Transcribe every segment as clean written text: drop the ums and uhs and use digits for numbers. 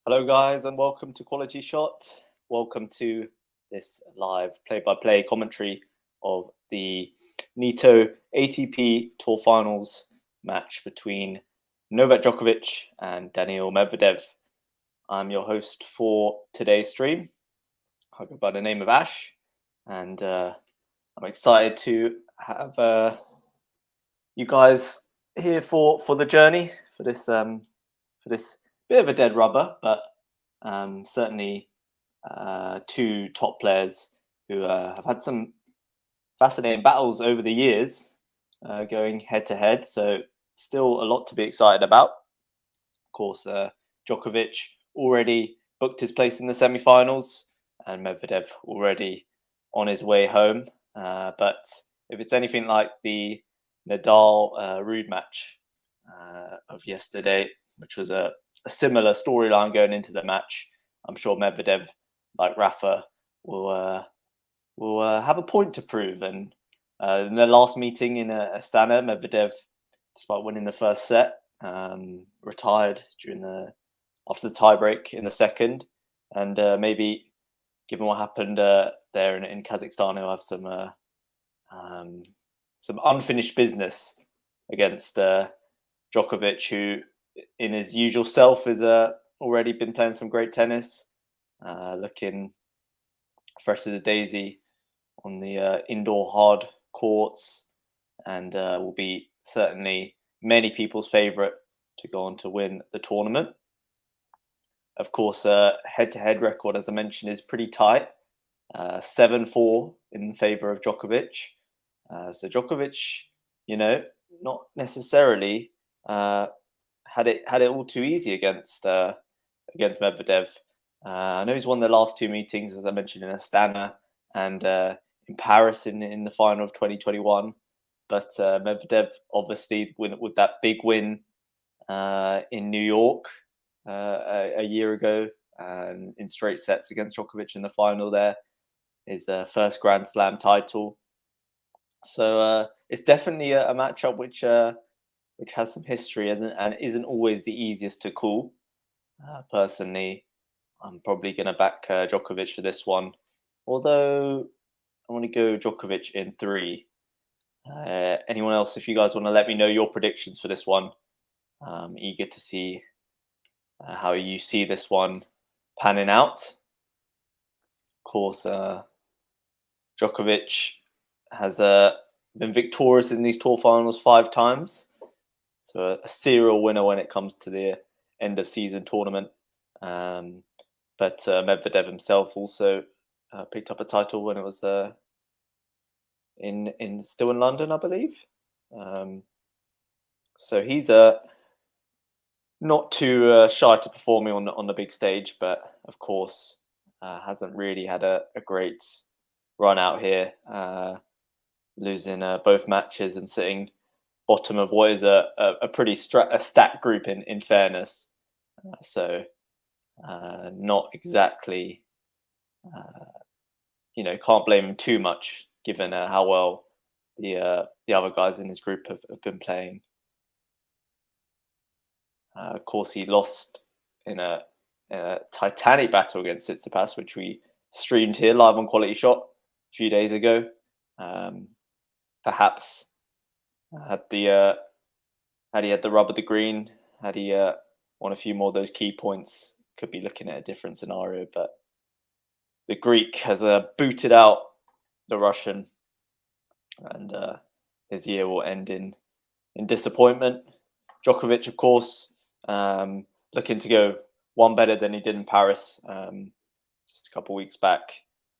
Hello guys and welcome to QualityShot. Welcome to this live play-by-play commentary of the Nitto ATP Tour Finals match between Novak Djokovic and Daniil Medvedev. I'm your host for today's stream. I go by the name of Ash, and I'm excited to have you guys here for the journey for this bit of a dead rubber, but certainly two top players who have had some fascinating battles over the years, going head to head. So still a lot to be excited about. Of course, Djokovic already booked his place in the semi-finals, and Medvedev already on his way home. But if it's anything like the Nadal-Ruud match of yesterday, which was a similar storyline going into the match, I'm sure Medvedev, like Rafa, will have a point to prove. And in their last meeting in Astana, Medvedev, despite winning the first set, retired after the tiebreak in the second. And maybe, given what happened there in Kazakhstan, he'll have some unfinished business against Djokovic, who, in his usual self, has already been playing some great tennis, looking fresh as a daisy on the indoor hard courts, and will be certainly many people's favourite to go on to win the tournament. Of course, head-to-head record, as I mentioned, is pretty tight, 7-4 in favour of Djokovic. So Djokovic, not necessarily had it all too easy against Medvedev. I know he's won the last two meetings, as I mentioned, in Astana and in Paris in the final of 2021. But Medvedev, obviously, with that big win in New York a year ago, in straight sets against Djokovic in the final there, his first Grand Slam title. So it's definitely a matchup which has some history and isn't always the easiest to call. Personally, I'm probably going to back Djokovic for this one, although I want to go Djokovic in 3. Anyone else, if you guys want to let me know your predictions for this one, I'm eager to see how you see this one panning out. Of course, Djokovic has been victorious in these tour finals 5 times. So a serial winner when it comes to the end of season tournament. But Medvedev himself also picked up a title when it was still in London, I believe. So he's not too shy to performing on the big stage. But of course, hasn't really had a great run out here, losing both matches and sitting bottom of what is a pretty stacked group in fairness. So not exactly, can't blame him too much given how well the other guys in his group have been playing. Of course, he lost in a titanic battle against Tsitsipas, which we streamed here live on QualityShot a few days ago. Perhaps had he had the rub of the green, had he won a few more of those key points, could be looking at a different scenario. But the Greek has booted out the Russian, and his year will end in disappointment. Djokovic, of course, looking to go one better than he did in Paris just a couple of weeks back,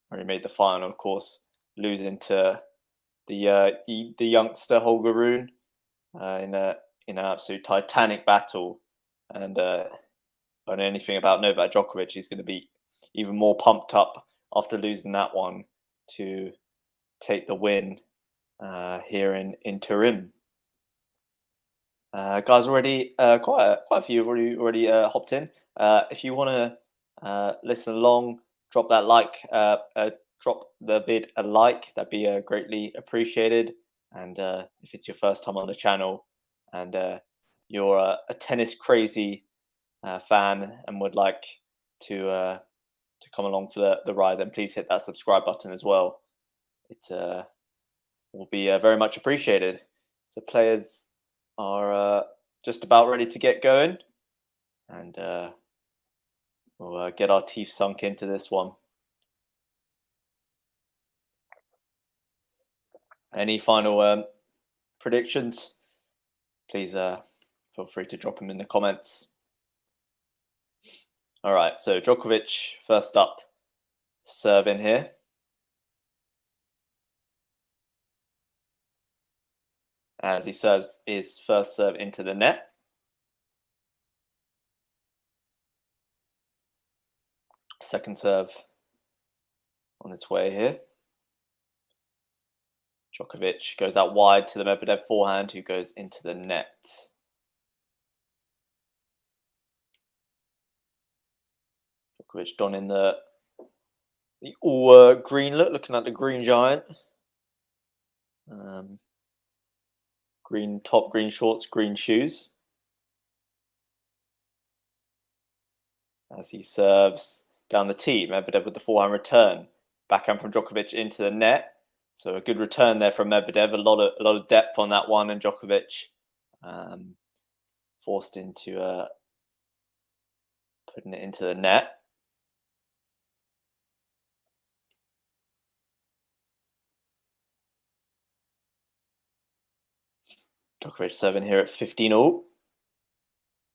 where he made the final. Of course, losing to the youngster Holger Rune in an absolute titanic battle. And I don't know anything about Novak Djokovic. He's going to be even more pumped up after losing that one to take the win here in Turin. Guys, already quite a few have already hopped in. If you want to listen along, drop that like, drop the vid a like. That'd be greatly appreciated. And if it's your first time on the channel and you're a tennis crazy fan and would like to come along for the ride, then please hit that subscribe button as well. It will be very much appreciated. So players are just about ready to get going, and we'll get our teeth sunk into this one. Any final predictions? Please feel free to drop them in the comments. All right, so Djokovic first up, serving here. As he serves his first serve into the net. Second serve on its way here. Djokovic goes out wide to the Medvedev forehand, who goes into the net. Djokovic donning the all green look, looking like the green giant. Green top, green shorts, green shoes. As he serves down the tee, Medvedev with the forehand return. Backhand from Djokovic into the net. So a good return there from Medvedev. A lot of depth on that one, and Djokovic forced into putting it into the net. Djokovic serving here at 15-all.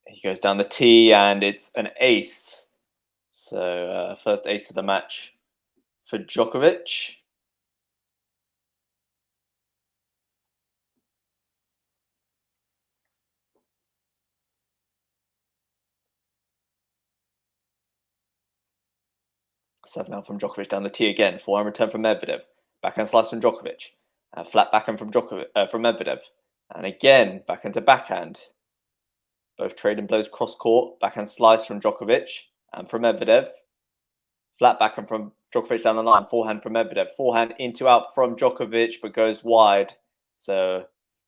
He goes down the tee, and it's an ace. So first ace of the match for Djokovic. Seven out from Djokovic down the tee again. Forehand return from Medvedev. Backhand slice from Djokovic. Flat backhand from from Medvedev. And again, backhand to backhand. Both trading blows cross court. Backhand slice from Djokovic and from Medvedev. Flat backhand from Djokovic down the line. Forehand from Medvedev. Forehand into out from Djokovic, but goes wide. So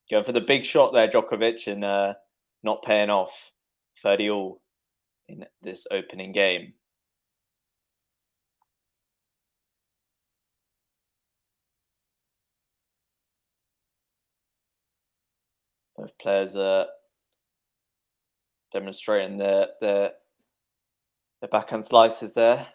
going for the big shot there, Djokovic, and not paying off. 30-all in this opening game. Both players are demonstrating their backhand slices there.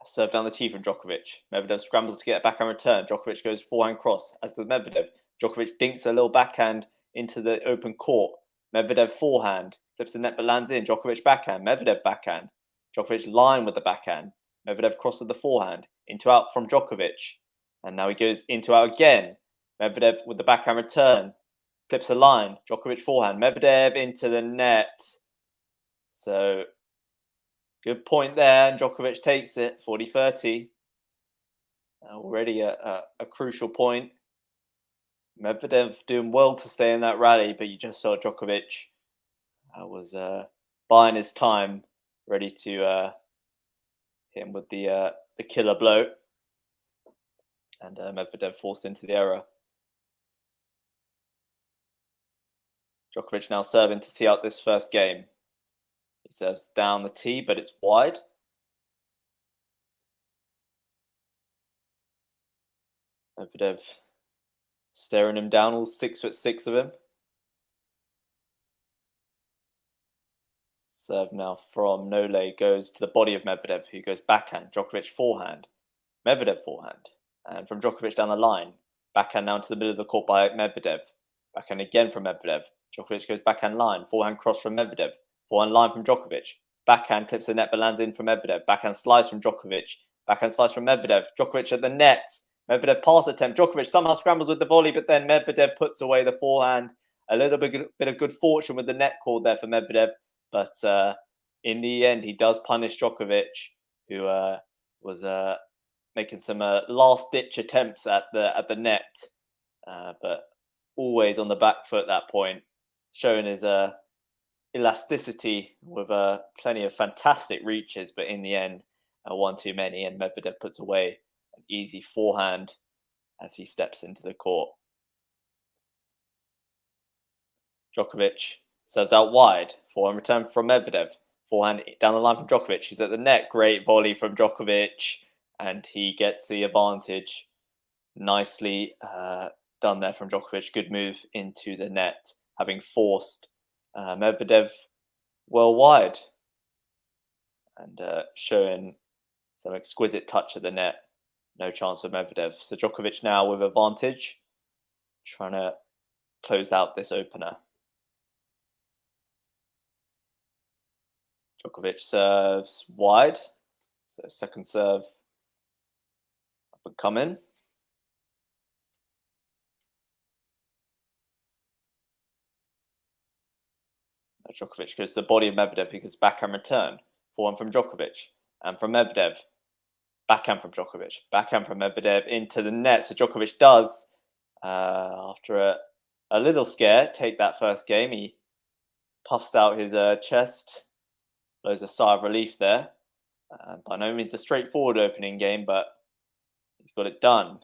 Serve down the tee from Djokovic. Medvedev scrambles to get a backhand return. Djokovic goes forehand cross, as does Medvedev. Djokovic dinks a little backhand into the open court. Medvedev forehand. Flips the net but lands in. Djokovic backhand. Medvedev backhand. Djokovic line with the backhand. Medvedev cross with the forehand. Into out from Djokovic. And now he goes into out again. Medvedev with the backhand return. Flips the line. Djokovic forehand. Medvedev into the net. So Good point there, and Djokovic takes it, 40-30. Already a crucial point. Medvedev doing well to stay in that rally, but you just saw Djokovic was buying his time, ready to hit him with the killer blow, and Medvedev forced into the error. Djokovic now serving to see out this first game. He serves down the tee, but it's wide. Medvedev staring him down, all 6'6" of him. Serve now from Nole goes to the body of Medvedev, who goes backhand. Djokovic forehand. Medvedev forehand. And from Djokovic down the line. Backhand now into the middle of the court by Medvedev. Backhand again from Medvedev. Djokovic goes backhand line. Forehand cross from Medvedev. Forehand line from Djokovic. Backhand clips the net but lands in from Medvedev. Backhand slice from Djokovic. Backhand slice from Medvedev. Djokovic at the net. Medvedev pass attempt. Djokovic somehow scrambles with the volley, but then Medvedev puts away the forehand. A little bit of good fortune with the net call there for Medvedev. But in the end, he does punish Djokovic, who was making some last-ditch attempts at the net, but always on the back foot at that point, showing his elasticity with plenty of fantastic reaches. But in the end, one too many, and Medvedev puts away an easy forehand as he steps into the court. Djokovic serves out wide. Forehand return from Medvedev. Forehand down the line from Djokovic. He's at the net. Great volley from Djokovic. And he gets the advantage. Nicely done there from Djokovic. Good move into the net, having forced Medvedev well wide. And showing some exquisite touch at the net. No chance for Medvedev. So Djokovic now with advantage. Trying to close out this opener. Djokovic serves wide, so second serve up and coming. Djokovic goes to the body of Medvedev, who goes backhand return. Forehand from Djokovic, and from Medvedev. Backhand from Djokovic, backhand from Medvedev into the net. So Djokovic does, after a little scare, take that first game. He puffs out his chest. Blows a sigh of relief there. By no means a straightforward opening game, but he's got it done.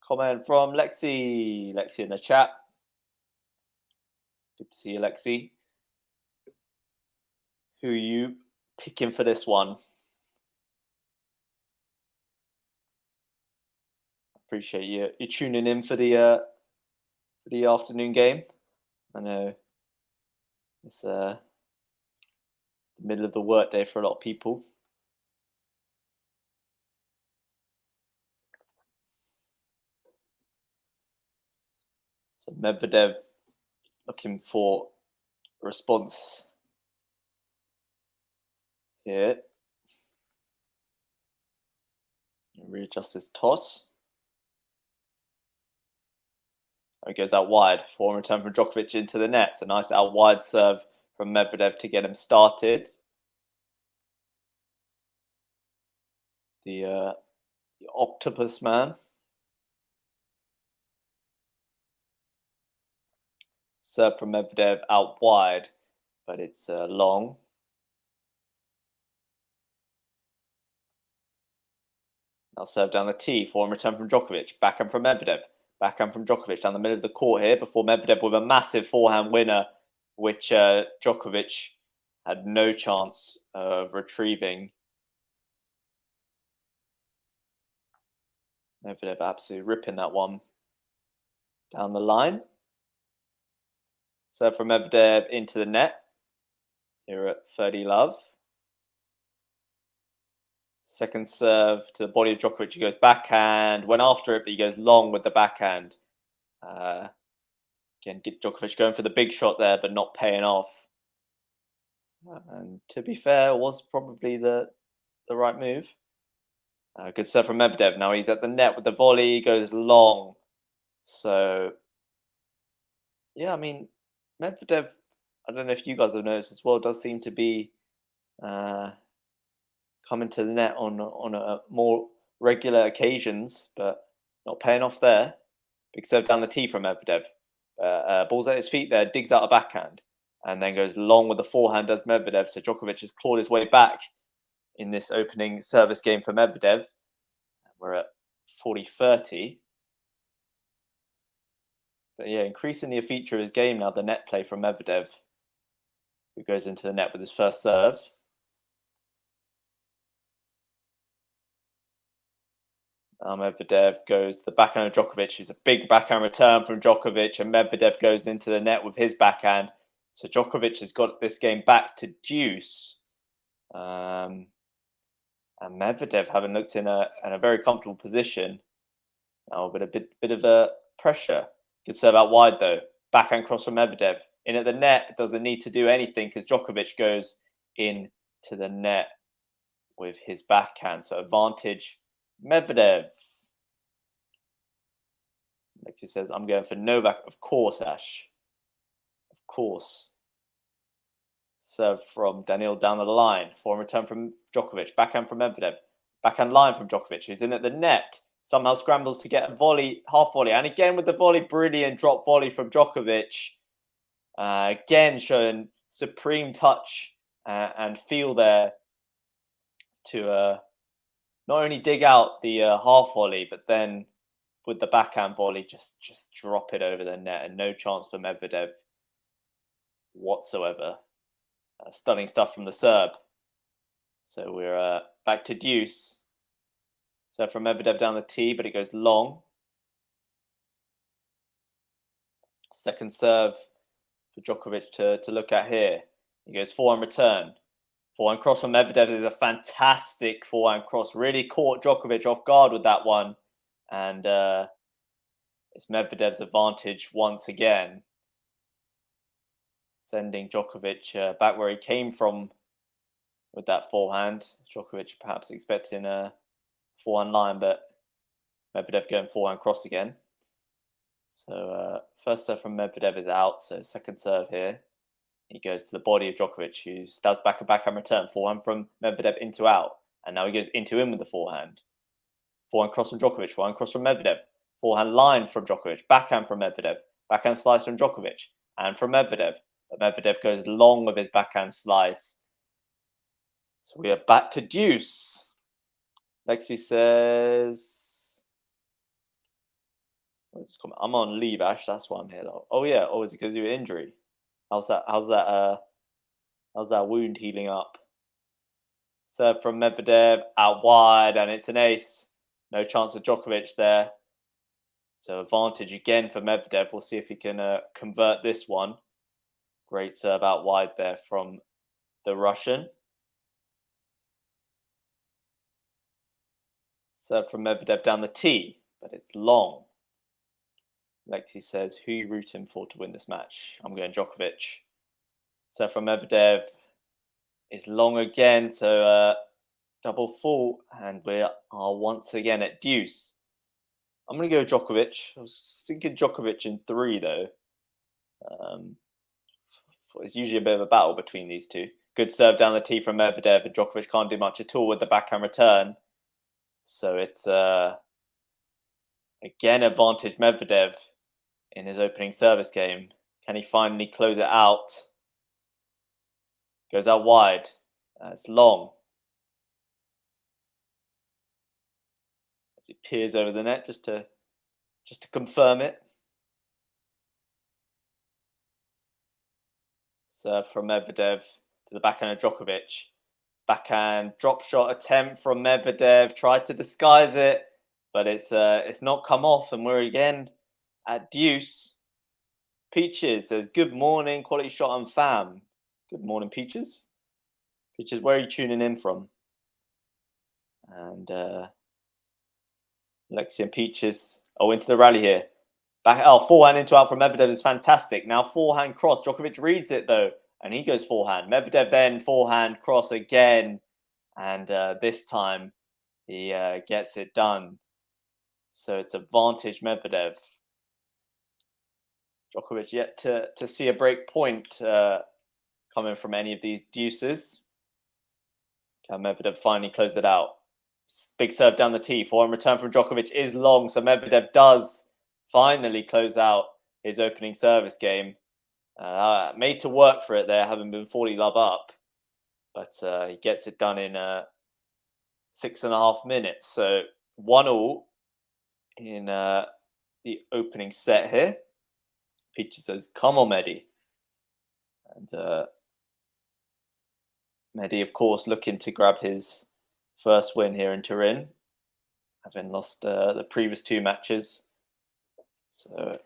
Comment from Lexi. Lexi in the chat. Good to see you, Lexi. Who are you picking for this one? Appreciate you tuning in for the afternoon game. I know it's the middle of the workday for a lot of people. So Medvedev looking for a response here. Readjust his toss. He goes out wide. Forehand return from Djokovic into the net. So nice out wide serve from Medvedev to get him started. The octopus man. Serve from Medvedev out wide, but it's long. Now serve down the tee. Forehand return from Djokovic. Backhand from Medvedev. Backhand from Djokovic down the middle of the court here before Medvedev with a massive forehand winner, which Djokovic had no chance of retrieving. Medvedev absolutely ripping that one down the line. Serve from Medvedev into the net here at 30 love. Second serve to the body of Djokovic. He goes backhand, went after it, but he goes long with the backhand. Again, get Djokovic going for the big shot there, but not paying off. And to be fair, it was probably the right move. Good serve from Medvedev. Now he's at the net with the volley. He goes long. So, yeah, I mean, Medvedev, I don't know if you guys have noticed as well, does seem to be coming to the net on a more regular occasions, but not paying off there. Big serve down the tee from Medvedev. Ball's at his feet there, digs out a backhand, and then goes long with the forehand, does Medvedev. So Djokovic has clawed his way back in this opening service game for Medvedev. We're at 40-30. But yeah, increasingly a feature of his game now, the net play from Medvedev, who goes into the net with his first serve. Medvedev goes to the backhand of Djokovic. It's a big backhand return from Djokovic, and Medvedev goes into the net with his backhand. So Djokovic has got this game back to deuce. And Medvedev having looked in a very comfortable position now, but a bit of a pressure. Good serve out wide though. Backhand cross from Medvedev. In at the net, doesn't need to do anything because Djokovic goes into the net with his backhand. So advantage Medvedev. Alexi says, I'm going for Novak. Of course, Ash. Of course. Serve from Daniil down the line. Forehand return from Djokovic. Backhand from Medvedev. Backhand line from Djokovic, who's in at the net. Somehow scrambles to get a volley, half volley. And again with the volley, brilliant drop volley from Djokovic. Again showing supreme touch and feel there to not only dig out the half volley, but then with the backhand volley, just drop it over the net, and no chance for Medvedev whatsoever. Stunning stuff from the Serb. So we're back to deuce. So from Medvedev down the tee, but it goes long. Second serve for Djokovic to look at here. He goes forehand return. Forehand cross from Medvedev is a fantastic forehand cross. Really caught Djokovic off guard with that one. And it's Medvedev's advantage once again. Sending Djokovic back where he came from with that forehand. Djokovic perhaps expecting a forehand line, but Medvedev going forehand cross again. So first serve from Medvedev is out. So second serve here. He goes to the body of Djokovic, who stabs back a backhand return. Forehand from Medvedev into out. And now he goes into in with the forehand. Forehand cross from Djokovic. Forehand cross from Medvedev. Forehand line from Djokovic. Backhand from Medvedev. Backhand slice from Djokovic. And from Medvedev. But Medvedev goes long with his backhand slice. So we are back to deuce. Lexi says, I'm on leave, Ash. That's why I'm here. Oh yeah. Oh, is it because of your injury? How's that wound healing up? Serve from Medvedev out wide, and it's an ace. No chance of Djokovic there. So advantage again for Medvedev. We'll see if he can convert this one. Great serve out wide there from the Russian. Serve from Medvedev down the tee, but it's long. Lexi says, who are you rooting for to win this match? I'm going Djokovic. Serve from Medvedev is long again, so double fault, and we are once again at deuce. I'm going to go Djokovic. I was thinking Djokovic in 3, though. It's usually a bit of a battle between these two. Good serve down the tee from Medvedev, and Djokovic can't do much at all with the backhand return. So it's again advantage Medvedev in his opening service game. Can he finally close it out? Goes out wide. It's long. As he peers over the net just to confirm it. Serve from Medvedev to the backhand of Djokovic. Backhand drop shot attempt from Medvedev. Tried to disguise it, but it's not come off, and we're again at deuce. Peaches says, good morning, Quality Shot and fam. Good morning, Peaches. Peaches, where are you tuning in from? And Lexi and Peaches into the rally here. Forehand into out from Medvedev is fantastic. Now forehand cross. Djokovic reads it though, and he goes forehand. Medvedev then forehand cross again, and this time he gets it done. So it's advantage Medvedev. Djokovic yet to see a break point coming from any of these deuces. Can Medvedev finally close it out? Big serve down the tee. Forehand return from Djokovic is long, so Medvedev does finally close out his opening service game. Made to work for it there, having been 40 love up. But he gets it done in 6.5 minutes. So 1-1 in the opening set here. Peachy says, come on, Medi. And Medi, of course, looking to grab his first win here in Turin, having lost the previous 2 matches. So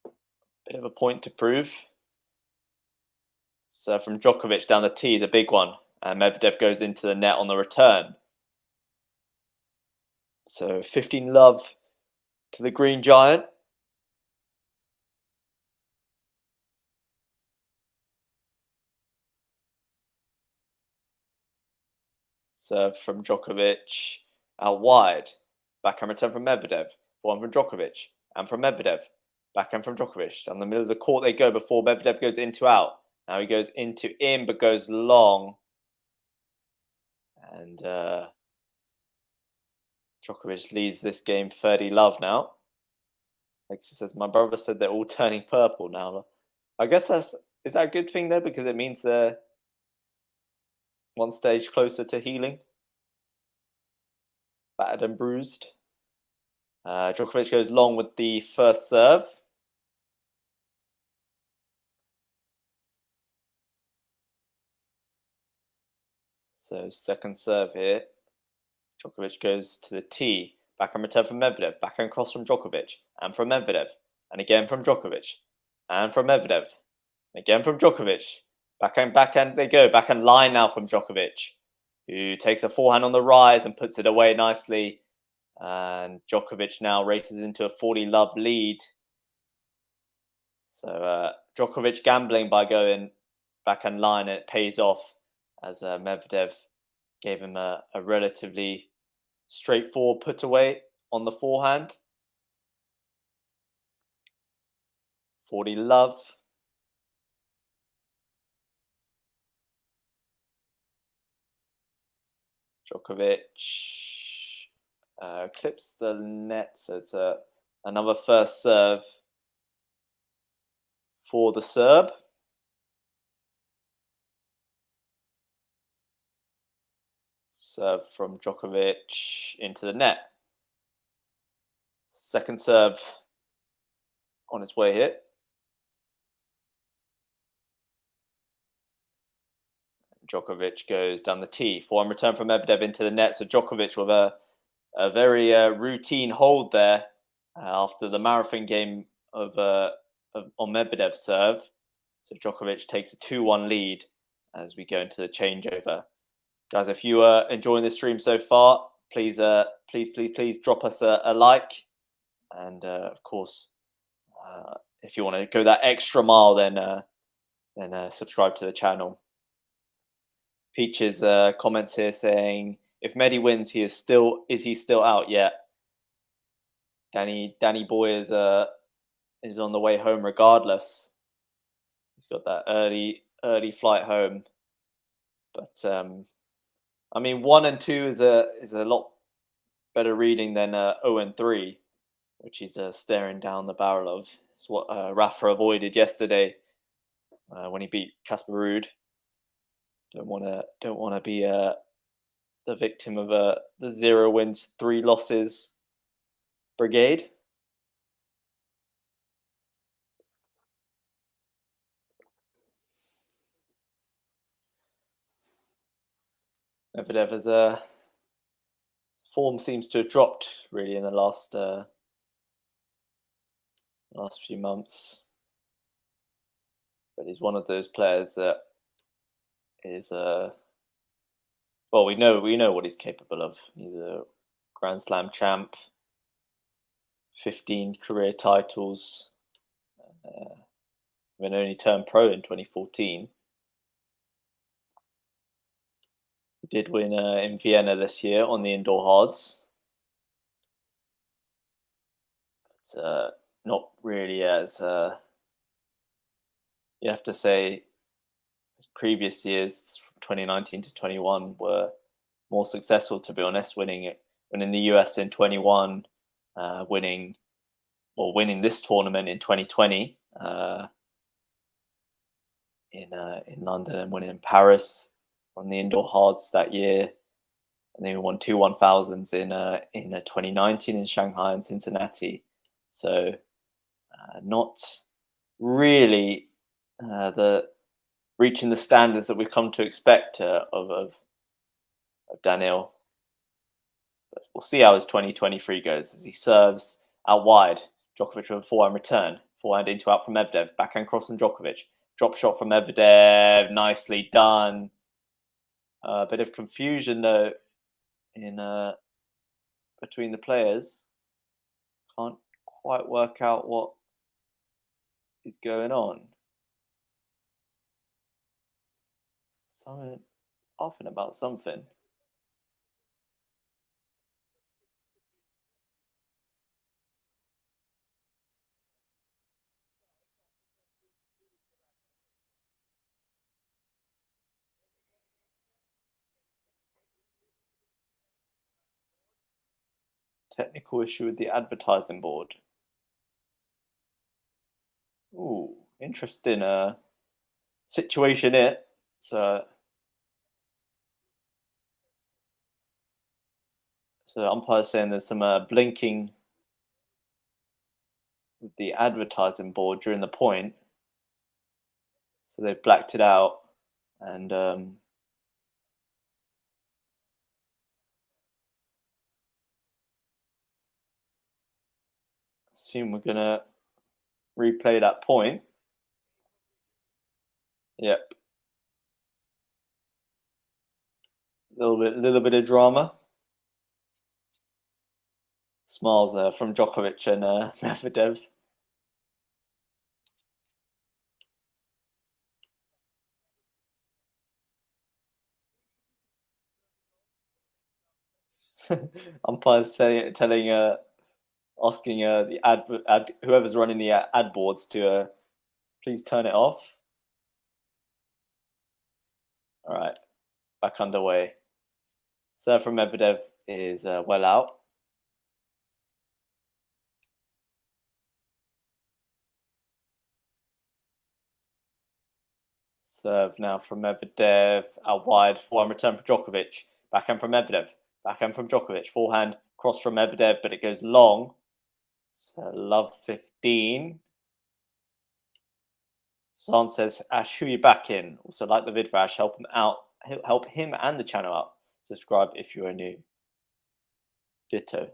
a bit of a point to prove. So from Djokovic down the tee is a big one. And Medvedev goes into the net on the return. So 15 love to the Green Giant. Serve from Djokovic out wide. Backhand return from Medvedev. One from Djokovic. And from Medvedev. Backhand from Djokovic. Down the middle of the court they go before Medvedev goes into out. Now he goes into in but goes long. And Djokovic leads this game 30 love now. Alexis says, my brother said they're all turning purple now. I guess is that a good thing though? Because it means they're one stage closer to healing. Battered and bruised. Djokovic goes long with the first serve. So second serve here. Djokovic goes to the tee. Backhand return from Medvedev. Backhand cross from Djokovic. And from Medvedev. And again from Djokovic. And from Medvedev. Again from Djokovic. Backhand they go. Backhand line now from Djokovic, who takes a forehand on the rise and puts it away nicely. And Djokovic now races into a 40 love lead. So Djokovic gambling by going backhand line, and it pays off as Medvedev gave him a relatively straightforward put away on the forehand. 40 love. Djokovic clips the net, so it's another first serve for the Serb. Serve from Djokovic into the net. Second serve on its way here. Djokovic goes down the tee. Forehand return from Medvedev into the net. So Djokovic with a very routine hold there after the marathon game on Medvedev's serve. So Djokovic takes a 2-1 lead as we go into the changeover. Guys, if you are enjoying the stream so far, please drop us a like. And of course, if you want to go that extra mile, then subscribe to the channel. Peach's comments here saying, if Medi wins, is he still out yet? Danny boy is on the way home regardless. He's got that early flight home. But I mean, 1 and 2 is a lot better reading than 0 and 3, which he's staring down the barrel of. It's what Rafa avoided yesterday when he beat Casper Ruud. Don't want to be the victim of the 0 wins 3 losses brigade. Medvedev has form seems to have dropped really in the last few months, but he's one of those players that is well, we know what he's capable of. He's a Grand Slam champ, 15 career titles, and only turned pro in 2014. He did win in Vienna this year on the indoor hards. It's not really as you have to say as previous years. 2019 to 21 were more successful, to be honest, winning the US in 21, winning this tournament in 2020 in London, and winning in Paris on the indoor hards that year. And then we won 2 1000s in 2019 in Shanghai and Cincinnati. So not really the reaching the standards that we've come to expect of Daniil. But we'll see how his 2023 goes as he serves out wide. Djokovic with a forehand return, forehand into out from Medvedev, backhand cross from Djokovic, drop shot from Medvedev, nicely done. A bit of confusion though in between the players. Can't quite work out what is going on. Someone laughing about something. Technical issue with the advertising board. Ooh, interesting situation here. So the umpire's saying there's some blinking with the advertising board during the point. So they've blacked it out, and assume we're gonna replay that point. Yep. Little bit of drama. Smiles from Djokovic and Medvedev. Umpires asking the ad whoever's running the ad boards to please turn it off. All right, back underway. Serve from Medvedev is well out. Serve now from Medvedev out wide. Forehand return for Djokovic. Backhand from Medvedev. Backhand from Djokovic. Forehand cross from Medvedev, but it goes long. So love 15. Zan says, Ash, who are you back in? Also like the vid for Ash, help him out. Help him and the channel out. Subscribe if you are new. Ditto.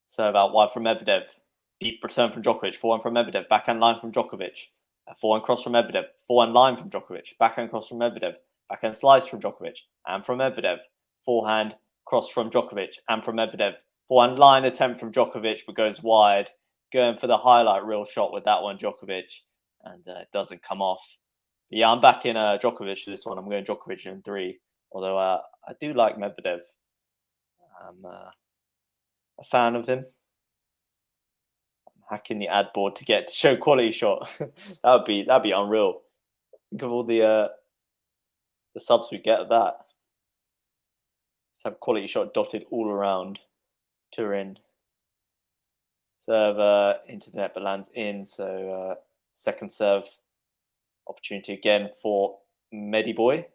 Serve out wide from Medvedev. Deep return from Djokovic. Forehand from Medvedev. Backhand line from Djokovic. Forehand cross from Medvedev. Forehand line from Djokovic. Backhand cross from Medvedev. Backhand slice from Djokovic and from Medvedev. Forehand cross from Djokovic and from Medvedev. Forehand line attempt from Djokovic, but goes wide. Going for the highlight reel shot with that one, Djokovic, and it doesn't come off. But yeah, I'm back in Djokovic for this one. I'm going Djokovic in 3. Although I do like Medvedev. I'm a fan of him. I'm hacking the ad board to show quality shot. that'd be unreal. Think of all the subs we get of that. Just have quality shot dotted all around Turin. Serve into the net, but lands in. So second serve opportunity again for Mediboy.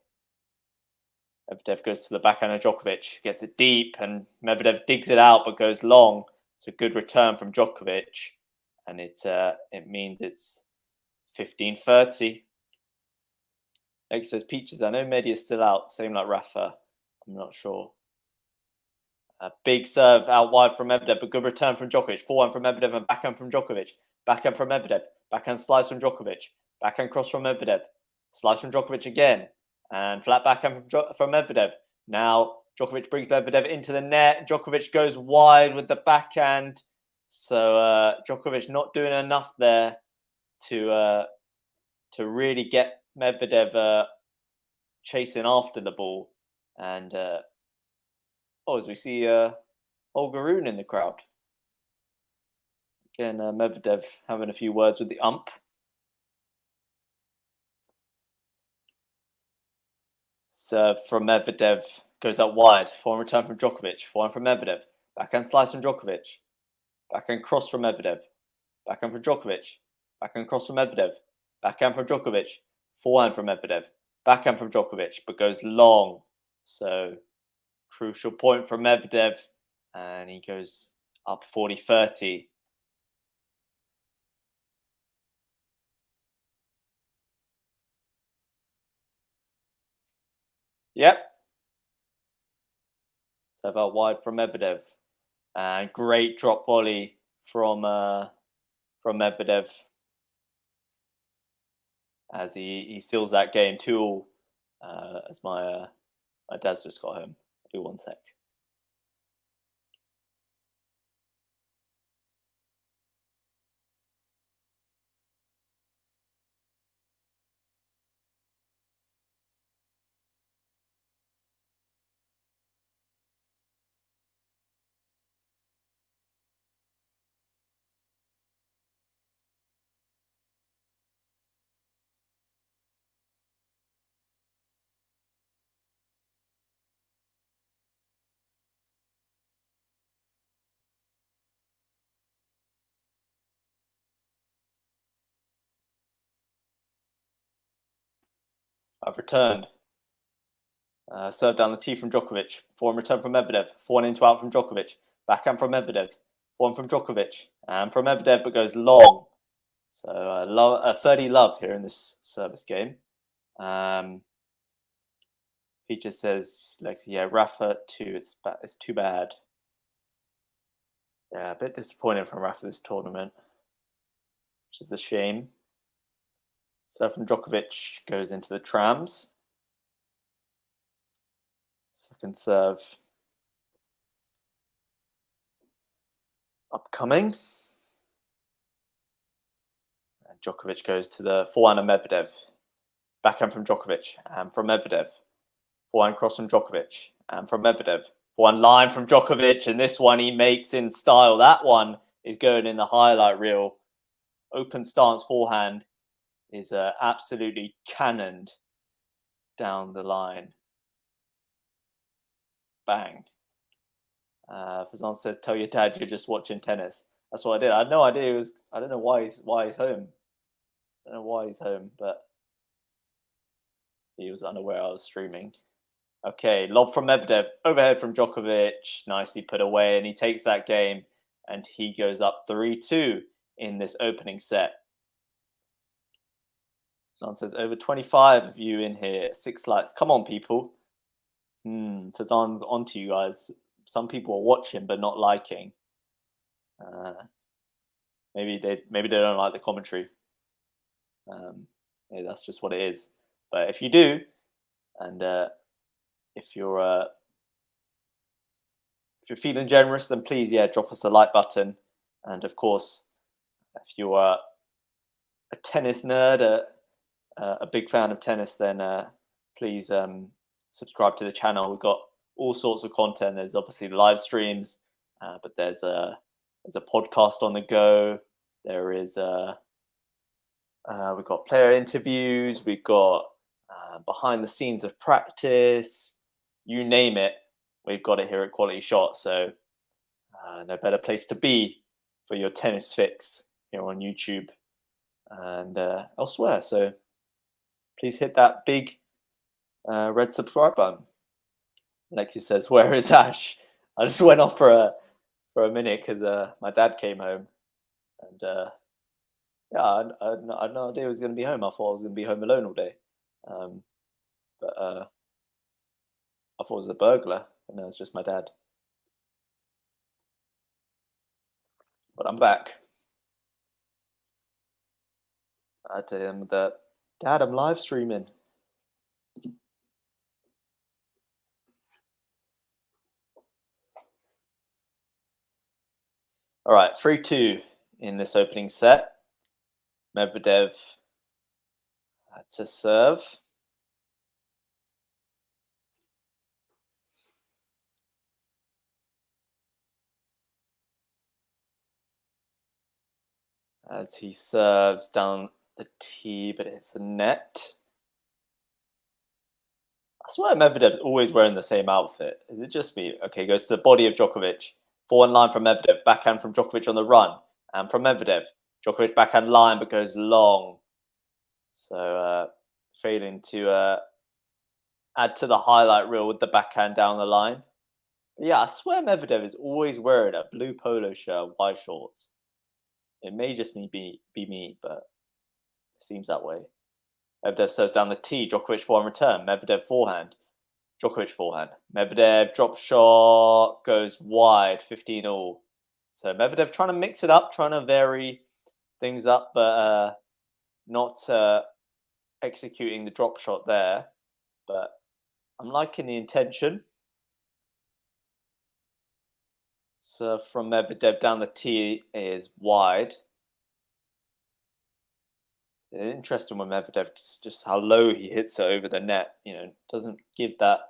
Medvedev goes to the backhand of Djokovic, gets it deep, and Medvedev digs it out but goes long. So good return from Djokovic, and it means it's 15-30. Next says Peaches. I know Medi is still out, same like Rafa. I'm not sure. A big serve out wide from Medvedev, but good return from Djokovic. Forehand from Medvedev and backhand from Djokovic. Backhand from Medvedev. Backhand slice from Djokovic. Backhand cross from Medvedev. Slice from Djokovic again. And flat backhand from Medvedev. Now Djokovic brings Medvedev into the net. Djokovic goes wide with the backhand. So Djokovic not doing enough there to really get Medvedev chasing after the ball. And as we see Holger Rune in the crowd. Again, Medvedev having a few words with the ump. Serve from Medvedev goes out wide. Forehand return from Djokovic. Forehand from Medvedev. Backhand slice from Djokovic. Backhand cross from Medvedev. Backhand from Djokovic. Backhand cross from Medvedev. Backhand from Djokovic. Forehand from Medvedev. Backhand from Djokovic, but goes long. So crucial point from Medvedev. And he goes up 40-30. Yep. Serve out wide from Medvedev. And great drop volley from Medvedev as he seals that game 2-2. As my dad's just got home. I'll be 1 sec. I've returned. Serve down the tee from Djokovic. Forehand return from Medvedev. Forehand into out from Djokovic. Backhand from Medvedev. Forehand from Djokovic. And from Medvedev, but goes long. So 30 love here in this service game. Peter says, Lexi, yeah, Rafa too. It's too bad. Yeah, a bit disappointed from Rafa this tournament, which is a shame. Serve from Djokovic goes into the trams. Second serve upcoming. And Djokovic goes to the forehand of Medvedev. Backhand from Djokovic and from Medvedev. Forehand cross from Djokovic and from Medvedev. One line from Djokovic, and this one he makes in style. That one is going in the highlight reel. Open stance forehand is absolutely cannoned down the line. Bang. Fazan says, "Tell your dad you're just watching tennis." That's what I did. I had no idea it was. I don't know why he's home. I don't know why he's home, but he was unaware I was streaming. Okay, lob from Medvedev, overhead from Djokovic, nicely put away, and he takes that game, and he goes up 3-2 in this opening set. Someone says, over 25 of you in here, 6 likes. Come on, people. Fazan's onto you guys. Some people are watching but not liking. Maybe they don't like the commentary. Yeah, that's just what it is. But if you do, and if you're feeling generous, then please, drop us the like button. And of course, if you are a tennis nerd, a big fan of tennis, then please subscribe to the channel. We've got all sorts of content. There's obviously live streams, but there's a podcast on the go. There is we've got player interviews. We've got behind the scenes of practice. You name it, we've got it here at QualityShot. So no better place to be for your tennis fix here on YouTube and elsewhere. So please hit that big red subscribe button. Lexi says, "Where is Ash?" I just went off for a minute because my dad came home, and I had no idea he was going to be home. I thought I was going to be home alone all day, but I thought it was a burglar, and no, it's just my dad. But I'm back. I tell him that, Dad, I'm live streaming. All right, 3-2 in this opening set. Medvedev to serve. As he serves down the tee, but it hits the net. I swear Medvedev's always wearing the same outfit. Is it just me? Okay, goes to the body of Djokovic. Forehand line from Medvedev. Backhand from Djokovic on the run. And from Medvedev. Djokovic backhand line but goes long. So failing to add to the highlight reel with the backhand down the line. But yeah, I swear Medvedev is always wearing a blue polo shirt, white shorts. It may just be me, but it seems that way. Medvedev serves down the tee. Djokovic forehand return. Medvedev forehand. Djokovic forehand. Medvedev drop shot goes wide, 15 all. So Medvedev trying to mix it up, trying to vary things up, but not executing the drop shot there. But I'm liking the intention. So from Medvedev down the tee is wide. Interesting with Medvedev, just how low he hits it over the net. You know, doesn't give that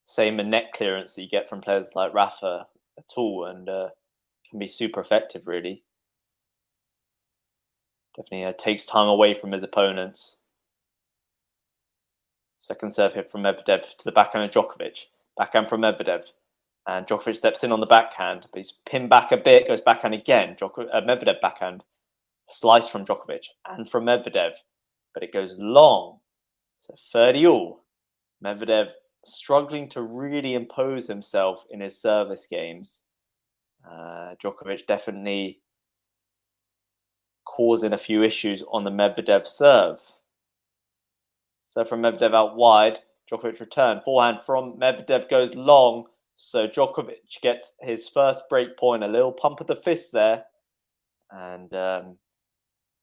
same net clearance that you get from players like Rafa at all, and can be super effective, really. Definitely takes time away from his opponents. Second serve hit from Medvedev to the backhand of Djokovic. Backhand from Medvedev. And Djokovic steps in on the backhand, but he's pinned back a bit, goes backhand again. Medvedev backhand. Slice from Djokovic and from Medvedev, but it goes long. So 30 all. Medvedev struggling to really impose himself in his service games. Djokovic definitely causing a few issues on the Medvedev serve. So from Medvedev out wide, Djokovic return. Forehand from Medvedev goes long. So Djokovic gets his first break point. A little pump of the fist there. And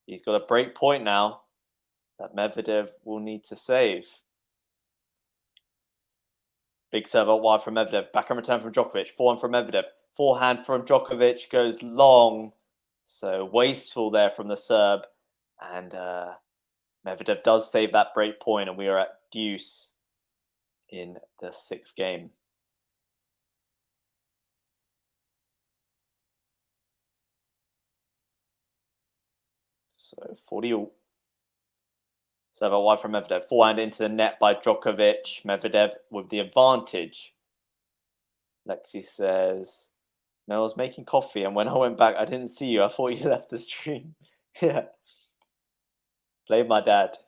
he's got a break point now that Medvedev will need to save. Big serve out wide from Medvedev. Backhand return from Djokovic. Forehand from Medvedev. Forehand from Djokovic goes long. So wasteful there from the Serb. And Medvedev does save that break point, and we are at deuce in the sixth game. So 40 all. Serve out wide from Medvedev. Forehand into the net by Djokovic. Medvedev with the advantage. Lexi says, no, I was making coffee, and when I went back, I didn't see you. I thought you left the stream. Yeah. Blame my dad.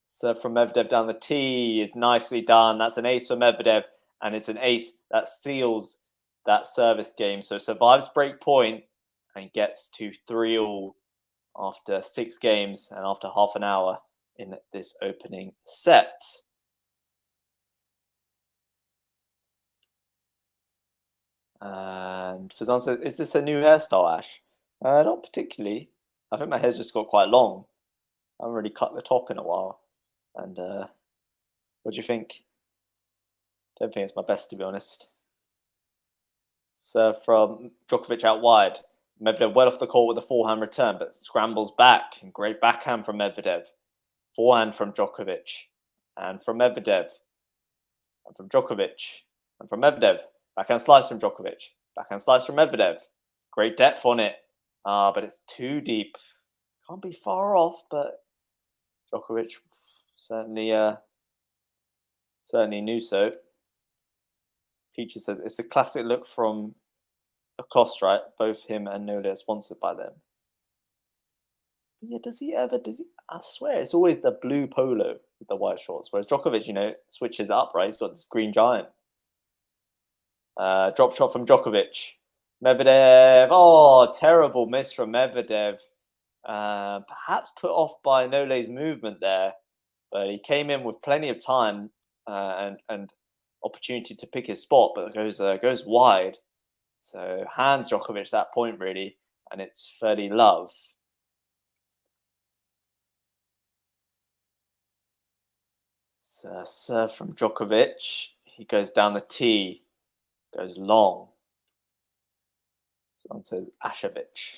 Serve from Medvedev down the tee is nicely done. That's an ace for Medvedev, and it's an ace that seals that service game. So survives break point and gets to 3 all after 6 games and after half an hour in this opening set. And Fazan says, is this a new hairstyle, Ash? Not particularly. I think my hair's just got quite long. I haven't really cut the top in a while. And what do you think? Don't think it's my best, to be honest. Serve from Djokovic out wide. Medvedev well off the court with a forehand return, but scrambles back. And great backhand from Medvedev. Forehand from Djokovic. And from Medvedev. And from Djokovic. And from Medvedev. Backhand slice from Djokovic. Backhand slice from Medvedev. Great depth on it. But it's too deep. Can't be far off, but Djokovic certainly knew so. Peaches says it's the classic look from Lacoste, right? Both him and Nole are sponsored by them. Yeah, does he? I swear it's always the blue polo with the white shorts, whereas Djokovic, switches up, right? He's got this green giant. Drop shot from Djokovic. Medvedev. Oh, terrible miss from Medvedev. Perhaps put off by Nole's movement there, but he came in with plenty of time and opportunity to pick his spot, but goes wide. So hands Djokovic that point really, and it's 30 love. So serve from Djokovic. He goes down the tee, goes long. Someone says Ashovic.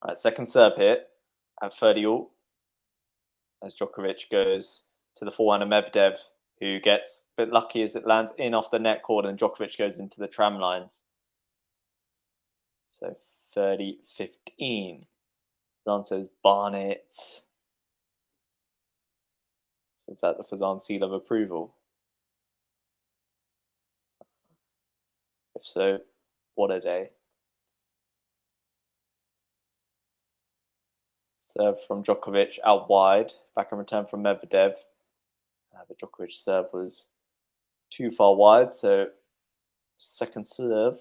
Right, second serve hit at 30 all. As Djokovic goes to the forehand of Medvedev, who gets a bit lucky as it lands in off the net cord, and Djokovic goes into the tram lines. So 30-15. Don says Barnett. Is that the Fazan seal of approval? If so, what a day. Serve from Djokovic out wide. Back in return from Medvedev. But Djokovic's serve was too far wide, so second serve.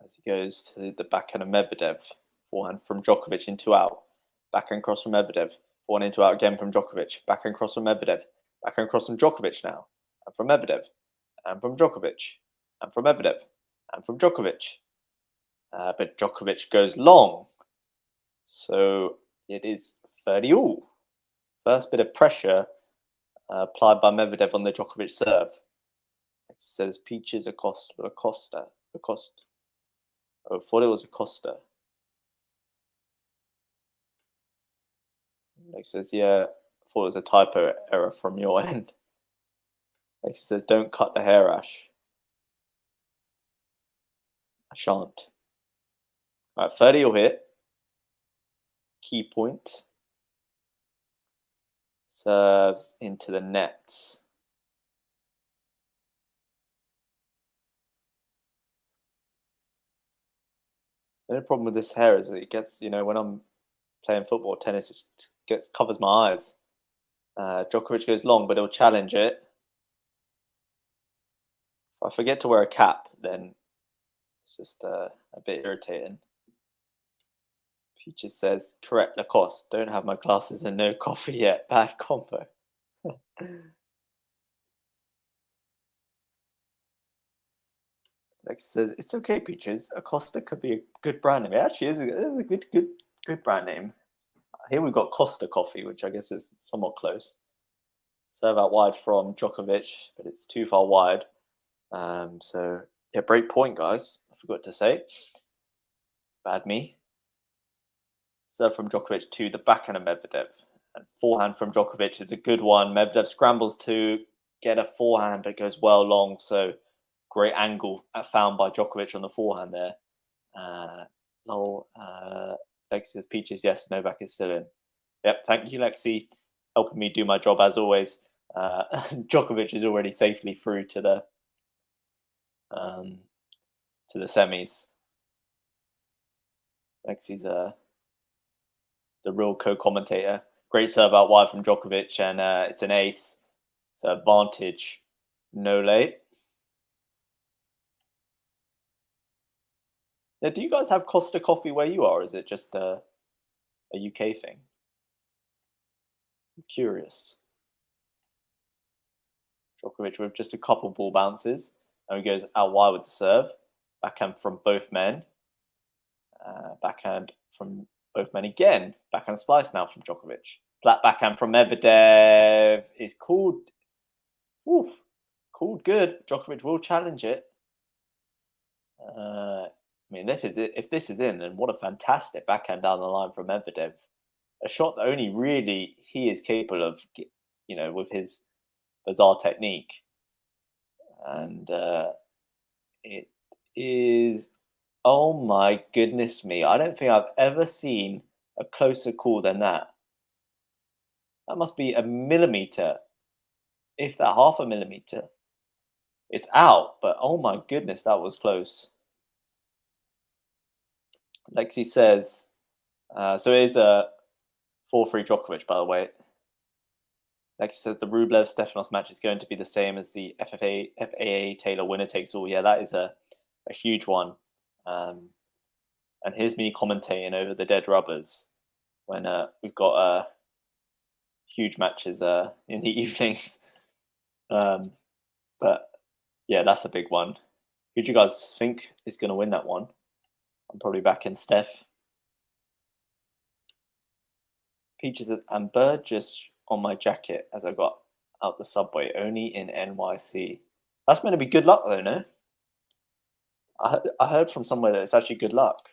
As he goes to the backhand of Medvedev. Forehand from Djokovic into out. Backhand cross from Medvedev. Forehand into out again from Djokovic. Backhand cross from Medvedev. Backhand cross from Djokovic now. And from Medvedev. And from Djokovic. And from Medvedev. And from Djokovic. But Djokovic goes long. So it is 30-all. First bit of pressure applied by Medvedev on the Djokovic serve. It says Peaches Acosta. Oh, I thought it was Acosta. It says, yeah, I thought it was a typo error from your end. It says, don't cut the hair, Ash. I shan't. All right, 30-all hit. Key point. Serves into the net. The only problem with this hair is that it gets, when I'm playing football, tennis, it covers my eyes. Djokovic goes long, but he'll challenge it. If I forget to wear a cap, then it's just a bit irritating. Peaches says, correct, Lacoste. Don't have my glasses and no coffee yet. Bad combo. Lex says, it's okay, Peaches. Acosta could be a good brand name. It actually is a good brand name. Here we've got Costa Coffee, which I guess is somewhat close. Serve out wide from Djokovic, but it's too far wide. So, yeah, break point, guys. I forgot to say. Bad me. Serve from Djokovic to the backhand of Medvedev. And forehand from Djokovic is a good one. Medvedev scrambles to get a forehand that goes well long. So, great angle found by Djokovic on the forehand there. Lexi says, Peaches, yes, Novak is still in. Yep, thank you, Lexi, helping me do my job as always. Djokovic is already safely through to the semis. Lexi's the real co-commentator. Great serve out wide from Djokovic, and it's an ace. So advantage, no late. Now, do you guys have Costa Coffee where you are? Or is it just a UK thing? I'm curious. Djokovic with just a couple ball bounces. And he goes out wide with the serve. Backhand from both men. Backhand from both men again. Backhand slice now from Djokovic. Flat backhand from Medvedev is called. Oof, called good. Djokovic will challenge it. I mean, if this is in, then what a fantastic backhand down the line from Medvedev. A shot that only really he is capable of, with his bizarre technique. And it is, oh my goodness me. I don't think I've ever seen a closer call than that. That must be a millimeter, if that half a millimeter. It's out, but oh my goodness, that was close. Lexi says, so it is a 4-3 Djokovic, by the way. Lexi says the Rublev-Stefanos match is going to be the same as the FAA Taylor winner takes all. Yeah, that is a huge one. And here's me commentating over the dead rubbers when we've got huge matches in the evenings. But yeah, that's a big one. Who do you guys think is going to win that one? I'm probably backing Steph. Peaches says, and bird just on my jacket as I got out the subway, only in NYC. That's meant to be good luck, though, no? I heard from somewhere that it's actually good luck.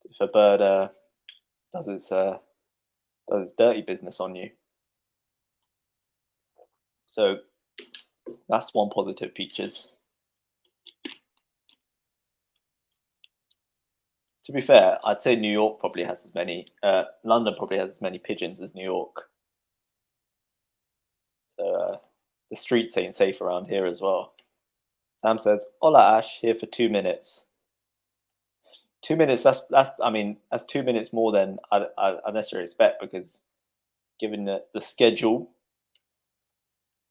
If a bird does its dirty business on you. So that's one positive, Peaches. To be fair, I'd say New York probably has as many. London probably has as many pigeons as New York. So the streets ain't safe around here as well. Sam says, "Hola Ash, here for 2 minutes." 2 minutes. That's 2 minutes more than I necessarily expect, because given the schedule.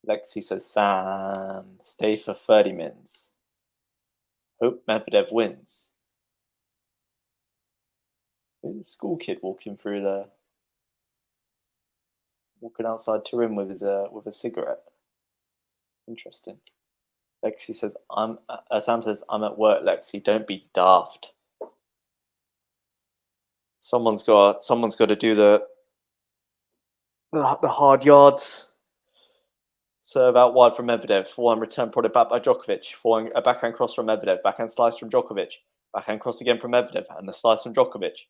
Lexi says, "Sam, stay for 30 minutes. Hope Medvedev wins." Who's a school kid walking outside Turin with a cigarette? Interesting. Lexi says, Sam says, "I'm at work, Lexi. Don't be daft. Someone's got to do the hard yards." Serve out wide from Medvedev. Forehand return prodded back by Djokovic. Forehand a backhand cross from Medvedev. Backhand slice from Djokovic. Backhand cross again from Medvedev, and the slice from Djokovic.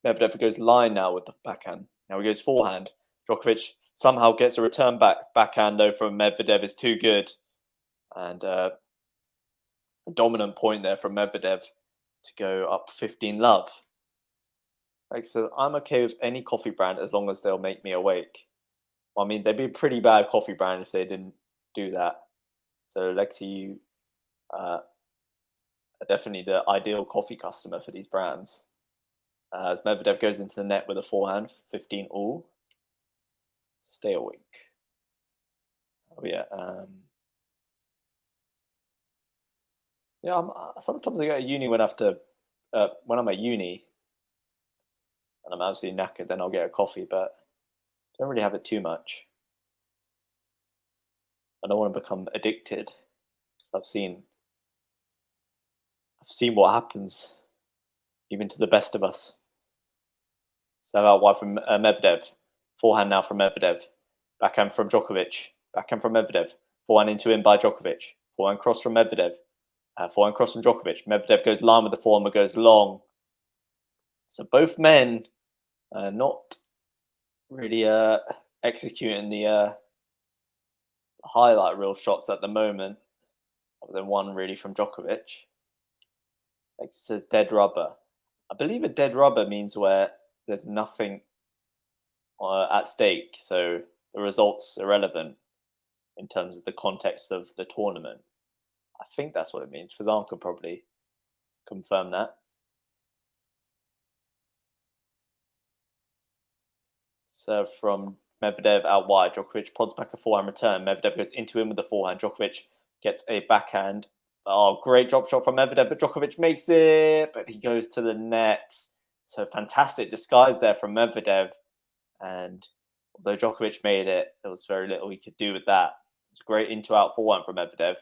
Medvedev goes line now with the backhand. Now he goes forehand. Djokovic somehow gets a return backhand though from Medvedev is too good, and a dominant point there from Medvedev to go up 15-love. Like I said, I'm okay with any coffee brand as long as they'll make me awake. Well, I mean, they'd be a pretty bad coffee brand if they didn't do that. So Lexi, you are definitely the ideal coffee customer for these brands. As Medvedev goes into the net with a forehand, 15-all. Stay awake. Oh yeah. Sometimes I go to uni when I'm at uni and I'm absolutely knackered, then I'll get a coffee, but don't really have it too much. I don't want to become addicted, because I've seen what happens even to the best of us. So out wide from Medvedev. Forehand now from Medvedev. Backhand from Djokovic. Backhand from Medvedev. Forehand into him by Djokovic. Forehand cross from Medvedev. Forehand cross from Djokovic. Medvedev goes line with the forehand, but goes long. So both men not really executing the highlight reel shots at the moment, other than one really from Djokovic. Like it says, dead rubber. I believe a dead rubber means where there's nothing at stake, so the result's irrelevant in terms of the context of the tournament. I think that's what it means. Fazan could probably confirm that. Serve from Medvedev out wide. Djokovic pods back a forehand return. Medvedev goes into him with the forehand. Djokovic gets a backhand. Oh, great drop shot from Medvedev, but Djokovic makes it, but he goes to the net. So fantastic disguise there from Medvedev. And although Djokovic made it, there was very little he could do with that. It was a great into-out forehand from Medvedev.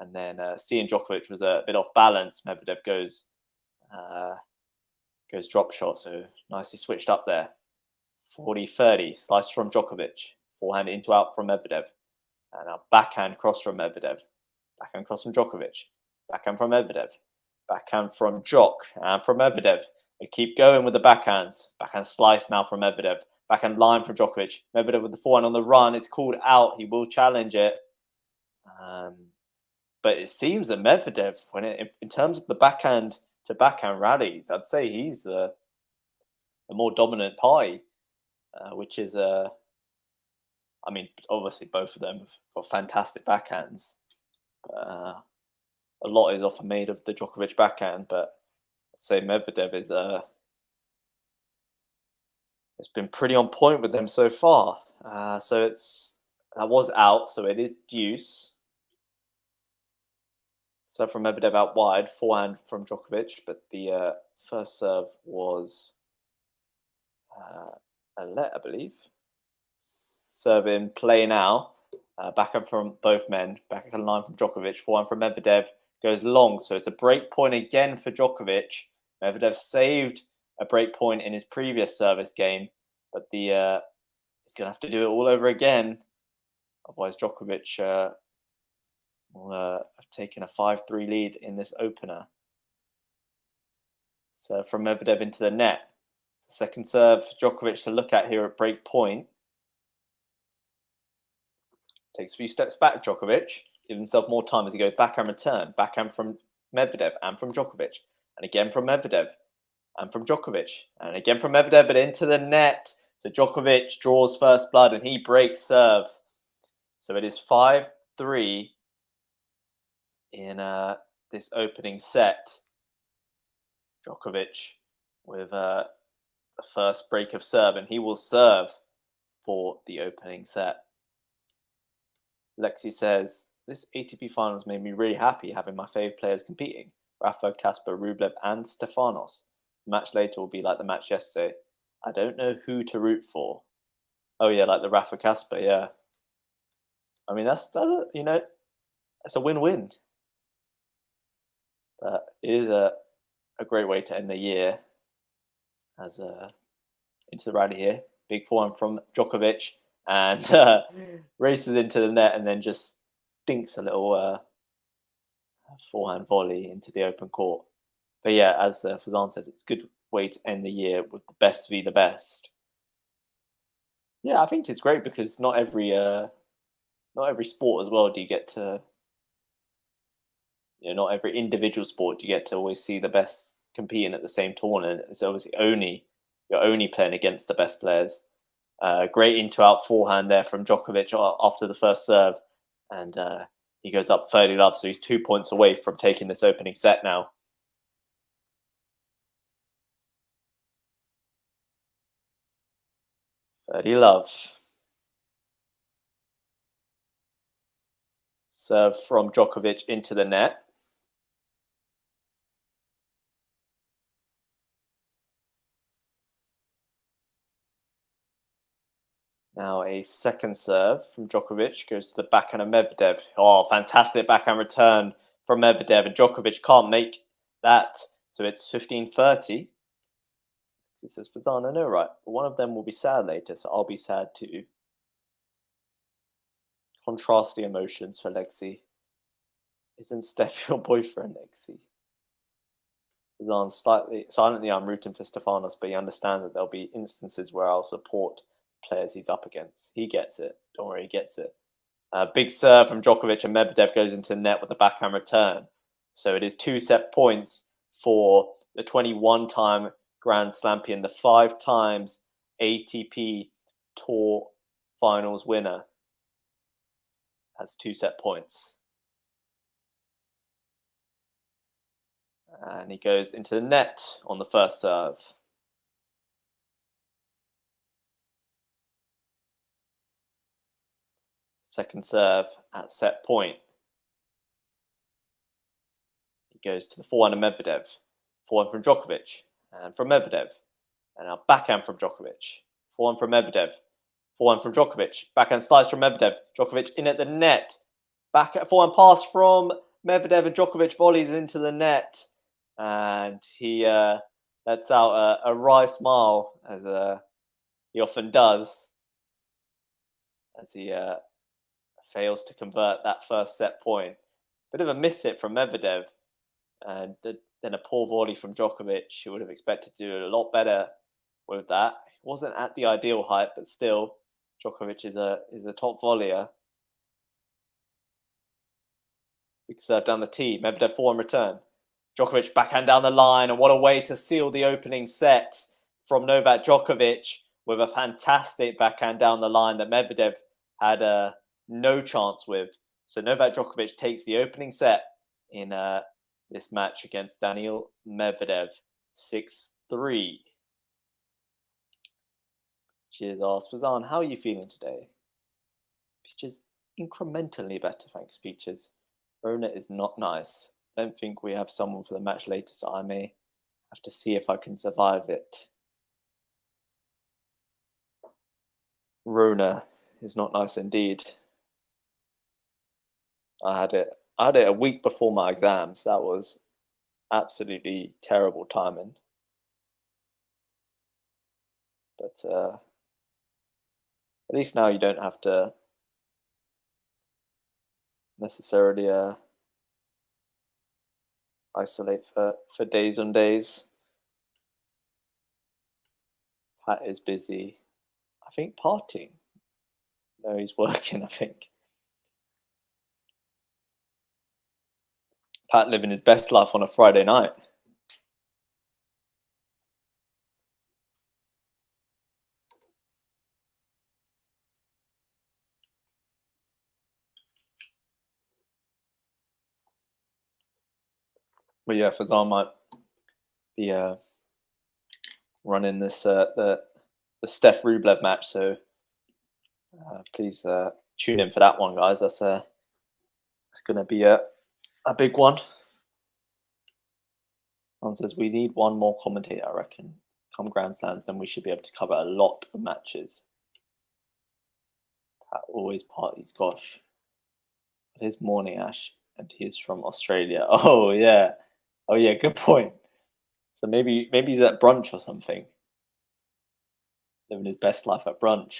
And then seeing Djokovic was a bit off balance, Medvedev goes drop shot. So nicely switched up there. 40-30, slice from Djokovic. Forehand into-out from Medvedev. And a backhand cross from Medvedev. Backhand cross from Djokovic. Backhand from Medvedev. Backhand from Djok. And from Medvedev. They keep going with the backhands. Backhand slice now from Medvedev. Backhand line from Djokovic. Medvedev with the forehand on the run. It's called out. He will challenge it. But it seems that Medvedev, in terms of the backhand to backhand rallies, I'd say he's the more dominant pie, which is obviously both of them have got fantastic backhands. A lot is often made of the Djokovic backhand, but I'd say Medvedev is it's been pretty on point with them so far. So that was out, so it is deuce. So from Medvedev out wide, forehand from Djokovic, but the first serve was a let, I believe. Serve in play now. Backhand from both men. Backhand line from Djokovic. Forehand from Medvedev goes long. So it's a break point again for Djokovic. Medvedev saved a break point in his previous service game, but he's going to have to do it all over again. Otherwise, Djokovic will have taken a 5-3 lead in this opener. So from Medvedev into the net. Second serve for Djokovic to look at here at break point. Takes a few steps back, Djokovic. Gives himself more time as he goes backhand return. Backhand from Medvedev and from Djokovic. And again from Medvedev. and from Djokovic. And again from Medvedev, but into the net. So Djokovic draws first blood and he breaks serve. So it is 5-3 in this opening set. Djokovic with the first break of serve, and he will serve for the opening set. Lexi says, this ATP finals made me really happy having my fave players competing. Rafa, Kasper, Rublev, and Stefanos. The match later will be like the match yesterday. I don't know who to root for. Oh yeah, like the Rafa Kasper, yeah. I mean, that's you know, that's a win-win. But it is a great way to end the year as into the rally here. Big forehand from Djokovic and races into the net and then just dinks a little forehand volley into the open court. But yeah, as Fazan said, it's a good way to end the year with the best v the best. Yeah, I think it's great because not every sport as well do you get to, you know, not every individual sport do you get to always see the best competing at the same tournament. It's obviously you're only playing against the best players. Great into-out forehand there from Djokovic after the first serve, and he goes up 30-love, so he's 2 points away from taking this opening set now. Love. Serve from Djokovic into the net. Now a second serve from Djokovic goes to the backhand of Medvedev. Oh, fantastic backhand return from Medvedev, and Djokovic can't make that. So it's 15-30. He says, Fazan, I know, right? But one of them will be sad later, so I'll be sad too. Contrasting emotions for Lexi. Isn't Steph your boyfriend, Lexi? Fazan, silently, I'm rooting for Stefanos, but he understands that there'll be instances where I'll support players he's up against. He gets it. Don't worry, he gets it. Big serve from Djokovic, and Medvedev goes into the net with a backhand return. So it is 2 set points for the 21-time Grand Slampion, the 5 times ATP Tour Finals winner. Has 2 set points. And he goes into the net on the first serve. Second serve at set point. He goes to the forehand of Medvedev. Forehand from Djokovic. And from Medvedev. And now backhand from Djokovic. Forehand from Medvedev. Forehand from Djokovic. Backhand slice from Medvedev. Djokovic in at the net. Forehand pass from Medvedev, and Djokovic volleys into the net. And he lets out a wry smile, as he often does, as he fails to convert that first set point. Bit of a miss hit from Medvedev, and then a poor volley from Djokovic, who would have expected to do a lot better with that. It wasn't at the ideal height, but still, Djokovic is a top volleyer. Big serve down the tee. Medvedev forehand return. Djokovic backhand down the line, and what a way to seal the opening set from Novak Djokovic with a fantastic backhand down the line that Medvedev had no chance with. So Novak Djokovic takes the opening set in this match against Daniil Medvedev, 6-3. Cheers, asks Fazan, how are you feeling today? Peaches, incrementally better, thanks, Peaches. Rona is not nice. I don't think we have someone for the match later, so I may have to see if I can survive it. Rona is not nice indeed. I had it a week before my exams. That was absolutely terrible timing. But at least now you don't have to necessarily isolate for days on days. Pat is busy. I think partying. No, he's working, I think. Pat living his best life on a Friday night. But yeah, Fazan might be running this the Steph Rublev match. So please tune in for that one, guys. That's it's going to be a big one. One says we need one more commentator, I reckon. Come Grand Slams, then we should be able to cover a lot of matches. Pat always parties, gosh. It is morning, Ash, and he's from Australia. Oh yeah, good point. So maybe he's at brunch or something, living his best life at brunch.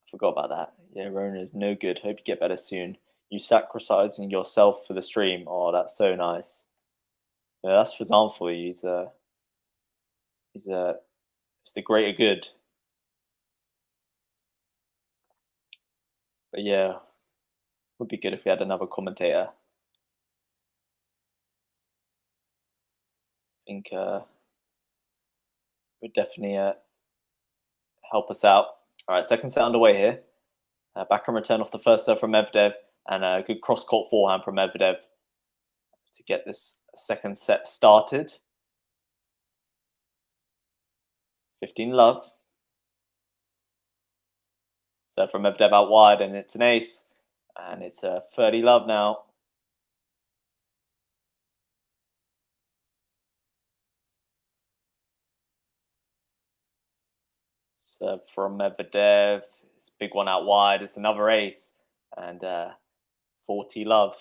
I forgot about that. Yeah, Rona is no good. Hope you get better soon. You sacrificing yourself for the stream. Oh, that's so nice. Yeah, that's Fazan for you. It's the greater good. But yeah, would be good if we had another commentator. I think would definitely help us out. All right, second set underway here. Backhand return off the first serve from Medvedev, and a good cross-court forehand from Medvedev to get this second set started. 15 love. Serve from Medvedev out wide, and it's an ace. And it's a 30 love now. Serve from Medvedev. It's a big one out wide. It's another ace. And 40 love.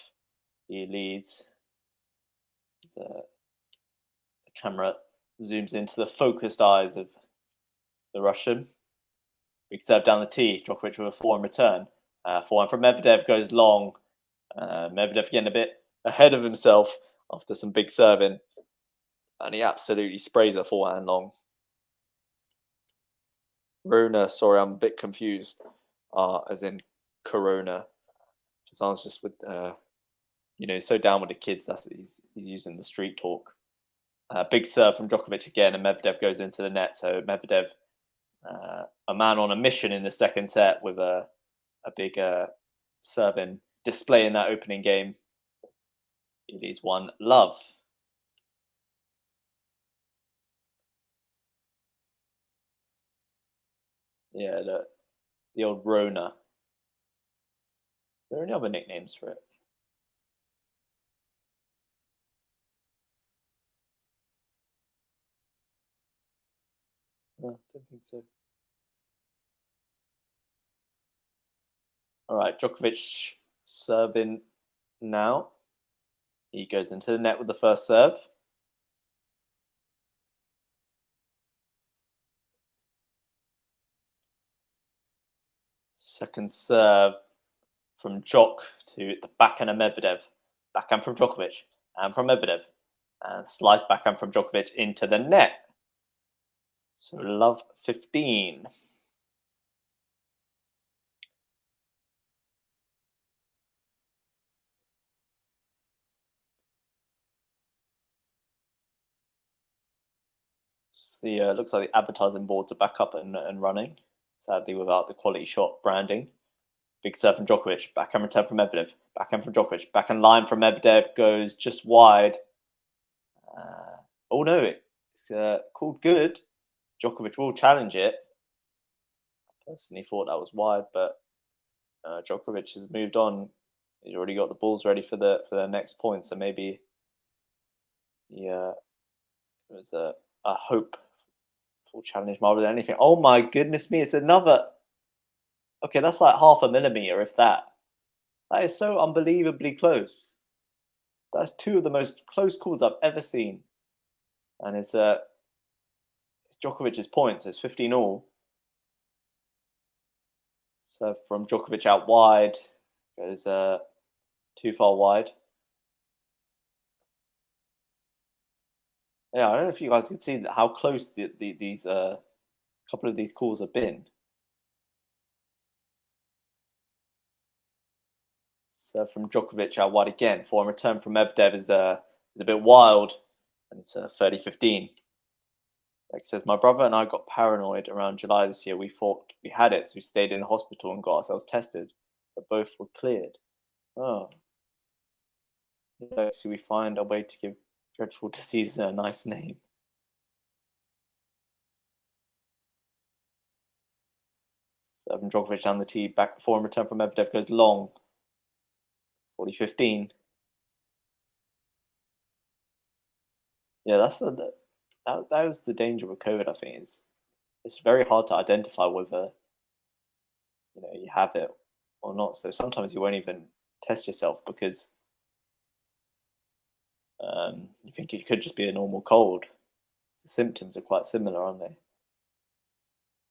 He leads. The camera zooms into the focused eyes of the Russian. Big serve down the tee. Djokovic with a forehand return. Forehand from Medvedev goes long. Medvedev getting a bit ahead of himself after some big serving. And he absolutely sprays a forehand long. Rona, sorry, I'm a bit confused. As in Corona. Sounds just with, so down with the kids. That's he's using the street talk. Big serve from Djokovic again, and Medvedev goes into the net. So Medvedev, a man on a mission in the second set with a big serving display in that opening game. He leads 1 love. Yeah, the old Rona. Are there any other nicknames for it? No, don't think so. All right, Djokovic serving now. He goes into the net with the first serve. Second serve from Djok to the backhand of Medvedev. Backhand from Djokovic and from Medvedev. And slice backhand from Djokovic into the net. So love 15. Looks like the advertising boards are back up and running. Sadly, without the QualityShot branding. Big serve from Djokovic. Backhand return from Medvedev. Backhand from Djokovic. Backhand line from Medvedev goes just wide. Oh no, it's called good. Djokovic will challenge it. I personally thought that was wide, but Djokovic has moved on. He's already got the balls ready for the next point, so maybe it was a hope for challenge rather than anything. Oh my goodness me, it's another. Okay, that's like half a millimeter, if that. That is so unbelievably close. That's 2 of the most close calls I've ever seen. And it's Djokovic's points. It's 15 all. So from Djokovic out wide, goes too far wide. Yeah, I don't know if you guys can see how close these couple of these calls have been. So from Djokovic out wide again. Forehand return from Medvedev is a bit wild, and it's 30-15. Like says, my brother and I got paranoid around July this year. We thought we had it, so we stayed in the hospital and got ourselves tested, but both were cleared. Oh, So we find a way to give dreadful disease a nice name. Serving Djokovic down the tee, back before and return from Medvedev goes long. 40-15. Yeah, that was the danger with COVID. I think it's very hard to identify whether you have it or not. So sometimes you won't even test yourself because you think it could just be a normal cold. The symptoms are quite similar, aren't they?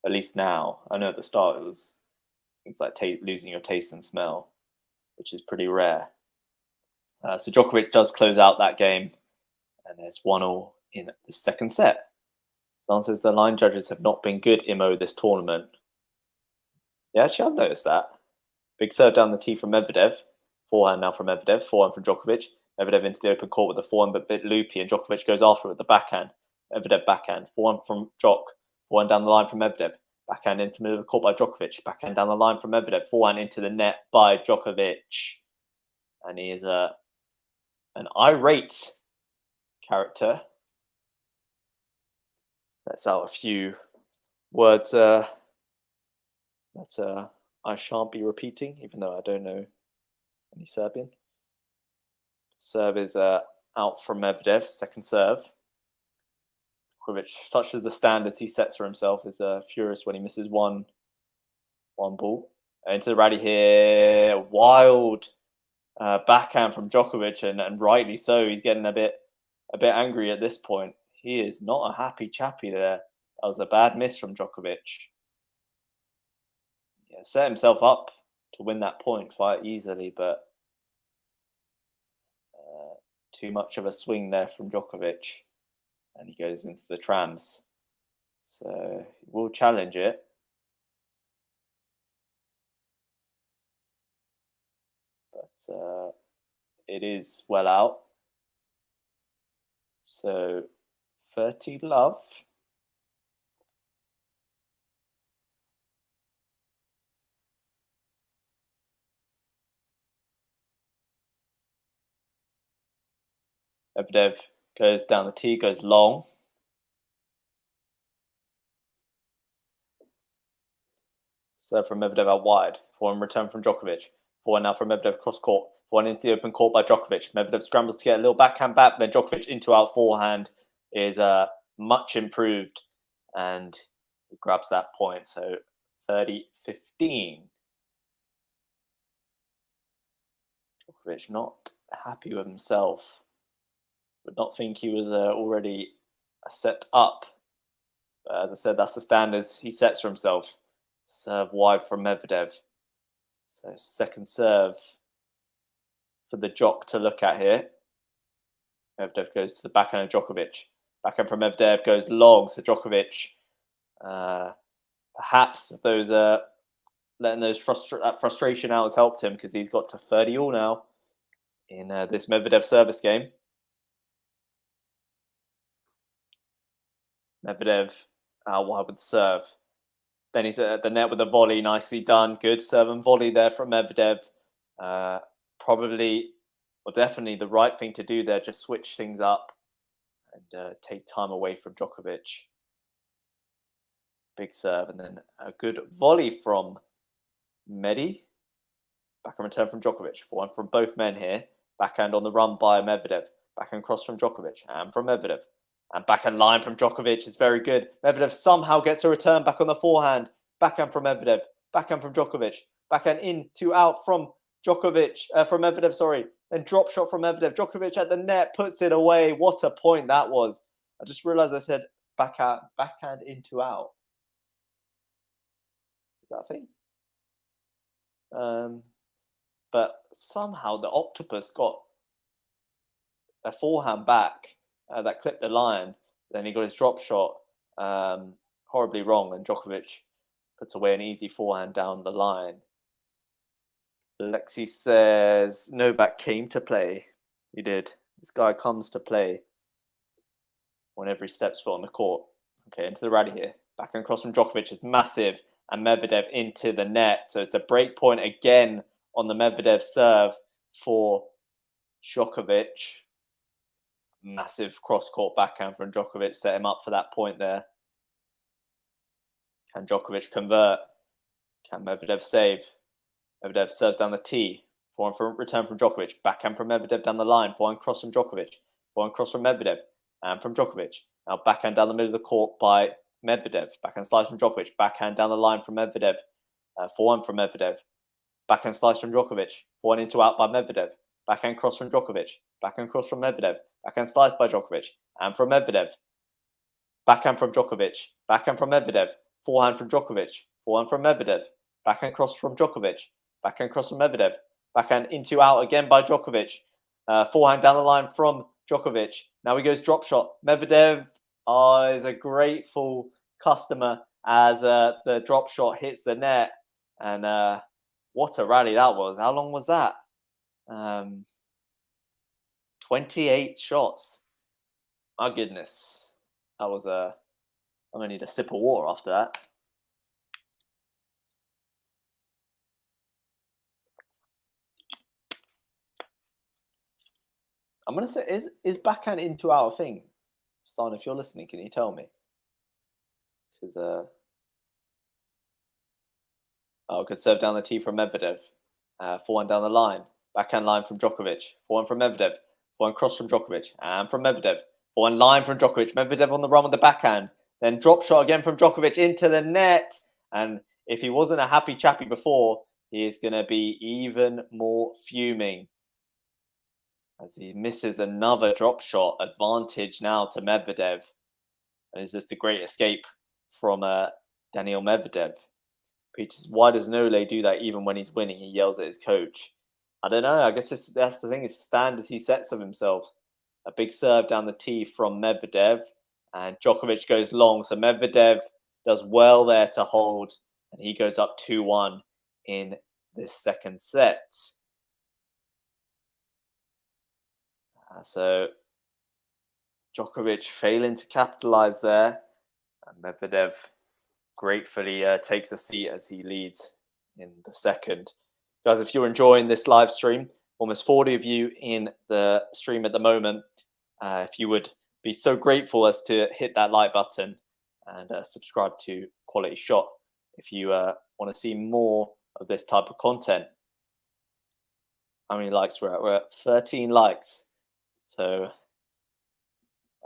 At least now. I know at the start it was things like losing your taste and smell, which is pretty rare. So Djokovic does close out that game, and there's 1-1 in the second set. So says the line judges have not been good, Imo, this tournament. Yeah, actually, I've noticed that. Big serve down the tee from Medvedev. Forehand now from Medvedev. Forehand from Djokovic. Medvedev into the open court with the forehand, but a bit loopy, and Djokovic goes after it with the backhand. Medvedev backhand. Forehand from Djok. Forehand down the line from Medvedev. Backhand into the middle of the court by Djokovic. Backhand down the line from Medvedev. Forehand into the net by Djokovic. And he is an irate character. That's out a few words that I shan't be repeating, even though I don't know any Serbian. Serve is out from Medvedev, second serve. Djokovic, such as the standards he sets for himself, is furious when he misses one ball. Into the rally here, wild backhand from Djokovic, and rightly so. He's getting a bit angry at this point. He is not a happy chappy there. That was a bad miss from Djokovic. Yeah, set himself up to win that point quite easily, but too much of a swing there from Djokovic, and he goes into the trams. So he will challenge it. But it is well out. So 30 love. Medvedev goes down the tee, goes long. Serve from Medvedev out wide. Forehand return from Djokovic. Forehand now from Medvedev cross court. Forehand into the open court by Djokovic. Medvedev scrambles to get a little backhand back. Then Djokovic into out forehand is much improved. And he grabs that point. So 30-15. Djokovic not happy with himself. Would not think he was already set up. But as I said, that's the standards he sets for himself. Serve wide from Medvedev. So second serve for the Djok to look at here. Medvedev goes to the backhand of Djokovic. Backhand from Medvedev goes long. So Djokovic, perhaps those letting that frustration out has helped him, because he's got to 30-all now in this Medvedev service game. Medvedev out wide with the serve. Then he's at the net with a volley. Nicely done. Good serve and volley there from Medvedev. Probably, or definitely the right thing to do there. Just switch things up and take time away from Djokovic. Big serve, and then a good volley from Medi. Backhand return from Djokovic. Forehand from both men here. Backhand on the run by Medvedev. Backhand cross from Djokovic and from Medvedev. And backhand line from Djokovic is very good. Medvedev somehow gets a return back on the forehand. Backhand from Medvedev. Backhand from Djokovic. Backhand in to out from Djokovic. From Medvedev, sorry. Then drop shot from Medvedev. Djokovic at the net puts it away. What a point that was. I just realized I said backhand in to out. Is that a thing? But somehow the octopus got a forehand back that clipped the line. Then he got his drop shot horribly wrong, and Djokovic puts away an easy forehand down the line. Lexi says Novak came to play. He did. This guy comes to play whenever he steps foot on the court. Okay, into the rally here. Backhand cross from Djokovic is massive, and Medvedev into the net. So it's a break point again on the Medvedev serve for Djokovic. Massive cross-court backhand from Djokovic, set him up for that point there. Can Djokovic convert? Can Medvedev save? Medvedev serves down the tee. Forehand from return from Djokovic. Backhand from Medvedev down the line. Forehand cross from Djokovic. Forehand cross from Medvedev. And from Djokovic. Now backhand down the middle of the court by Medvedev. Backhand slice from Djokovic. Backhand down the line from Medvedev. Forehand from Medvedev. Backhand slice from Djokovic. Forehand into out by Medvedev. Backhand cross from Djokovic. Backhand cross from Medvedev. Backhand slice by Djokovic. And from Medvedev. Backhand from Djokovic. Backhand from Medvedev. Forehand from Djokovic. Forehand from Medvedev. Backhand cross from Djokovic. Backhand cross from Medvedev. Backhand into out again by Djokovic. Forehand down the line from Djokovic. Now he goes drop shot. Medvedev is a grateful customer as the drop shot hits the net. And what a rally that was. How long was that? 28 shots. My goodness. That was I'm going to need a sip of water after that. I'm going to say, is backhand into out a thing? Son, if you're listening, can you tell me? Because, good serve down the tee from Medvedev. Forehand down the line. Backhand line from Djokovic. Forehand from Medvedev. Forehand cross from Djokovic. And from Medvedev. Forehand line from Djokovic. Medvedev on the run with the backhand. Then drop shot again from Djokovic into the net. And if he wasn't a happy chappy before, he is going to be even more fuming as he misses another drop shot. Advantage now to Medvedev. And it's just a great escape from Daniil Medvedev. Peaches, why does Nole do that even when he's winning? He yells at his coach. I don't know. I guess that's the thing. It's standards he sets of himself. A big serve down the tee from Medvedev. And Djokovic goes long. So Medvedev does well there to hold. And he goes up 2-1 in this second set. So Djokovic failing to capitalize there. And Medvedev gratefully takes a seat as he leads in the second. Guys, if you're enjoying this live stream, almost 40 of you in the stream at the moment, if you would be so grateful as to hit that like button and subscribe to Quality Shot if you want to see more of this type of content. How many likes we're at? We're at 13 likes. So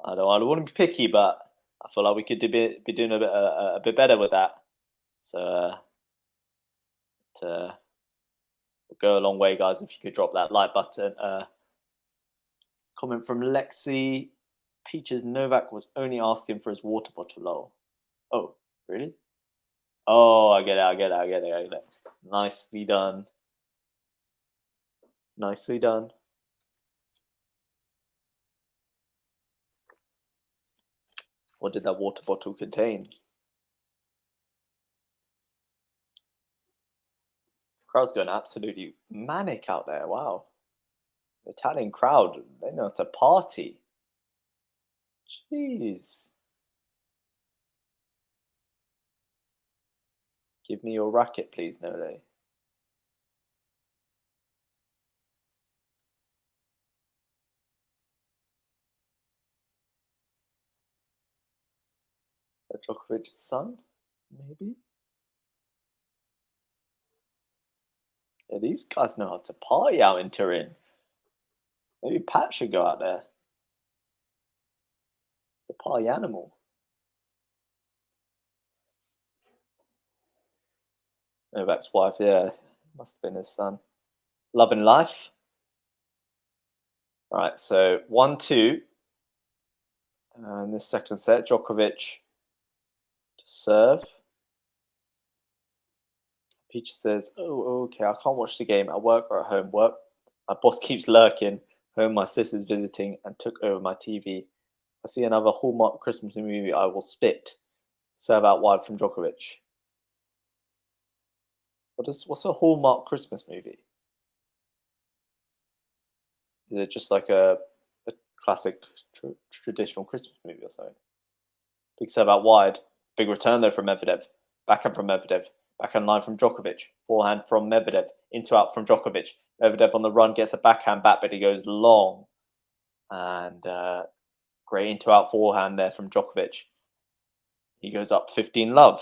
I don't want to be picky, but I feel like we could be doing a bit better with that. So to go a long way, guys, if you could drop that like button. Comment from Lexi. Peaches, Novak was only asking for his water bottle low. Oh, really? Oh, I get it. Nicely done. Nicely done. What did that water bottle contain? The crowd's going absolutely manic out there. Wow. The Italian crowd, they know how to party. Jeez. Give me your racket, please, Nole. Djokovic's son, maybe? Yeah, these guys know how to party out in Turin. Maybe Pat should go out there. The party animal. Novak's wife, yeah, must have been his son. Loving life. All right, so 1-2. And this second set, Djokovic to serve. Peach says, oh, okay, I can't watch the game at work or at home. Work. My boss keeps lurking. Home, my sister's visiting and took over my TV. I see another Hallmark Christmas movie, I will spit. Serve out wide from Djokovic. What's a Hallmark Christmas movie? Is it just like a classic traditional Christmas movie or something? Big serve out wide. Big return though from Medvedev. Backhand from Medvedev. Backhand line from Djokovic. Forehand from Medvedev. into out from Djokovic. Medvedev on the run gets a backhand back, but he goes long. And great into out forehand there from Djokovic. He goes up 15-love.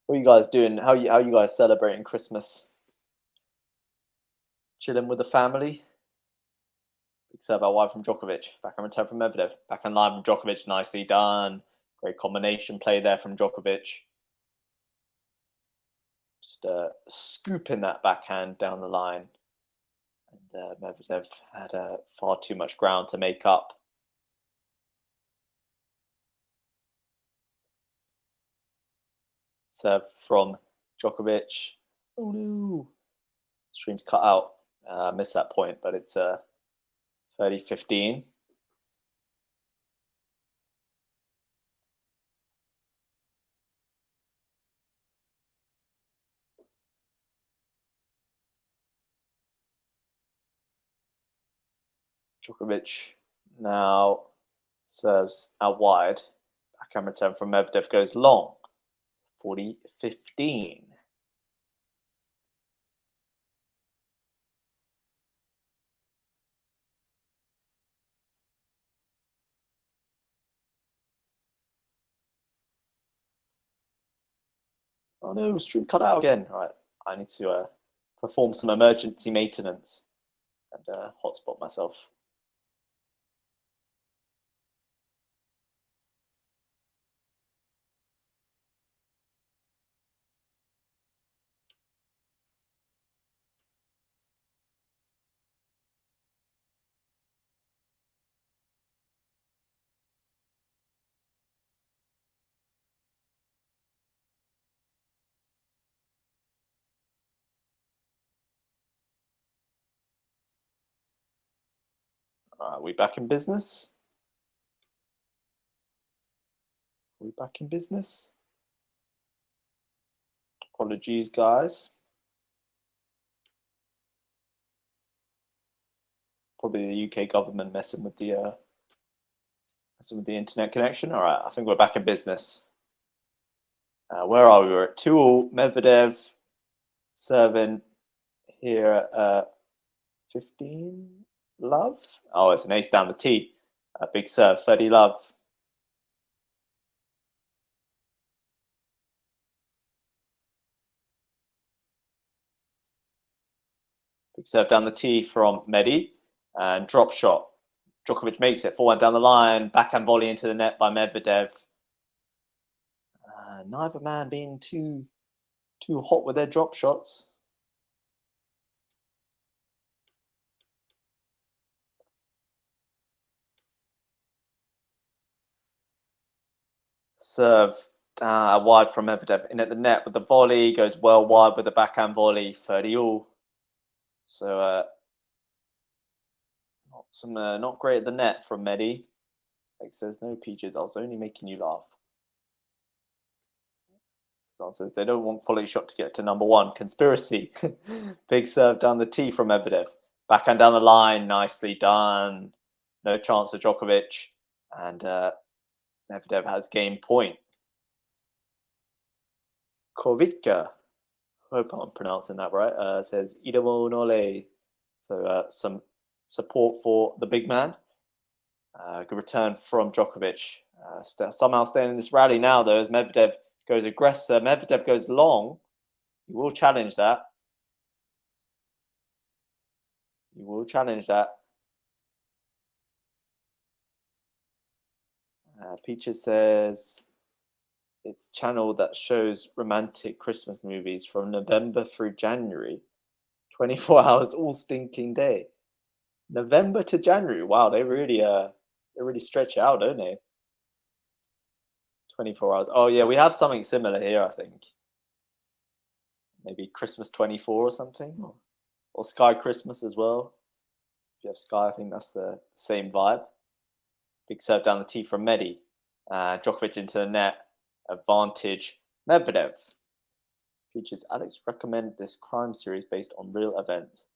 What are you guys doing? How you guys celebrating Christmas? Chilling with the family? Big serve out wide from Djokovic. Backhand return from Medvedev. Backhand line from Djokovic. Nicely done. Great combination play there from Djokovic. Just scooping that backhand down the line. And Medvedev had far too much ground to make up. Serve from Djokovic. Oh no. Stream's cut out. Missed that point, but it's 30-15. Djokovic now serves out wide. Backhand return from Medvedev goes long. 40-15. Oh no, stream cut out again. All right, I need to perform some emergency maintenance and hotspot myself. Are we back in business? Are we back in business? Apologies, guys. Probably the UK government messing with the internet connection. All right, I think we're back in business. Where are we? We're at 2-all. Medvedev serving here at 15-love. Oh, it's an ace down the tee. A big serve, 30-love. Big serve down the tee from Medi. And drop shot. Djokovic makes it. Forehand down the line. Backhand volley into the net by Medvedev. Neither man being too hot with their drop shots. Serve wide from Medvedev. In at the net with the volley. Goes well wide with the backhand volley. 30-all. So not great at the net from Medi. Like says, no peaches. I was only making you laugh. Says they don't want QualityShot to get to number one. Conspiracy. Big serve down the tee from Medvedev. Backhand down the line. Nicely done. No chance for Djokovic. And Medvedev has game point. Kovica. Hope I'm pronouncing that right. Says Idemo Nole. So some support for the big man. Good return from Djokovic. Somehow staying in this rally now, though, as Medvedev goes aggressor. Medvedev goes long. He will challenge that. He will challenge that. Peaches says it's channel that shows romantic Christmas movies from November through January. 24 hours all stinking day. November to January. Wow, they really stretch it out, don't they? 24 hours. Oh yeah, we have something similar here, I think. Maybe Christmas 24 or something, or Sky Christmas as well. If you have Sky, I think that's the same vibe. Big serve down the tee from Medi. Djokovic into the net. Advantage Medvedev. Features Alex recommend this crime series based on real events.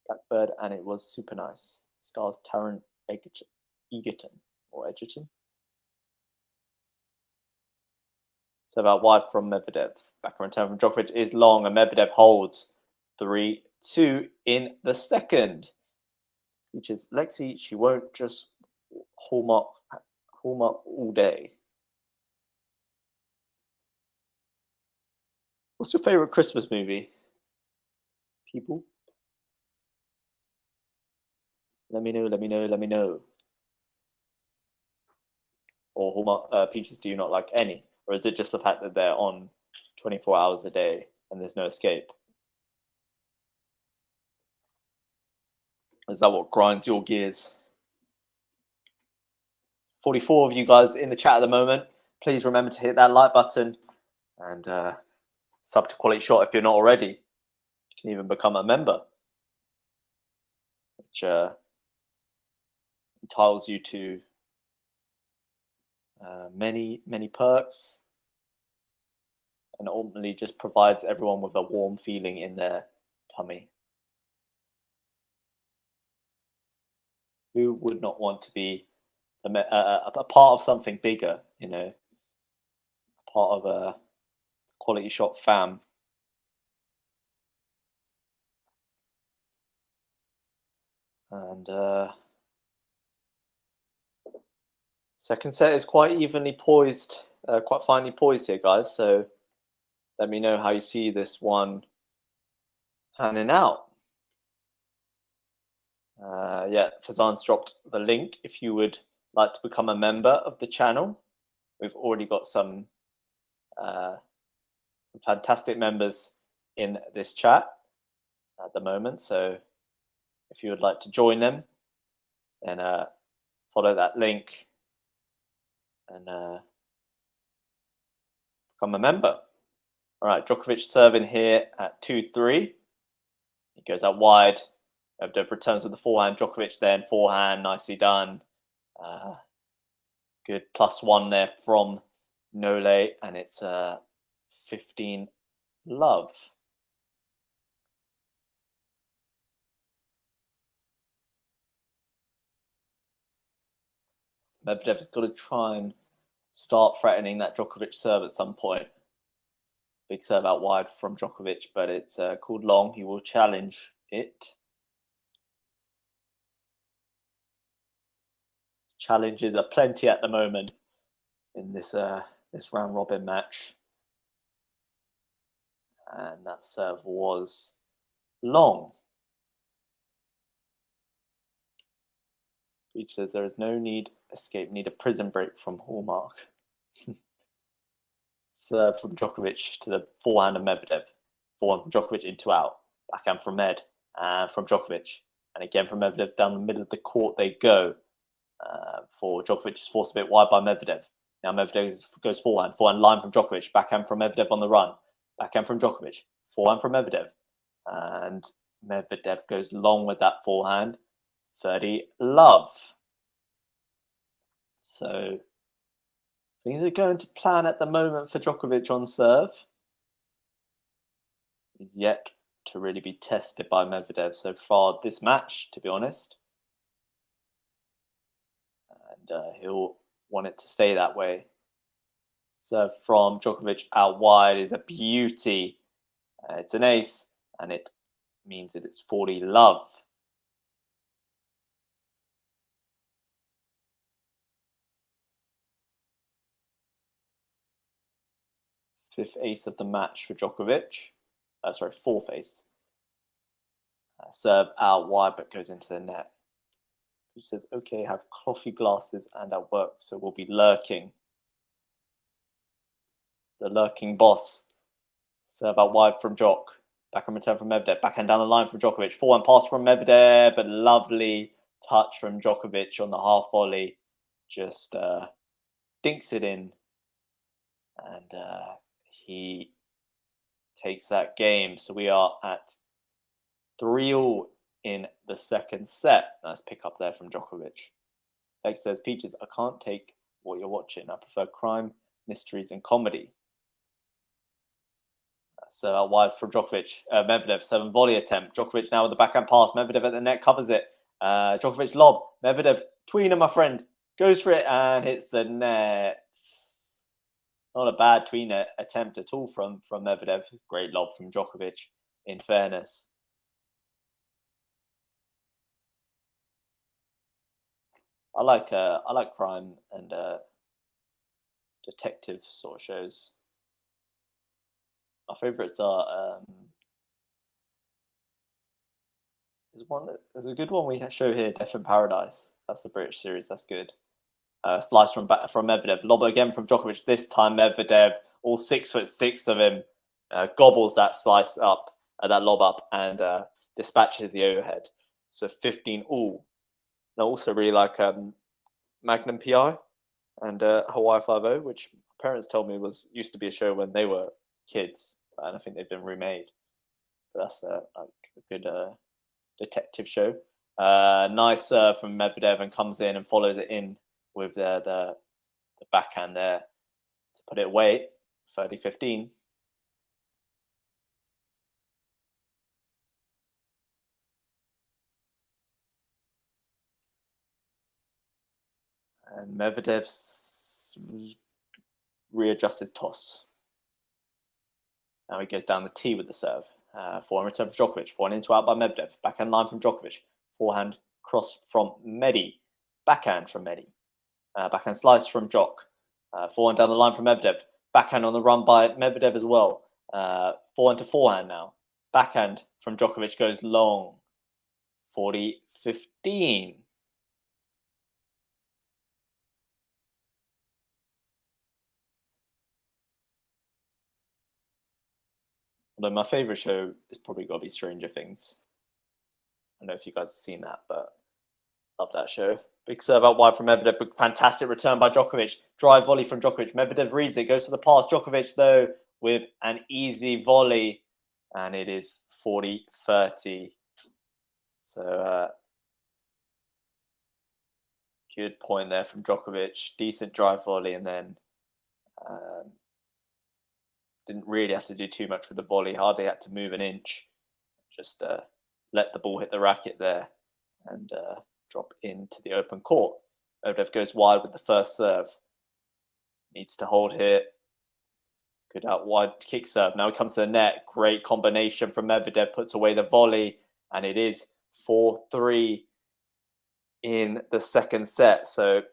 Blackbird, and it was super nice. Stars Taron Egerton or Edgerton. Serve out wide from Medvedev. Backhand return from Djokovic is long, and Medvedev holds 3-2 in the second. Which is Lexi, she won't just hallmark all day. What's your favorite Christmas movie? People? Let me know. Or Hallmark Peaches, do you not like any? Or is it just the fact that they're on 24 hours a day and there's no escape? Is that what grinds your gears? 44 of you guys in the chat at the moment. Please remember to hit that like button and sub to QualityShot if you're not already. You can even become a member, which entitles you to many perks, and ultimately just provides everyone with a warm feeling in their tummy. Who would not want to be a part of something bigger, you know, a part of a QualityShot fam? And second set is quite evenly poised, quite finely poised here, guys. So let me know how you see this one panning out. Yeah, Fazan's dropped the link if you would like to become a member of the channel. We've already got some fantastic members in this chat at the moment. So if you would like to join them, then follow that link and become a member. All right, Djokovic serving here at 2-3. He goes out wide. Medvedev returns with the forehand. Djokovic then forehand, nicely done. Good +1 there from Nole, and it's 15 love. Medvedev has got to try and start threatening that Djokovic serve at some point. Big serve out wide from Djokovic, but it's called long. He will challenge it. Challenges are plenty at the moment in this this round robin match, and that serve was long. Beach says there is no need escape, need a prison break from Hallmark. Serve from Djokovic to the forehand of Medvedev. Forehand from Djokovic into out. Backhand from Med and from Djokovic, and again from Medvedev down the middle of the court they go. For Djokovic is forced a bit wide by Medvedev. Now Medvedev goes forehand line from Djokovic, backhand from Medvedev on the run, backhand from Djokovic, forehand from Medvedev, and Medvedev goes long with that forehand. 30 love. So things are going to plan at the moment for Djokovic on serve. He's yet to really be tested by Medvedev so far this match, to be honest. And he'll want it to stay that way. Serve from Djokovic out wide is a beauty. It's an ace, and it means that it's 40 love. Fifth ace of the match for Djokovic. Sorry, fourth ace. Serve out wide, but goes into the net. He says, okay, have coffee glasses and at work, so we'll be lurking. The lurking boss. Serve out wide from Djok. Backhand return from Medvedev. Backhand down the line from Djokovic. Forehand pass from Medvedev, but lovely touch from Djokovic on the half volley. Just dinks it in. And he takes that game. So we are at 3-3 in the second set. Nice pick up there from Djokovic. Lex says, Peaches, I can't take what you're watching. I prefer crime, mysteries, and comedy. So out wide for Djokovic. Medvedev, 7 volley attempt. Djokovic now with the backhand pass. Medvedev at the net, covers it. Djokovic lob. Medvedev, tweener, my friend. Goes for it and hits the net. not a bad tweener attempt at all from Medvedev. Great lob from Djokovic, in fairness. I like crime and detective sort of shows. My favorites are there's a good one we show here, Death in Paradise. That's the British series. That's good. Slice from Medvedev. Lob again from Djokovic. This time Medvedev, all 6'6" of him, gobbles that slice up, that lob up, and dispatches the overhead. So 15 all. I also really like Magnum PI and Hawaii 5-0, which parents told me used to be a show when they were kids, and I think they've been remade. But that's like a good detective show. Nice serve from Medvedev, and comes in and follows it in with the backhand there to put it away. 30-15. And Medvedev readjusts his toss. Now he goes down the tee with the serve. Forehand return from Djokovic. Forehand into out by Medvedev. Backhand line from Djokovic. Forehand cross from Medi. Backhand from Medi. Backhand slice from Djok. Forehand down the line from Medvedev. Backhand on the run by Medvedev as well. Forehand to forehand now. Backhand from Djokovic goes long. 40-15. Although my favorite show is probably got to be Stranger Things. I don't know if you guys have seen that, but love that show. Big serve out wide from Medvedev. Fantastic return by Djokovic. Drive volley from Djokovic. Medvedev reads it, goes to the pass. Djokovic, though, with an easy volley. And it is 40-30. So, good point there from Djokovic. Decent drive volley, and then didn't really have to do too much with the volley. Hardly had to move an inch. Just let the ball hit the racket there and drop into the open court. Medvedev goes wide with the first serve. Needs to hold here. Good out wide kick serve. Now he comes to the net. Great combination from Medvedev. Puts away the volley. And it is 4-3 in the second set. So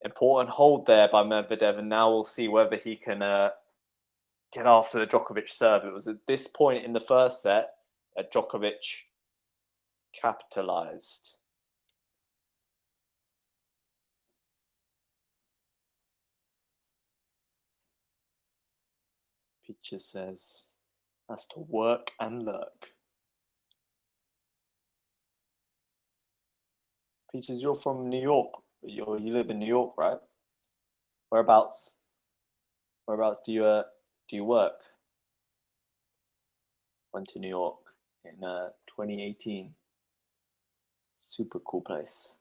important hold there by Medvedev. And now we'll see whether he can get after the Djokovic serve. It was at this point in the first set that Djokovic capitalized. Peaches says, has to work and lurk. Peaches, you're from New York. You live in New York, right? Whereabouts do you work? Went to New York in 2018. Super cool place.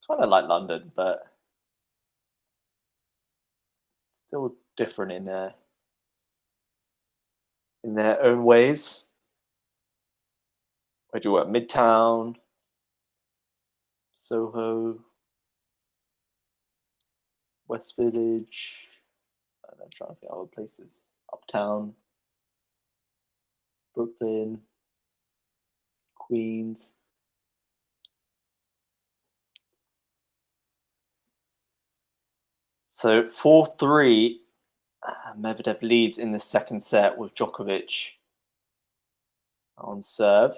Kind of like London, but still different in their own ways. Where do you work? Midtown, Soho, West Village. I'm trying to think of other places. Uptown, Brooklyn, Queens. So 4-3, Medvedev leads in the second set with Djokovic on serve.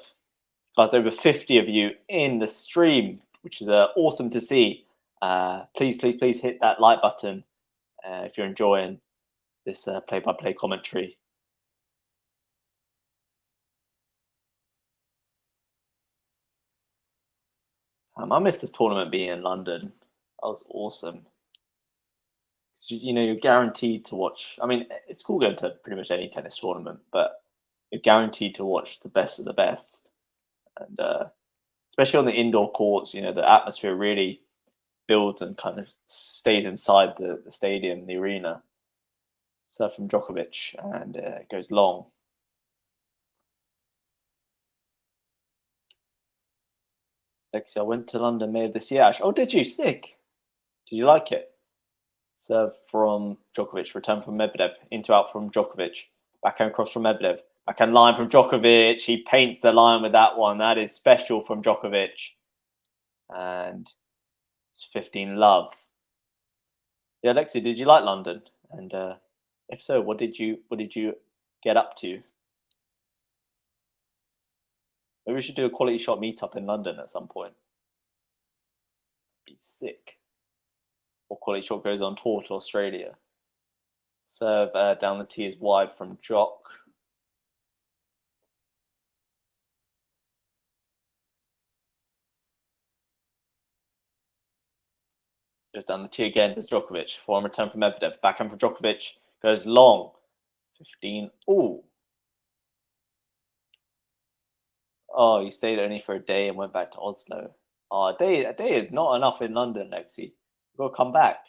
Guys, over 50 of you in the stream, which is awesome to see. Please hit that like button if you're enjoying this play-by-play commentary. I missed this tournament being in London. That was awesome. You're guaranteed to watch. I mean, it's cool going to pretty much any tennis tournament, but you're guaranteed to watch the best of the best. And especially on the indoor courts, the atmosphere really builds and kind of stays inside the stadium, the arena. Serve from Djokovic, and it goes long. Lexi, I went to London May of this year. Oh, did you? Sick. Did you like it? Serve from Djokovic, return from Medvedev, into out from Djokovic, backhand cross from Medvedev, backhand line from Djokovic. He paints the line with that one. That is special from Djokovic. And it's 15 love. Yeah, Alexi, did you like London? And if so, what did you get up to? Maybe we should do a QualityShot meetup in London at some point. Be sick. Or QualityShot goes on tour to Australia. Serve down the tee is wide from Jock. Goes down the tee again. Does Djokovic. Forehand return from Medvedev. Backhand from Djokovic. Goes long. 15. Ooh. Oh, he stayed only for a day and went back to Oslo. Oh, a day is not enough in London, Lexi. You've got to come back.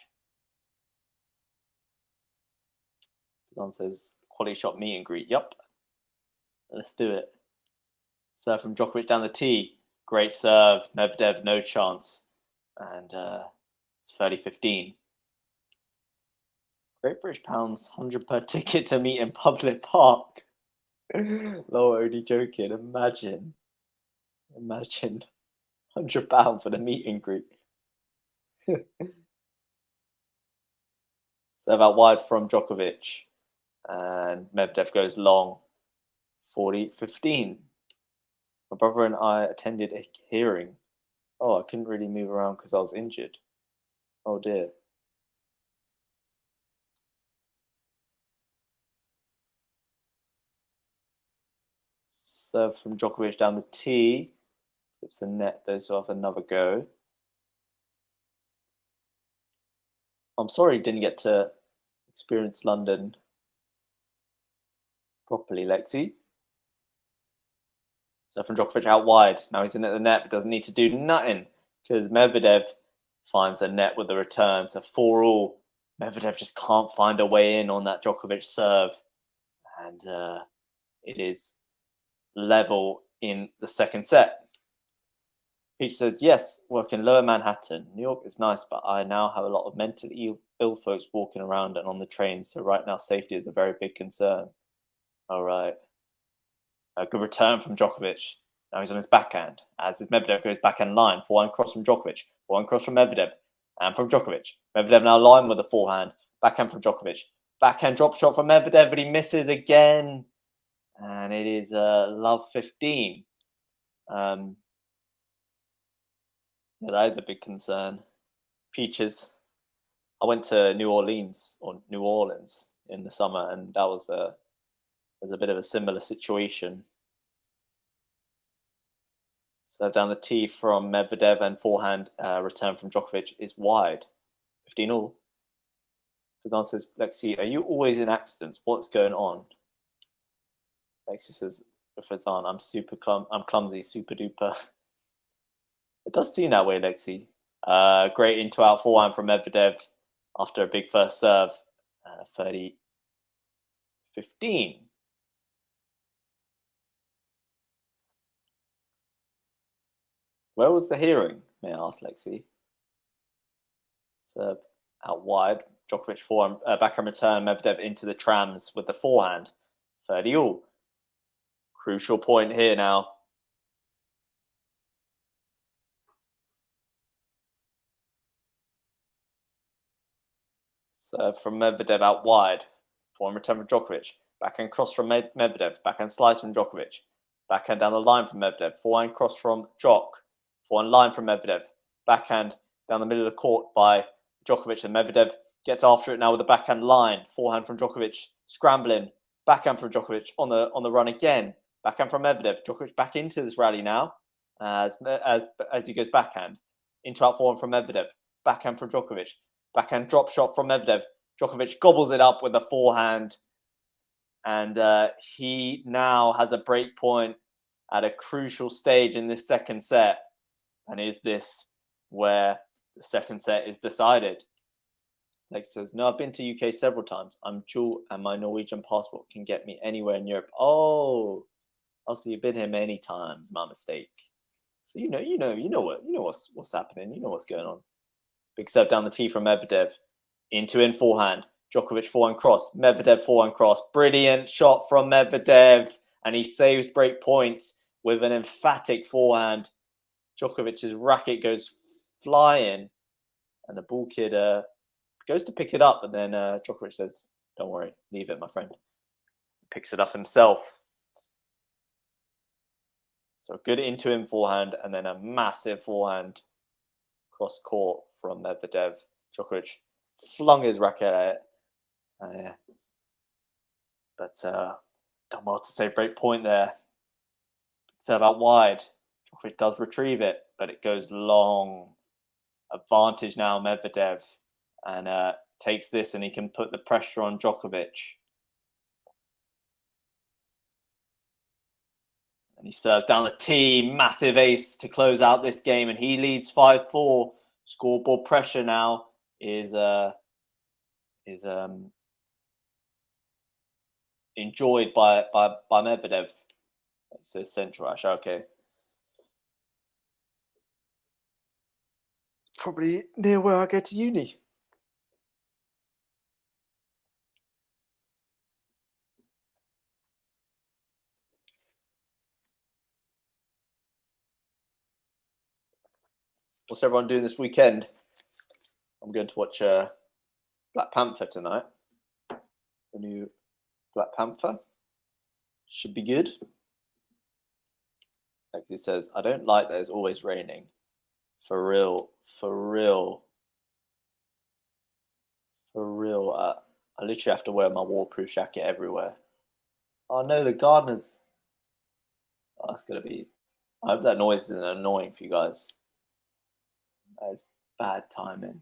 Someone says QualityShot meet and greet. Yep. Let's do it. Serve from Djokovic down the tee. Great serve. Medvedev, no chance. And it's 30-15. Great British pounds, 100 per ticket to meet in public park. Lol, only joking. Imagine. £100 for the meet and greet. Serve out wide from Djokovic. And Medvedev goes long. 40-15. My brother and I attended a hearing. Oh, I couldn't really move around because I was injured. Oh dear. Serve from Djokovic down the tee. Flips the net, those will have another go. I'm sorry you didn't get to experience London properly, Lexi. So from Djokovic out wide. Now he's in at the net, but doesn't need to do nothing because Medvedev finds a net with the return. So 4-all. Medvedev just can't find a way in on that Djokovic serve. And it is level in the second set. Peach says, yes, work in Lower Manhattan. New York is nice, but I now have a lot of mentally ill folks walking around and on the trains. So right now, safety is a very big concern. All right. A good return from Djokovic. Now he's on his backhand. As his Medvedev goes backhand line. Forehand cross from Djokovic. Forehand cross from Medvedev. And from Djokovic. Medvedev now line with a forehand. Backhand from Djokovic. Backhand drop shot from Medvedev, but he misses again. And it is love 15. Yeah, that is a big concern. Peaches. I went to New Orleans in the summer, and that was a bit of a similar situation. So down the tee from Medvedev and forehand return from Djokovic is wide. 15-all. Fazan says, Lexi, are you always in accidents? What's going on? Lexi says, Fazan, I'm clumsy, super duper. It does seem that way, Lexi. Great into out forehand from Medvedev after a big first serve. 30-15. Where was the hearing, may I ask, Lexi? Serve out wide. Djokovic forehand, backhand return. Medvedev into the trams with the forehand. 30-all. Crucial point here now. Serve from Medvedev out wide. Forehand return from Djokovic. Backhand cross from Medvedev. Backhand slice from Djokovic. Backhand down the line from Medvedev. Forehand cross from Djok. Forehand line from Medvedev. Backhand down the middle of the court by Djokovic, and Medvedev gets after it now with the backhand line. Forehand from Djokovic, scrambling. Backhand from Djokovic on the run again. Backhand from Medvedev. Djokovic back into this rally now as he goes backhand. Into out forehand from Medvedev. Backhand from Djokovic. Backhand drop shot from Medvedev. Djokovic gobbles it up with a forehand. And he now has a break point at a crucial stage in this second set. And is this where the second set is decided? Lex says, no, I've been to UK several times. I'm dual and my Norwegian passport can get me anywhere in Europe. Oh, so you've been here many times. My mistake. So you know what's happening. You know what's going on. Big serve down the tee from Medvedev. Into in forehand. Djokovic forehand cross. Medvedev forehand cross. Brilliant shot from Medvedev. And he saves break points with an emphatic forehand. Djokovic's racket goes flying. And the ball kid goes to pick it up. And then Djokovic says, don't worry, leave it, my friend. Picks it up himself. So good into him forehand. And then a massive forehand cross court from Medvedev. Djokovic flung his racket at it. Yeah. But done well to save break point there. Serve out wide. Djokovic does retrieve it, but it goes long. Advantage now, Medvedev. And takes this and he can put the pressure on Djokovic. And he serves down the tee. Massive ace to close out this game. And he leads 5-4. Scoreboard pressure now is enjoyed by Medvedev. It says Central Ash. Okay. Probably near where I go to uni. What's everyone doing this weekend? I'm going to watch Black Panther tonight. The new Black Panther. Should be good. Lexi says, I don't like that it's always raining. For real. I literally have to wear my waterproof jacket everywhere. Oh no, the gardeners. Oh, that's going to be... I hope that noise isn't annoying for you guys. That is bad timing.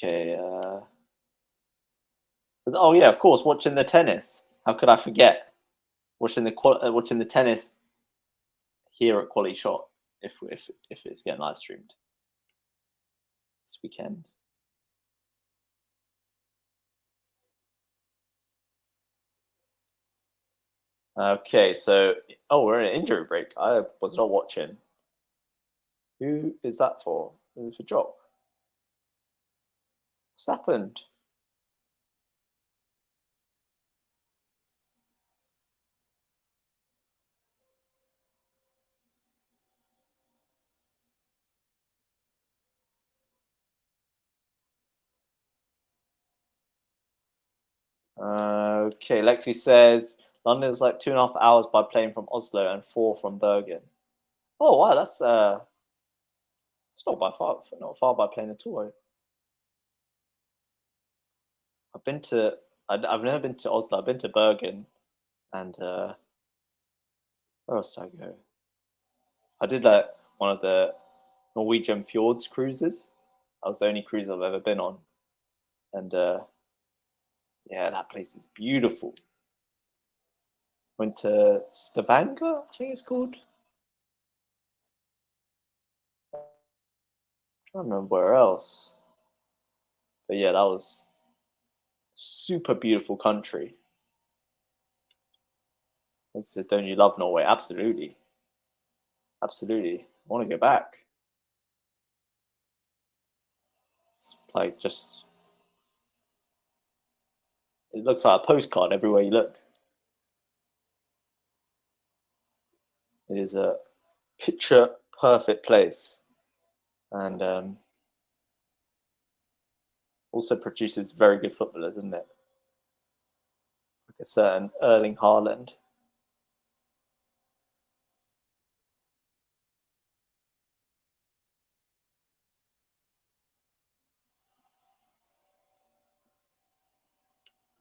Okay. Oh yeah, of course, watching the tennis. How could I forget? Watching the tennis here at QualityShot if it's getting live streamed this weekend. Okay, so we're in an injury break. I was not watching. Who is that for? Who's for Jock? What's happened? Okay, Lexi says London is like 2.5 hours by plane from Oslo and 4 from Bergen. Oh wow, that's it's not far by plane at all. I've never been to Oslo. I've been to Bergen, and where else did I go? I did like one of the Norwegian fjords cruises. That was the only cruise I've ever been on, and yeah, that place is beautiful. Went to Stavanger, I think it's called. I don't remember where else, but yeah, that was super beautiful country. Like I said, don't you love Norway? Absolutely. I want to go back. It's like just, it looks like a postcard everywhere you look. It is a picture perfect place, and also produces very good footballers, isn't it? Like a certain Erling Haaland.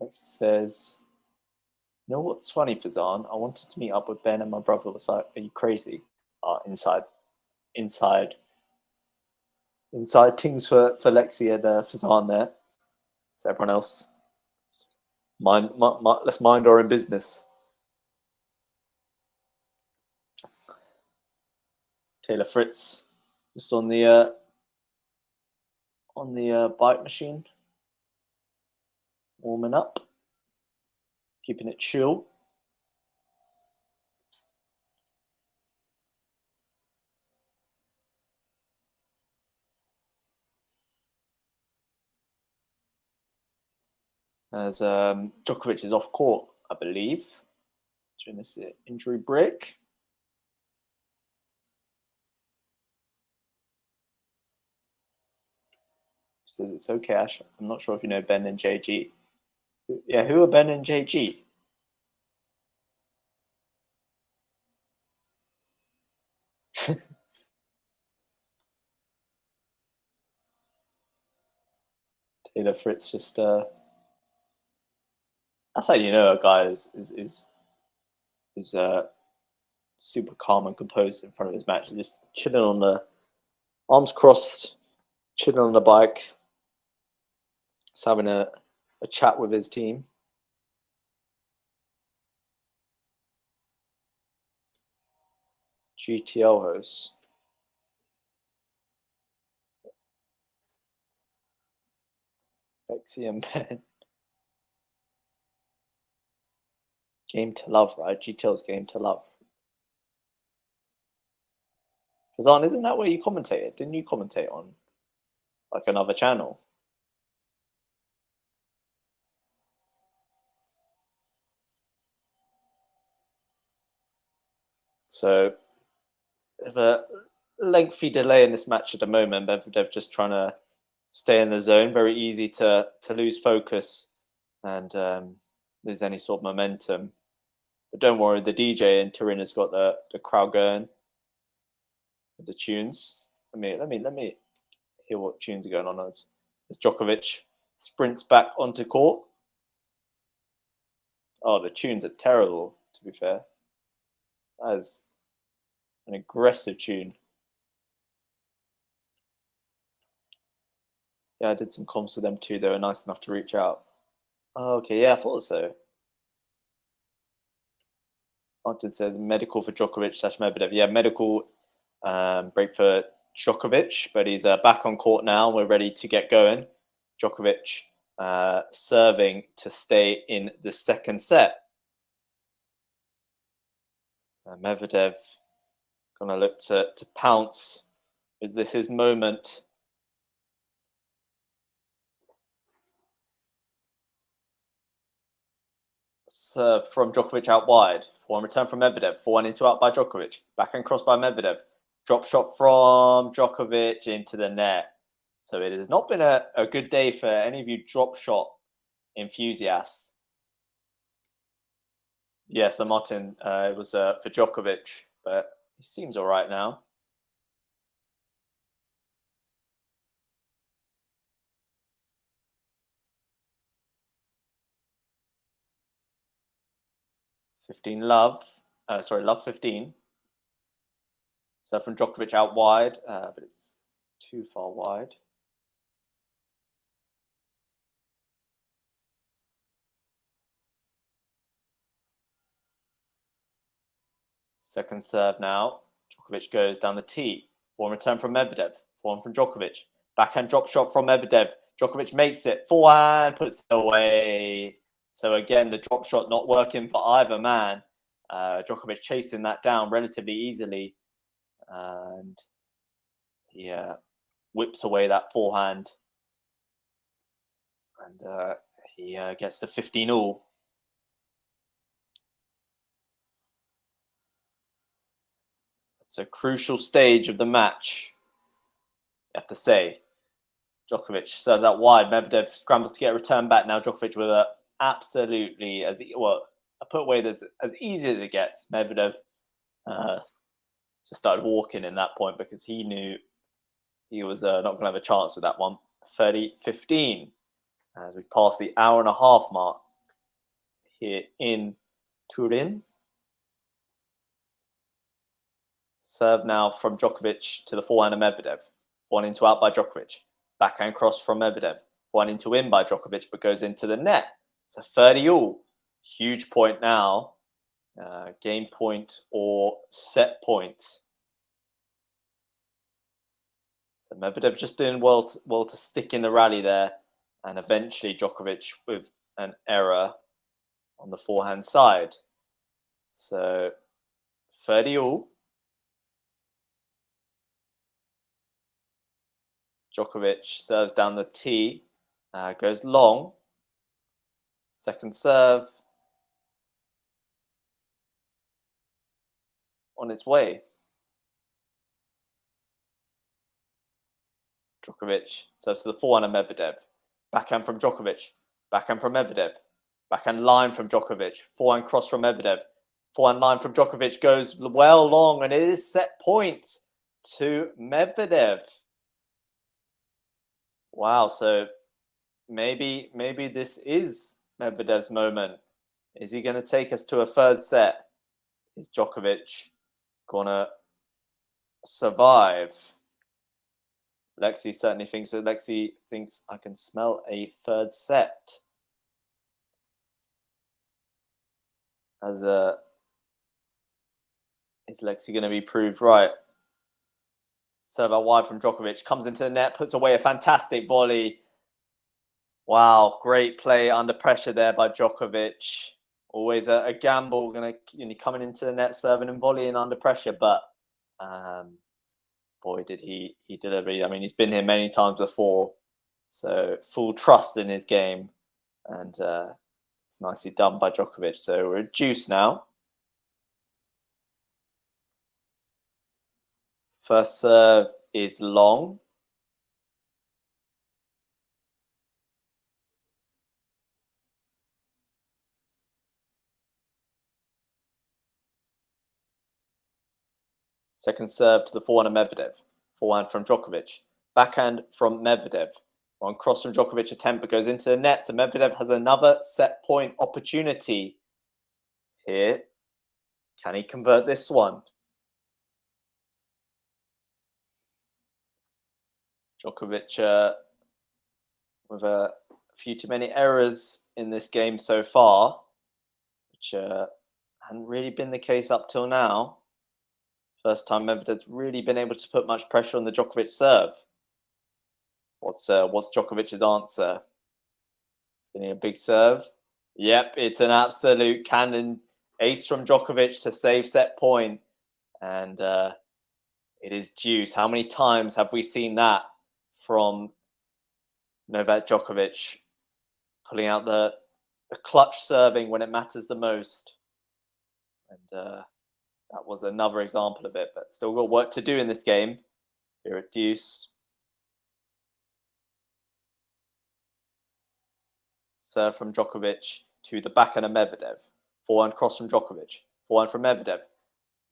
Next says, you know what's funny, Fazan? I wanted to meet up with Ben and my brother was like, are you crazy? Inside things for Lexi and Fazan there. So everyone else, let's mind our own business. Taylor Fritz just on the bike machine, warming up, keeping it chill. as Djokovic is off court, I believe, during this injury break. Says it's okay, Ash. I'm not sure if you know Ben and JG. Yeah, who are Ben and JG? Taylor Fritz just that's how you know a guy is super calm and composed in front of his match. Just chilling on the arms crossed, chilling on the bike, just having a chat with his team. GTL host. Lexi and Ben. Game to love, right? GTL's game to love. Fazan, isn't that where you commentated? Didn't you commentate on like another channel? So, a lengthy delay in this match at the moment. Medvedev just trying to stay in the zone. Very easy to lose focus and lose any sort of momentum. But don't worry, the DJ in Turin has got the crowd going with the tunes. Let me hear what tunes are going on as Djokovic sprints back onto court. Oh, the tunes are terrible, to be fair. That is an aggressive tune. Yeah, I did some comps with them too. They were nice enough to reach out. Oh, okay, yeah, I thought so. Martin says medical for Djokovic / Medvedev. Yeah, medical break for Djokovic, but he's back on court now. We're ready to get going. Djokovic serving to stay in the second set. Medvedev going to look to pounce. Is this his moment? Serve from Djokovic out wide. 4-1 return from Medvedev. 4-1 into out by Djokovic. Backhand cross by Medvedev. Drop shot from Djokovic into the net. So it has not been a good day for any of you drop shot enthusiasts. Yeah, so Martin, it was for Djokovic, but he seems all right now. Love 15. So from Djokovic out wide, but it's too far wide. Second serve now. Djokovic goes down the tee. 4-1 return from Medvedev. 4-1 from Djokovic. Backhand drop shot from Medvedev. Djokovic makes it. Forehand puts it away. So again, the drop shot not working for either man. Djokovic chasing that down relatively easily. And he whips away that forehand. And he gets to 15-all. It's a crucial stage of the match, you have to say. Djokovic serves out wide. Medvedev scrambles to get a return back. Now Djokovic with a absolutely a put away that's as easy as it gets. Medvedev just started walking in that point because he knew he was not going to have a chance with that one. 30-15 as we pass the hour and a half mark here in Turin. Serve now from Djokovic to the forehand of Medvedev. 1 into out by Djokovic. Backhand cross from Medvedev. 1 into in by Djokovic, but goes into the net. It's a 30-all. Huge point now. Game point or set points. So Medvedev just doing well to stick in the rally there. And eventually Djokovic with an error on the forehand side. So 30-all. Djokovic serves down the tee, goes long. Second serve on its way. Djokovic serves to the forehand of Medvedev. Backhand from Djokovic. Backhand from Medvedev. Backhand line from Djokovic. Forehand cross from Medvedev. Forehand line from Djokovic goes well long, and it is set point to Medvedev. Wow, so maybe this is Medvedev's moment. Is he going to take us to a third set? Is Djokovic going to survive? Lexi certainly thinks so. Lexi thinks I can smell a third set. Is Lexi going to be proved right? Serve out wide from Djokovic. Comes into the net, puts away a fantastic volley. Wow, great play under pressure there by Djokovic. Always a gamble, coming into the net, serving and volleying under pressure. But boy, did he deliver. I mean, he's been here many times before. So full trust in his game. And it's nicely done by Djokovic. So we're reduced now. First serve is long. Second serve to the forehand of Medvedev. Forehand from Djokovic. Backhand from Medvedev. On cross from Djokovic attempt, but goes into the net. So Medvedev has another set point opportunity here. Can he convert this one? Djokovic with a few too many errors in this game so far, which hadn't really been the case up till now. First time Medvedev's really been able to put much pressure on the Djokovic serve. What's Djokovic's answer? Getting a big serve. Yep, it's an absolute cannon. Ace from Djokovic to save set point. And it is deuce. How many times have we seen that from Novak Djokovic? Pulling out the clutch serving when it matters the most. And that was another example of it. But still got work to do in this game. Here at deuce. Serve from Djokovic to the backhand of Medvedev. Forehand cross from Djokovic. Forehand from Medvedev.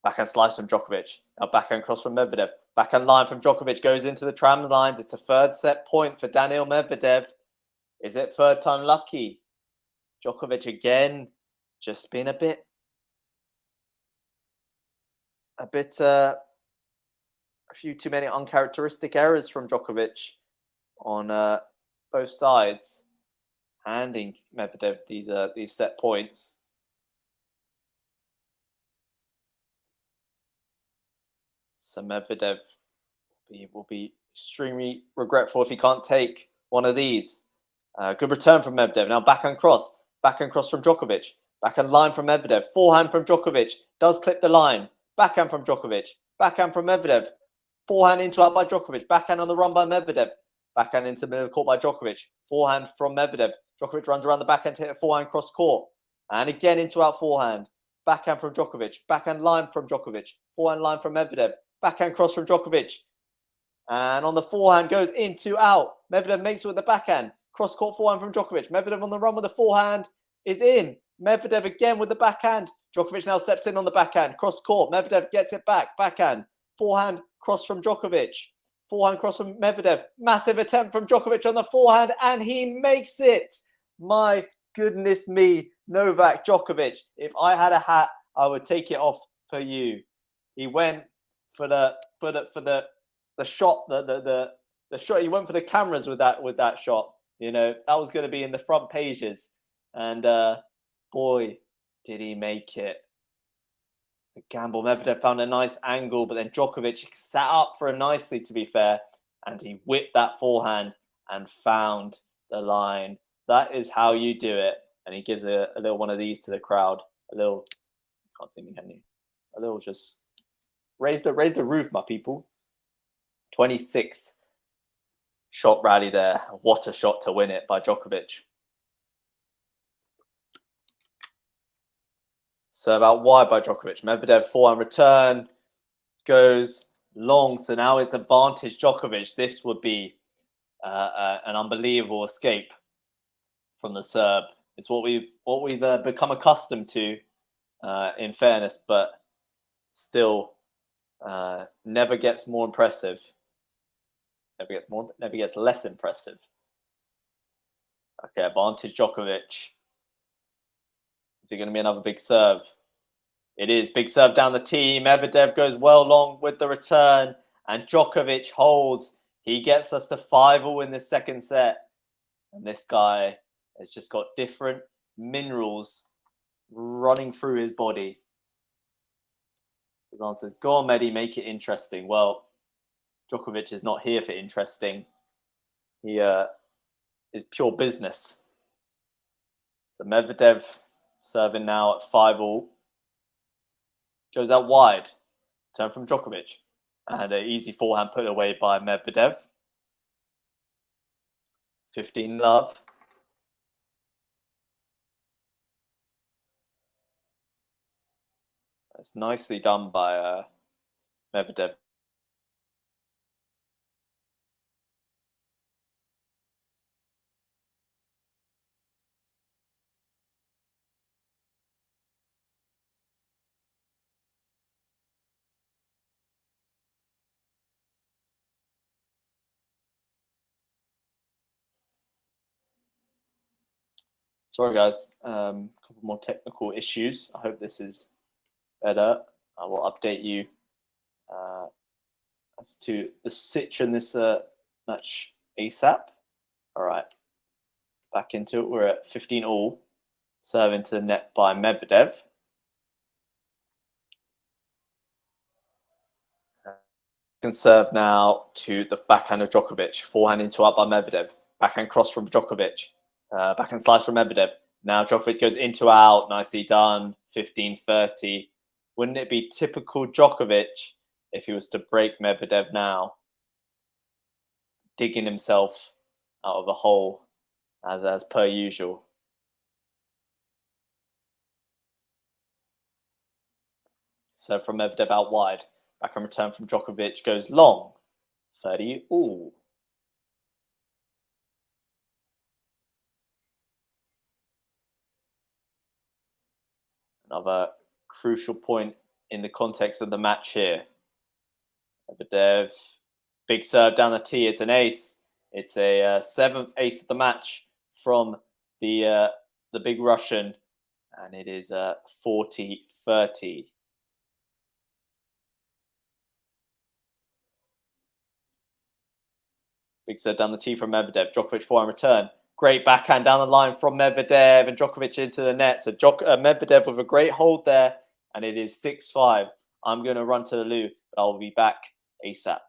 Backhand slice from Djokovic. Now backhand cross from Medvedev. Backhand line from Djokovic goes into the tram lines. It's a third set point for Daniil Medvedev. Is it third time lucky? Djokovic again, just been a few too many uncharacteristic errors from Djokovic on both sides. Handing Medvedev these set points. So Medvedev will be extremely regretful if he can't take one of these. Good return from Medvedev. Now backhand cross from Djokovic. Backhand line from Medvedev. Forehand from Djokovic. Does clip the line. Backhand from Djokovic. Backhand from Medvedev. Forehand into out by Djokovic. Backhand on the run by Medvedev. Backhand into the middle of the court by Djokovic. Forehand from Medvedev. Djokovic runs around the backhand to hit a forehand cross court. And again into out forehand. Backhand from Djokovic. Backhand line from Djokovic. Forehand line from Medvedev. Backhand cross from Djokovic. And on the forehand goes into out. Medvedev makes it with the backhand. Cross court forehand from Djokovic. Medvedev on the run with the forehand is in. Medvedev again with the backhand. Djokovic now steps in on the backhand. Cross court. Medvedev gets it back. Backhand. Forehand cross from Djokovic. Forehand cross from Medvedev. Massive attempt from Djokovic on the forehand, and he makes it. My goodness me, Novak Djokovic. If I had a hat, I would take it off for you. He went for the shot, the shot. He went for the cameras with that shot. You know, that was going to be in the front pages, and boy, did he make it. The gamble. Medvedev found a nice angle, but then Djokovic sat up for him nicely, to be fair, and he whipped that forehand and found the line. That is how you do it. And he gives a little one of these to the crowd. A little, can't see me, can you? A little just raise the roof, my people. 26th shot rally there. What a shot to win it by Djokovic. Serve out wide by Djokovic. Medvedev forehand return goes long. So now it's advantage Djokovic. This would be an unbelievable escape from the serve. It's what we've become accustomed to, in fairness, but still never gets more impressive. Never gets less impressive. Okay, advantage Djokovic. Is it going to be another big serve? It is. Big serve down the tee. Medvedev goes well long with the return, and Djokovic holds. He gets us to 5-all in the second set. And this guy has just got different minerals running through his body. His answer is, go on, Medi, make it interesting. Well, Djokovic is not here for interesting. He is pure business. So Medvedev serving now at 5-all. Goes out wide. Turn from Djokovic. And an easy forehand put away by Medvedev. 15 love. That's nicely done by Medvedev. Sorry, guys. A couple more technical issues. I hope this is better. I will update you as to the situation in this match ASAP. All right. Back into it. We're at 15-all. Serve into the net by Medvedev. Can serve now to the backhand of Djokovic. Forehand into up by Medvedev. Backhand cross from Djokovic. Backhand slice from Medvedev. Now Djokovic goes into out. Nicely done. 15-30. Wouldn't it be typical Djokovic if he was to break Medvedev now? Digging himself out of the hole as per usual. So from Medvedev out wide. Backhand return from Djokovic goes long. 30-all. Another crucial point in the context of the match here. Medvedev, big serve down the tee. It's an ace. It's a seventh ace of the match from the big Russian, and it is 40-30. Big serve down the tee from Medvedev. Djokovic forehand return. Great backhand down the line from Medvedev, and Djokovic into the net. So Medvedev with a great hold there, and it is 6-5. I'm going to run to the loo, but I'll be back ASAP.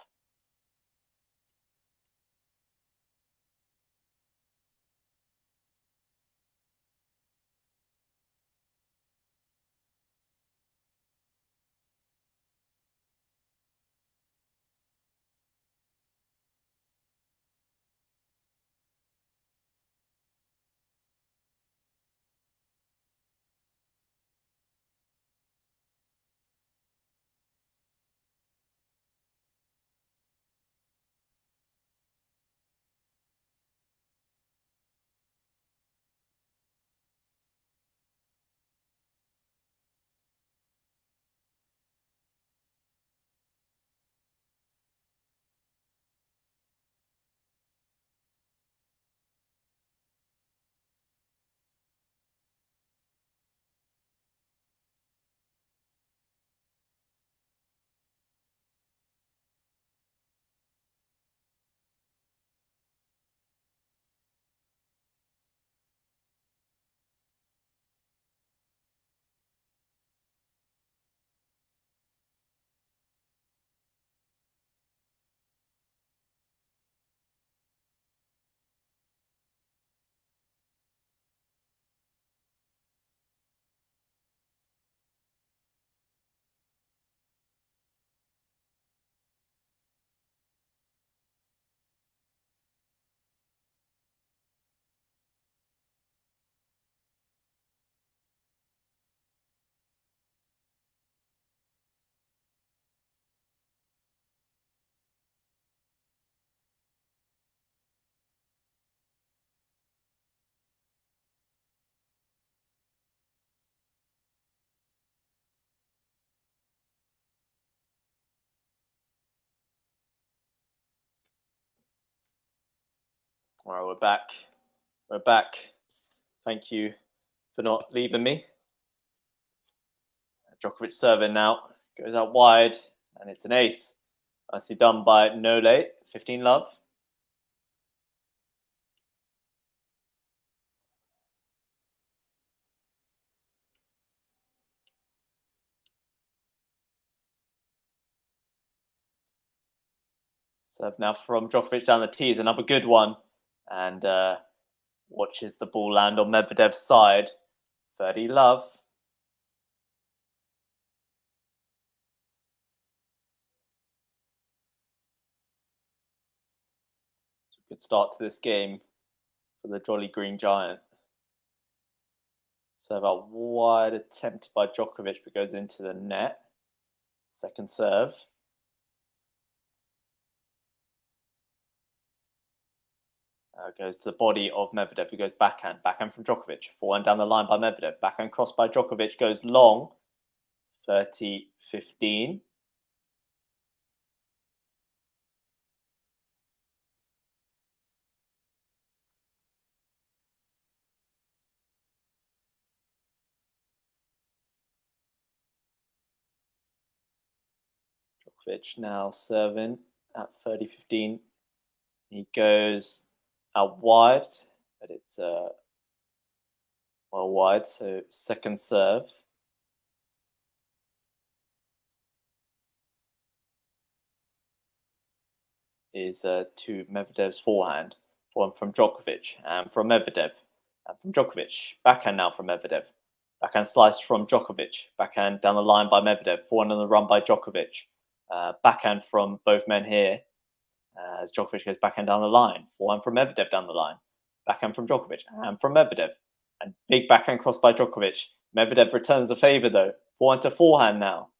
All right, we're back. We're back. Thank you for not leaving me. Djokovic serving now. Goes out wide, and it's an ace. Nicely done by Nole. 15 love. Serve now from Djokovic down the tee is another good one. And watches the ball land on Medvedev's side. 30 love. Good start to this game for the Jolly Green Giant. Serve out wide, attempt by Djokovic, but goes into the net. Second serve. Goes to the body of Medvedev, who goes backhand. Backhand from Djokovic. Forehand down the line by Medvedev. Backhand cross by Djokovic, goes long. 30-15. Djokovic now serving at 30-15. He goes out wide, but it's well wide. So second serve is to Medvedev's forehand. Forehand from Djokovic and from Medvedev. And from Djokovic. Backhand now from Medvedev. Backhand slice from Djokovic. Backhand down the line by Medvedev. Forehand on the run by Djokovic. Backhand from both men here. As Djokovic goes backhand down the line. Forehand from Medvedev down the line. Backhand from Djokovic and from Medvedev. And big backhand cross by Djokovic. Medvedev returns the favour though. Forehand to forehand now.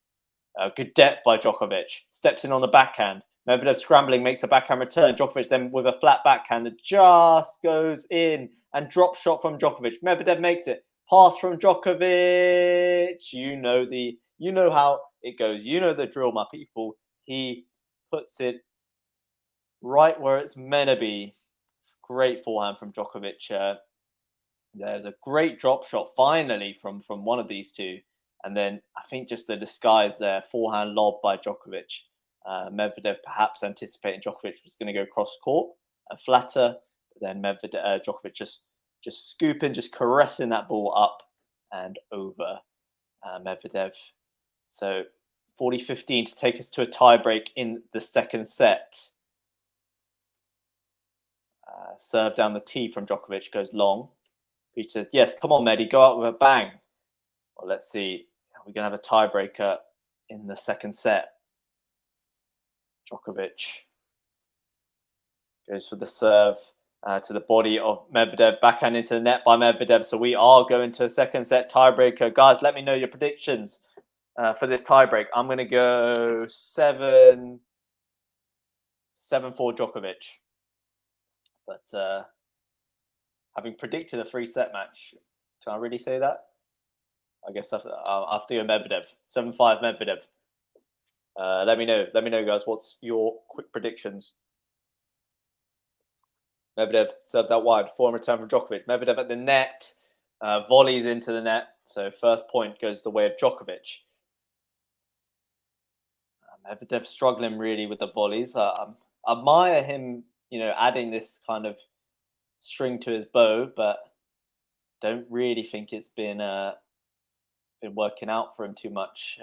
Good depth by Djokovic. Steps in on the backhand. Medvedev scrambling, makes a backhand return. Djokovic then with a flat backhand that just goes in. And drop shot from Djokovic. Medvedev makes it. Pass from Djokovic. You know how it goes. You know the drill, my people. He puts it right where it's meant to be. Great forehand from Djokovic. There's a great drop shot finally from one of these two. And then I think just the disguise there, forehand lob by Djokovic. Medvedev perhaps anticipating Djokovic was going to go cross court and flatter. But then Djokovic just scooping, just caressing that ball up and over Medvedev. So 40-15 to take us to a tiebreak in the second set. Serve down the tee from Djokovic goes long. Peter says, yes, come on, Medi, go out with a bang. Well, let's see. We're going to have a tiebreaker in the second set. Djokovic goes for the serve to the body of Medvedev. Backhand into the net by Medvedev. So we are going to a second set tiebreaker. Guys, let me know your predictions for this tiebreak. I'm going to go 7-4 Djokovic. But having predicted a 3-set match, can I really say that? I guess I'll have to go Medvedev. 7-5 Medvedev. Let me know, guys. What's your quick predictions? Medvedev serves out wide. Forehand return from Djokovic. Medvedev at the net. Volleys into the net. So first point goes the way of Djokovic. Medvedev struggling really with the volleys. I admire him, adding this kind of string to his bow, but don't really think it's been working out for him too much.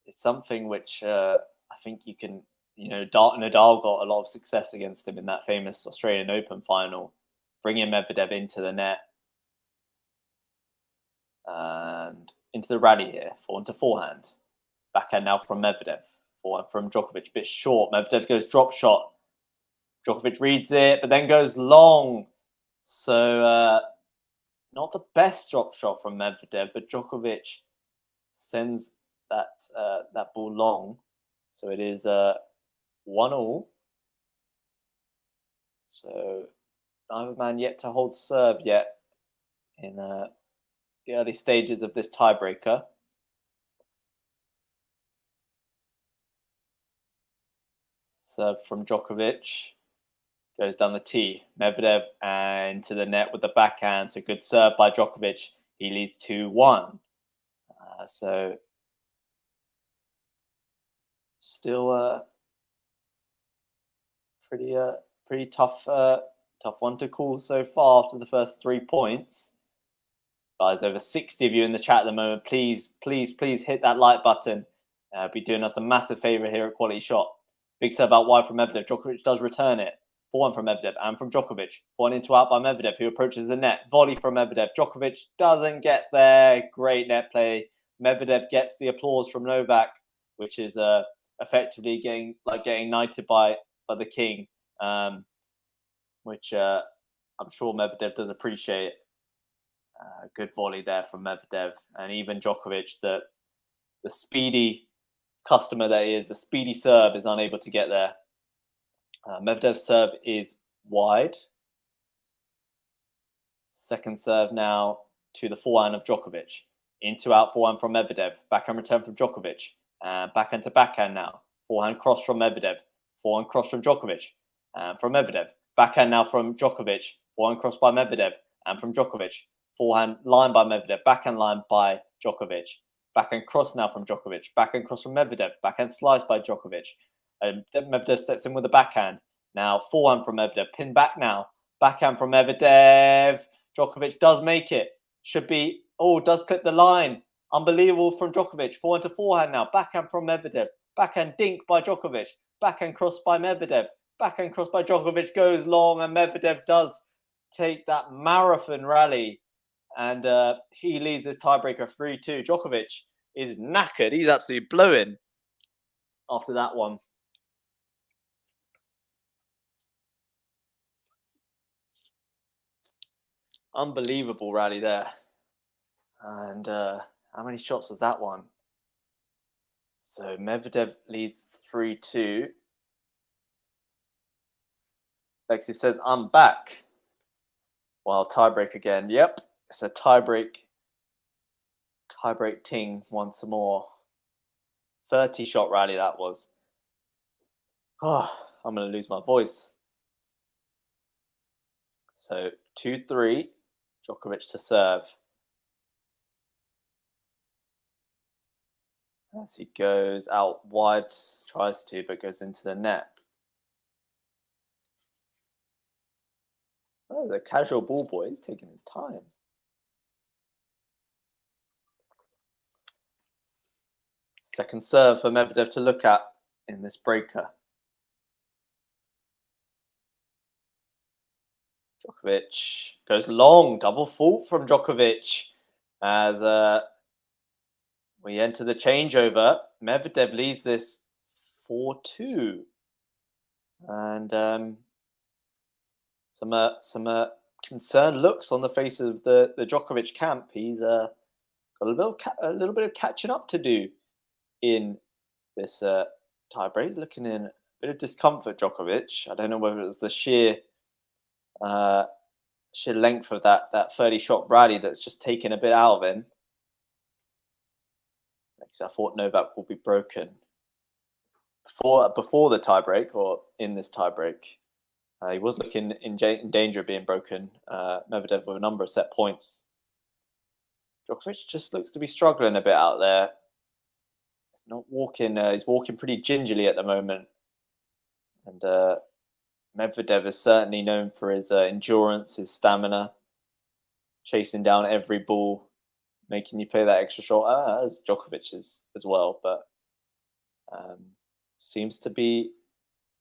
It's something which I think you can, Nadal got a lot of success against him in that famous Australian Open final, bringing Medvedev into the net and into the rally here. Forehand to forehand. Backhand now from Medvedev. Forehand from Djokovic. A bit short. Medvedev goes drop shot. Djokovic reads it, but then goes long. So not the best drop shot from Medvedev, but Djokovic sends that ball long. So it is 1-1. So neither man yet to hold serve yet in the early stages of this tiebreaker. Serve from Djokovic. Goes down the tee. Medvedev and to the net with the backhand. So good serve by Djokovic. He leads 2-1. So still pretty tough one to call so far after the first 3 points. Guys, over 60 of you in the chat at the moment. Please hit that like button. Be doing us a massive favor here at Quality Shot. Big serve out wide from Medvedev. Djokovic does return it. 4-1 from Medvedev and from Djokovic. 1 into out by Medvedev, who approaches the net. Volley from Medvedev. Djokovic doesn't get there. Great net play. Medvedev gets the applause from Novak, which is effectively getting knighted by the king, which I'm sure Medvedev does appreciate. Good volley there from Medvedev, and even Djokovic, the speedy customer that he is, the speedy serve, is unable to get there. Medvedev's serve is wide. Second serve now to the forehand of Djokovic. Into out forehand from Medvedev. Backhand return from Djokovic. Backhand to backhand now. Forehand cross from Medvedev. Forehand cross from Djokovic. From Medvedev. Backhand now from Djokovic. Forehand cross by Medvedev. And from Djokovic. Forehand line by Medvedev. Backhand line by Djokovic. Backhand cross now from Djokovic. Backhand cross from Medvedev. Backhand slice by Djokovic. Medvedev steps in with a backhand. Now forehand from Medvedev. Pin back now. Backhand from Medvedev. Djokovic does make it. Should be. Oh, does clip the line. Unbelievable from Djokovic. Forehand to forehand now. Backhand from Medvedev. Backhand dink by Djokovic. Backhand cross by Medvedev. Backhand cross by Djokovic goes long, and Medvedev does take that marathon rally. And he leads this tiebreaker 3-2. Djokovic is knackered. He's absolutely blowing after that one. Unbelievable rally there. And how many shots was that one? So Medvedev leads 3-2. Lexi says, I'm back. Well, tiebreak again. Yep, it's a tiebreak. Tiebreak ting once more. 30-shot rally that was. Oh, I'm going to lose my voice. So 2-3. Djokovic to serve. As he goes out wide, tries to, but goes into the net. Oh, the casual ball boy is taking his time. Second serve for Medvedev to look at in this breaker. Djokovic goes long, double fault from Djokovic as we enter the changeover. Medvedev leads this 4-2. And some concerned looks on the face of the Djokovic camp. He's got a little bit of catching up to do in this tiebreak. He's looking in a bit of discomfort, Djokovic. I don't know whether it was the sheer length of that 30-shot rally that's just taken a bit out of him. I thought Novak will be broken before the tiebreak, or in this tiebreak. He was looking in danger of being broken. Medvedev with a number of set points. Djokovic just looks to be struggling a bit out there. He's not walking. He's walking pretty gingerly at the moment. And Medvedev is certainly known for his endurance, his stamina, chasing down every ball, making you play that extra shot, as Djokovic is as well. But seems to be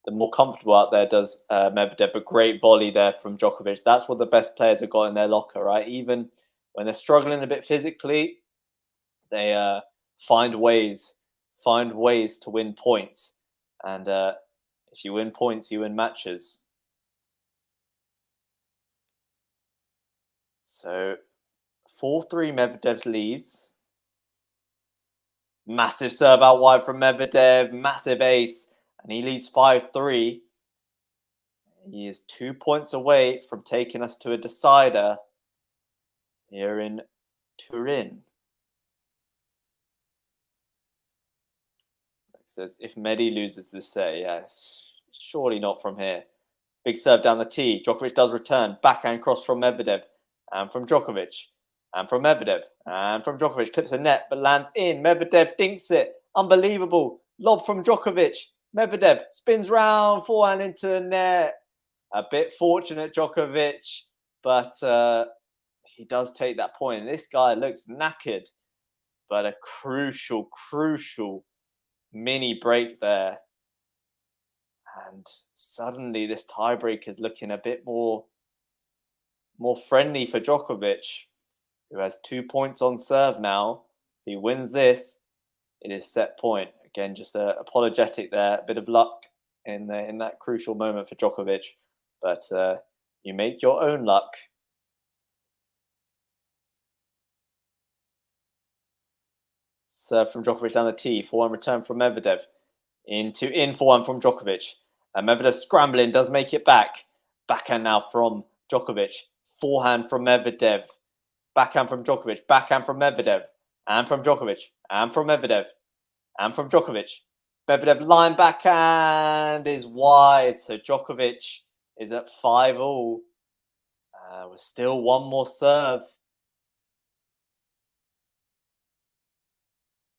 the more comfortable out there does Medvedev. A great volley there from Djokovic. That's what the best players have got in their locker, right? Even when they're struggling a bit physically, they find ways to win points. And if you win points, you win matches. So 4-3 Medvedev leads. Massive serve out wide from Medvedev. Massive ace. And he leads 5-3. He is 2 points away from taking us to a decider here in Turin. It says, if Medi loses this set, yeah, surely not from here. Big serve down the tee. Djokovic does return. Backhand cross from Medvedev and from Djokovic and from Medvedev and from Djokovic. Clips the net but lands in. Medvedev dinks it. Unbelievable. Lob from Djokovic. Medvedev spins round, forehand into the net. A bit fortunate, Djokovic, but he does take that point. This guy looks knackered, but a crucial mini break there. And suddenly this tiebreak is looking a bit more friendly for Djokovic, who has 2 points on serve now. If he wins this, it is set point. Again, just apologetic there, a bit of luck in that crucial moment for Djokovic. But you make your own luck. Serve from Djokovic down the tee. Forehand return from Medvedev. In forehand from Djokovic. And Medvedev scrambling, does make it back. Backhand now from Djokovic. Forehand from Medvedev. Backhand from Djokovic. Backhand from Medvedev. And from Djokovic. And from Medvedev. And from Djokovic. Medvedev line backhand is wide. So Djokovic is at 5-all. With still one more serve.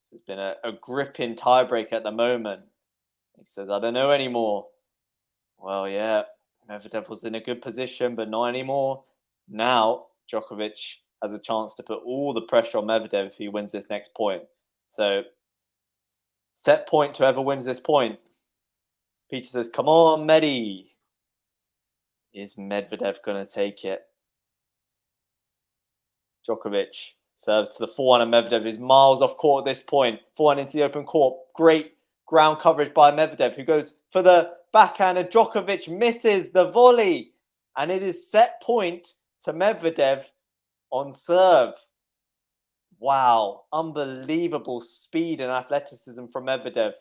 This has been a gripping tiebreak at the moment. He says, I don't know anymore. Well, yeah, Medvedev was in a good position, but not anymore. Now, Djokovic has a chance to put all the pressure on Medvedev if he wins this next point. So, set point to whoever wins this point. Peter says, come on, Medi. Is Medvedev going to take it? Djokovic serves to the forehand, and Medvedev is miles off court at this point. Forehand into the open court. Great ground coverage by Medvedev, who goes for the backhand, and Djokovic misses the volley. And it is set point to Medvedev on serve. Wow, unbelievable speed and athleticism from Medvedev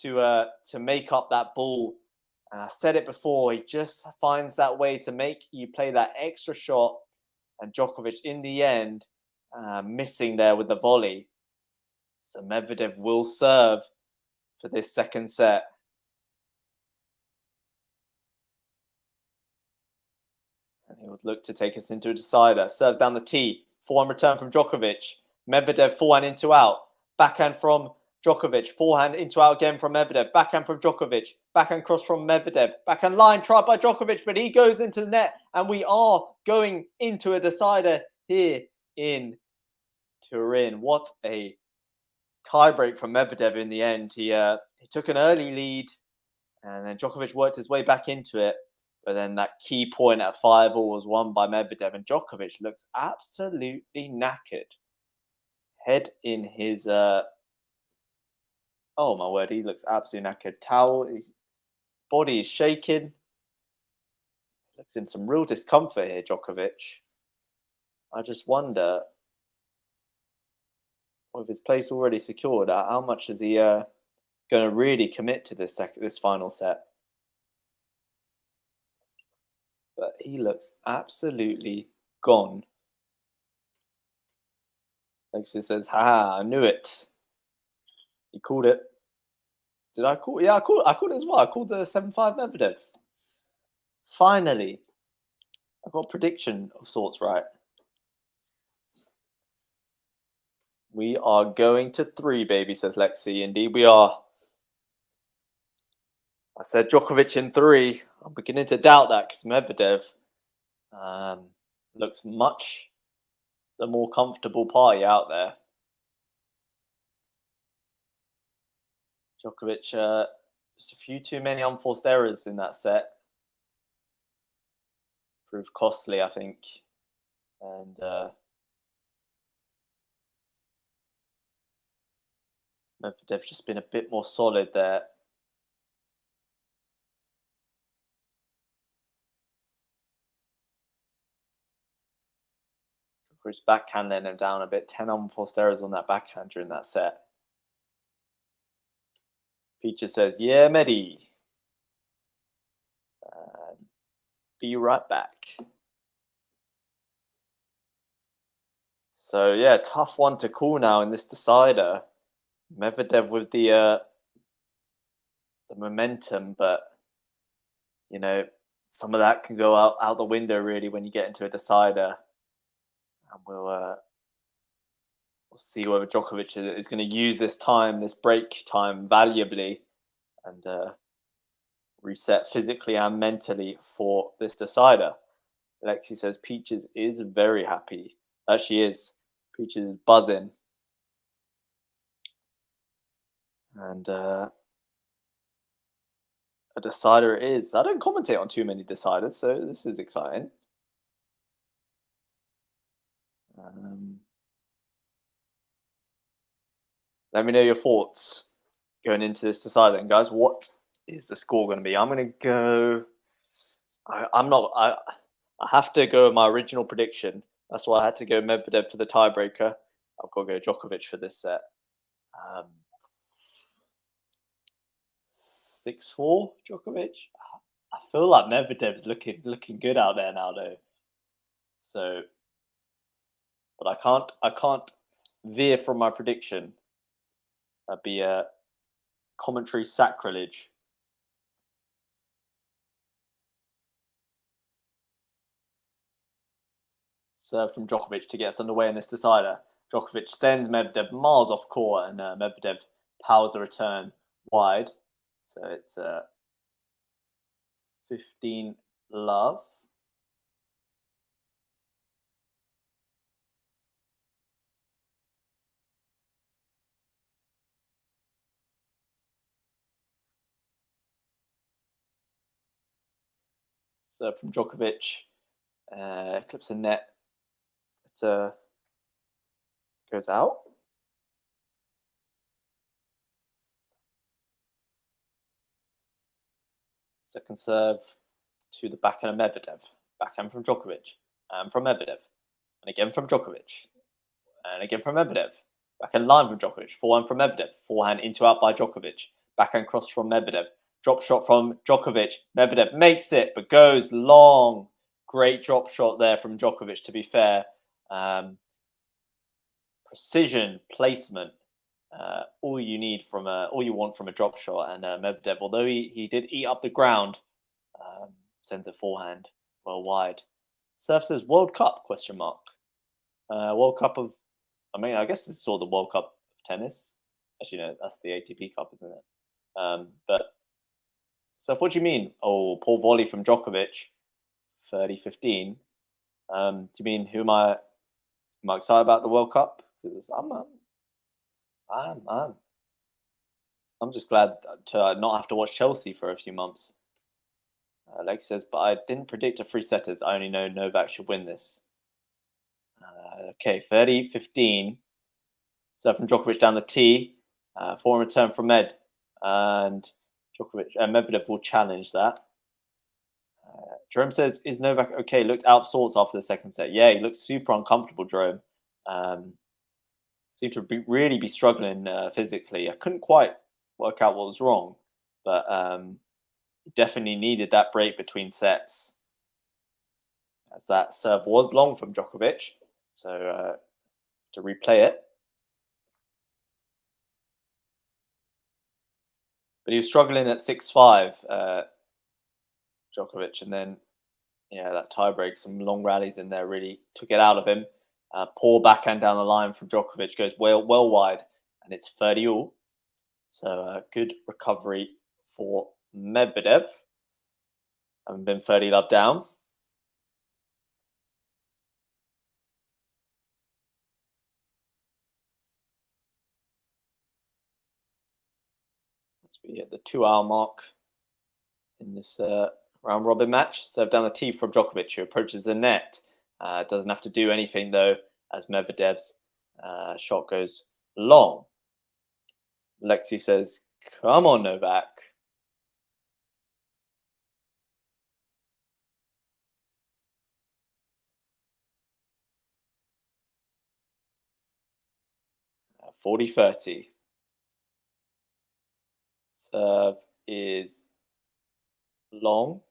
to make up that ball. And I said it before, he just finds that way to make you play that extra shot. And Djokovic, in the end, missing there with the volley. So Medvedev will serve for this second set. And he would look to take us into a decider. Serve down the tee. Forehand return from Djokovic. Medvedev forehand into out. Backhand from Djokovic. Forehand into out again from Medvedev. Backhand from Djokovic. Backhand cross from Medvedev. Backhand line tried by Djokovic, but he goes into the net. And we are going into a decider here in Turin. What a tiebreak from Medvedev in the end. He took an early lead, and then Djokovic worked his way back into it. But then that key point at 5-all was won by Medvedev, and Djokovic looks absolutely knackered. Head in his oh my word, he looks absolutely knackered. Towel, his body is shaking. Looks in some real discomfort here, Djokovic. I just wonder, with his place already secured, how much is he going to really commit to this final set? But he looks absolutely gone. Alexis says, "Ha! I knew it." He called it. Did I call? Yeah, I called it as well. I called the 7-5 Medvedev. Finally, I got a prediction of sorts right. We are going to 3, baby, says Lexi. Indeed, we are. I said Djokovic in 3. I'm beginning to doubt that because Medvedev looks much the more comfortable party out there. Djokovic, just a few too many unforced errors in that set. Proved costly, I think. And Medvedev just been a bit more solid there. Djokovic's backhand letting him down a bit. 10 unforced errors on that backhand during that set. Peacher says, yeah, Medi. Be right back. So, yeah, tough one to call now in this decider. Medvedev with the momentum, but, you know, some of that can go out the window really when you get into a decider. And we'll see whether Djokovic is going to use this time, this break time, valuably, and reset physically and mentally for this decider. Lexi says Peaches is very happy. She is. Peaches is buzzing. And a decider it is. I don't commentate on too many deciders, so this is exciting. Let me know your thoughts going into this decider. And guys, what is the score going to be? I'm going to go. I have to go with my original prediction. That's why I had to go Medvedev for the tiebreaker. I've got to go Djokovic for this set. 6-4 Djokovic. I feel like Medvedev is looking good out there now, though. So, but I can't veer from my prediction. That'd be a commentary sacrilege. Serve from Djokovic to get us underway in this decider. Djokovic sends Medvedev miles off court, and Medvedev powers a return wide. So it's 15 love. Serve from Djokovic. Clips the net. It goes out. Second serve to the backhand of Medvedev. Backhand from Djokovic. And from Medvedev. And again from Djokovic. And again from Medvedev. Backhand line from Djokovic. Forehand from Medvedev. Forehand into out by Djokovic. Backhand cross from Medvedev. Drop shot from Djokovic. Medvedev makes it, but goes long. Great drop shot there from Djokovic, to be fair. Precision, placement. All you want from a drop shot. And Medvedev, although he did eat up the ground, sends a forehand well wide. Surf says World Cup ? World Cup of, I guess it's sort of the World Cup of tennis. Actually, no, that's the ATP Cup, isn't it? But Surf, what do you mean? Oh, poor volley from Djokovic, 30-15. Do you mean who am I excited about the World Cup? Because I'm just glad to not have to watch Chelsea for a few months. Lex says, but I didn't predict a 3-setters. I only know Novak should win this. Okay, 30-15. Serve from Djokovic down the tee. Forehand return from Med. And Medvedev will challenge that. Jerome says, is Novak okay? Looked out of sorts after the second set. Yeah, he looked super uncomfortable, Jerome. Seemed to really be struggling physically. I couldn't quite work out what was wrong, but definitely needed that break between sets. As that serve was long from Djokovic. So to replay it. But he was struggling at 6-5, Djokovic, and then that tiebreak, some long rallies in there really took it out of him. Poor backhand down the line from Djokovic goes well wide, and it's 30-all. So good recovery for Medvedev. Haven't been 30 love down. Let's be at the 2-hour mark in this round robin match. Serve down the tee from Djokovic, who approaches the net. Doesn't have to do anything though, as Medvedev's shot goes long. Lexi says, come on, Novak. Uh, 40-30. Serve is long.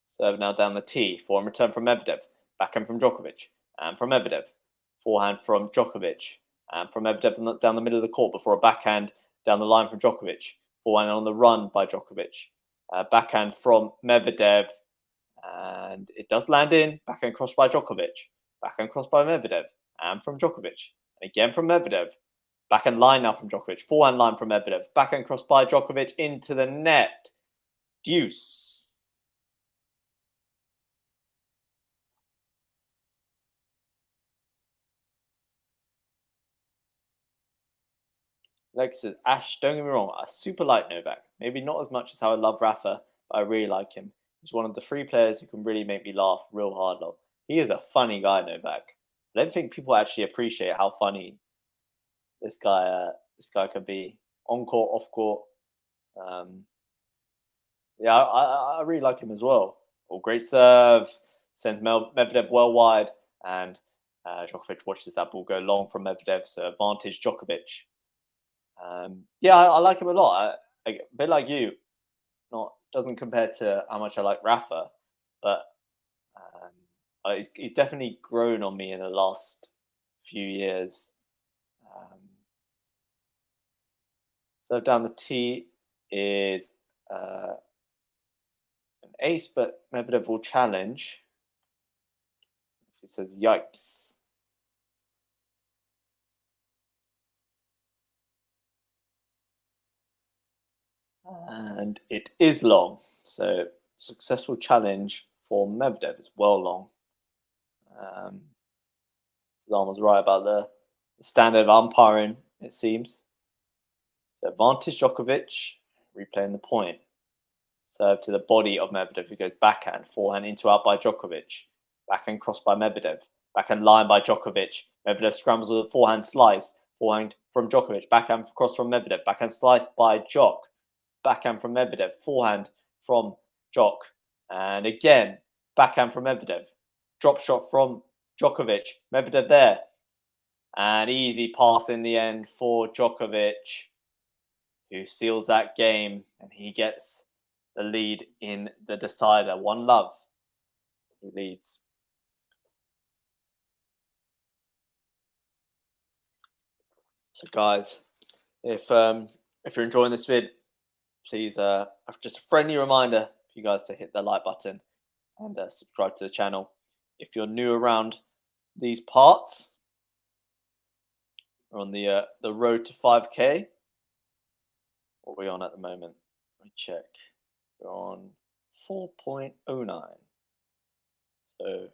Serve now down the tee. Forehand return from Medvedev. Backhand from Djokovic. And from Medvedev. Forehand from Djokovic. and from Medvedev down the middle of the court before a backhand down the line from Djokovic. Forehand on the run by Djokovic. Backhand from Medvedev, and it does land in. Backhand cross by Djokovic. Backhand cross by Medvedev, and from Djokovic. And again from Medvedev. Backhand line now from Djokovic. Forehand line from Medvedev. Backhand cross by Djokovic into the net. Deuce. Like I said, Ash, don't get me wrong, I super like Novak. Maybe not as much as how I love Rafa, but I really like him. He's one of the three players who can really make me laugh real hard. Though. He is a funny guy, Novak. I don't think people actually appreciate how funny this guy can be on court, off court. Yeah, I really like him as well. Oh, great serve, sends Medvedev well wide, and Djokovic watches that ball go long from Medvedev, so advantage Djokovic. Yeah, I like him a lot. A bit like you, not doesn't compare to how much I like Rafa, but he's definitely grown on me in the last few years. So down the tee is an ace, but Medvedev will challenge. He says, "Yikes." And it is long. So successful challenge for Medvedev is well long. Zan was right about the standard of umpiring, it seems. So advantage Djokovic, replaying the point. Serve to the body of Medvedev, who goes backhand, forehand into out by Djokovic. Backhand cross by Medvedev. Backhand line by Djokovic. Medvedev scrambles with a forehand slice. Forehand from Djokovic. Backhand cross from Medvedev. Backhand slice by Djok. Backhand from Medvedev. Forehand from Djok. And again, backhand from Medvedev. Drop shot from Djokovic. Medvedev there. And easy pass in the end for Djokovic, who seals that game, and he gets the lead in the decider. 1-love. He leads. So, guys, if you're enjoying this vid, please just a friendly reminder for you guys to hit the like button and subscribe to the channel. If you're new around these parts, we're on the road to 5K. What are we on at the moment? Let me check. We're on 4.09. So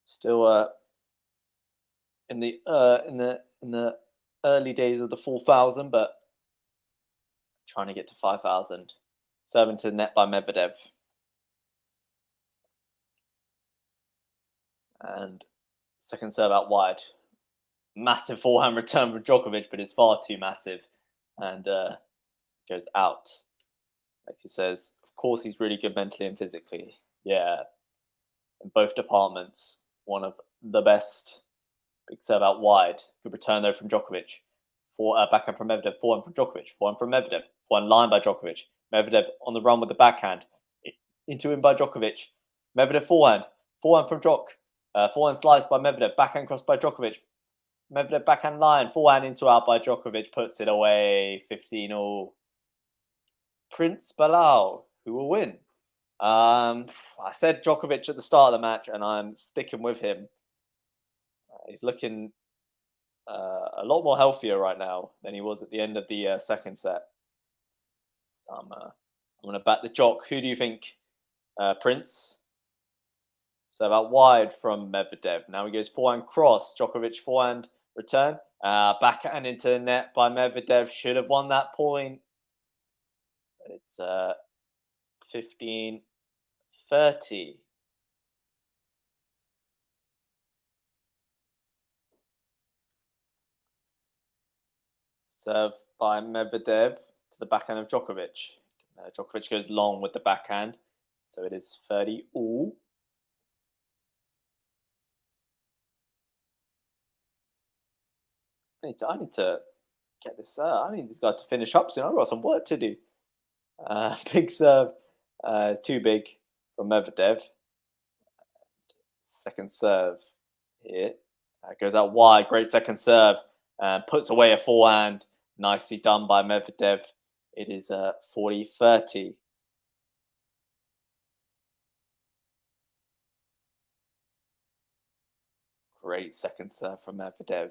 still in the early days of the 4,000, but trying to get to 5,000. Serving to the net by Medvedev. And second serve out wide. Massive forehand return from Djokovic, but it's far too massive. And goes out. Lexi says, of course, he's really good mentally and physically. Yeah, in both departments, one of the best. Big serve out wide. Good return though from Djokovic. Backhand from Medvedev. Forehand from Djokovic. Forehand from Medvedev. Forehand line by Djokovic. Medvedev on the run with the backhand. Into him by Djokovic. Medvedev forehand. Forehand from Djok. Forehand slice by Medvedev. Backhand cross by Djokovic. Medvedev backhand line. Forehand into out by Djokovic. Puts it away. 15-all. Prince Bilal, who will win. I said Djokovic at the start of the match, and I'm sticking with him. He's looking a lot more healthier right now than he was at the end of the second set. So I'm going to back the Djok. Who do you think, Prince? So out wide from Medvedev. Now he goes forehand cross. Djokovic forehand return. Backhand into the net by Medvedev. Should have won that point. It's 15-30. Serve by Medvedev to the backhand of Djokovic. Djokovic goes long with the backhand. So it is 30-all. I need to get this. I need this guy to finish up soon. I've got some work to do. Big serve. It's too big from Medvedev. Second serve here. Goes out wide. Great second serve. Puts away a forehand. Nicely done by Medvedev. It is 40-30. Great second serve from Medvedev.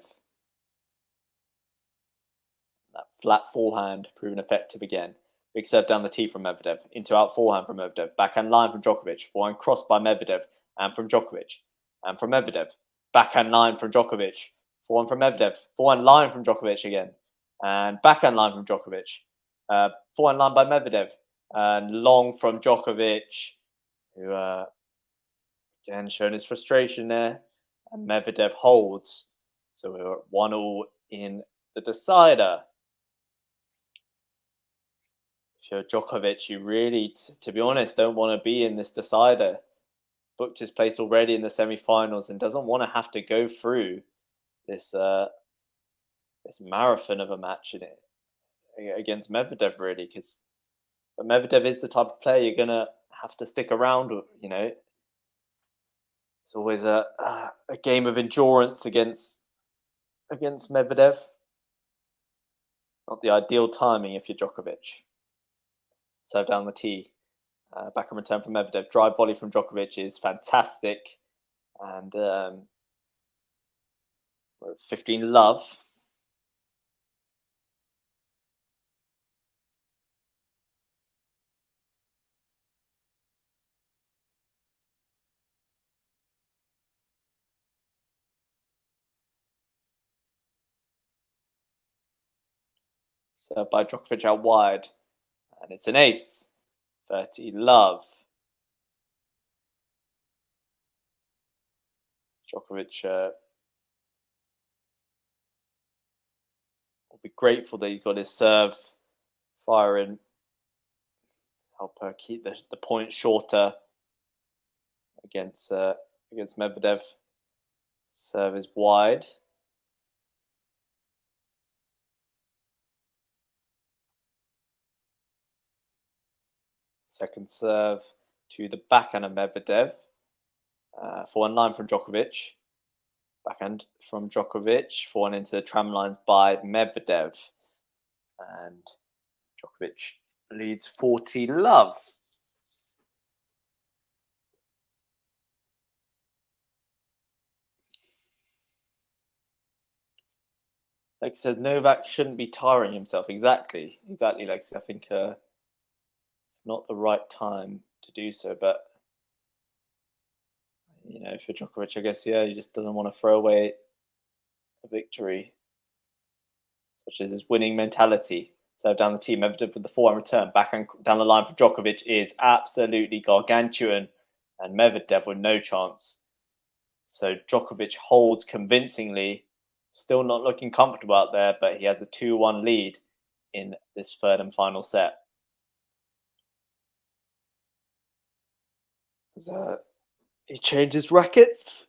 That flat forehand proving effective again. Big serve down the tee from Medvedev. Into out forehand from Medvedev. Backhand line from Djokovic. Forehand crossed by Medvedev. And from Djokovic. And from Medvedev. Backhand line from Djokovic. Forehand from Medvedev. Forehand line from Djokovic again. And backhand line from Djokovic. Forehand line by Medvedev. And long from Djokovic, who again showing his frustration there. And Medvedev holds. So we're at 1-1 in the decider. If you're Djokovic, you really, to be honest, don't want to be in this decider. Booked his place already in the semi-finals and doesn't want to have to go through this this marathon of a match in it against Medvedev, really, because Medvedev is the type of player you're gonna have to stick around with. You know, it's always a game of endurance against Medvedev. Not the ideal timing if you're Djokovic. Serve down the tee. Back and return from Medvedev. Drive volley from Djokovic is fantastic. And 15 love. Served by Djokovic out wide. And it's an ace. 30 love. Djokovic will be grateful that he's got his serve firing. Help keep the point shorter against Medvedev. Serve is wide. Second serve to the backhand of Medvedev. Forehand line from Djokovic. Backhand from Djokovic. Forehand into the tram lines by Medvedev. And Djokovic leads 40 love. Like I said, Novak shouldn't be tiring himself. Exactly. Like I said, I think it's not the right time to do so. But you know, for Djokovic, I guess he just doesn't want to throw away a victory, such as his winning mentality. Serve down the tee. Medvedev with the forehand return. Backhand down the line for Djokovic is absolutely gargantuan, and Medvedev with no chance. So Djokovic holds convincingly. Still not looking comfortable out there, but he has a 2-1 lead in this third and final set. He changes rackets.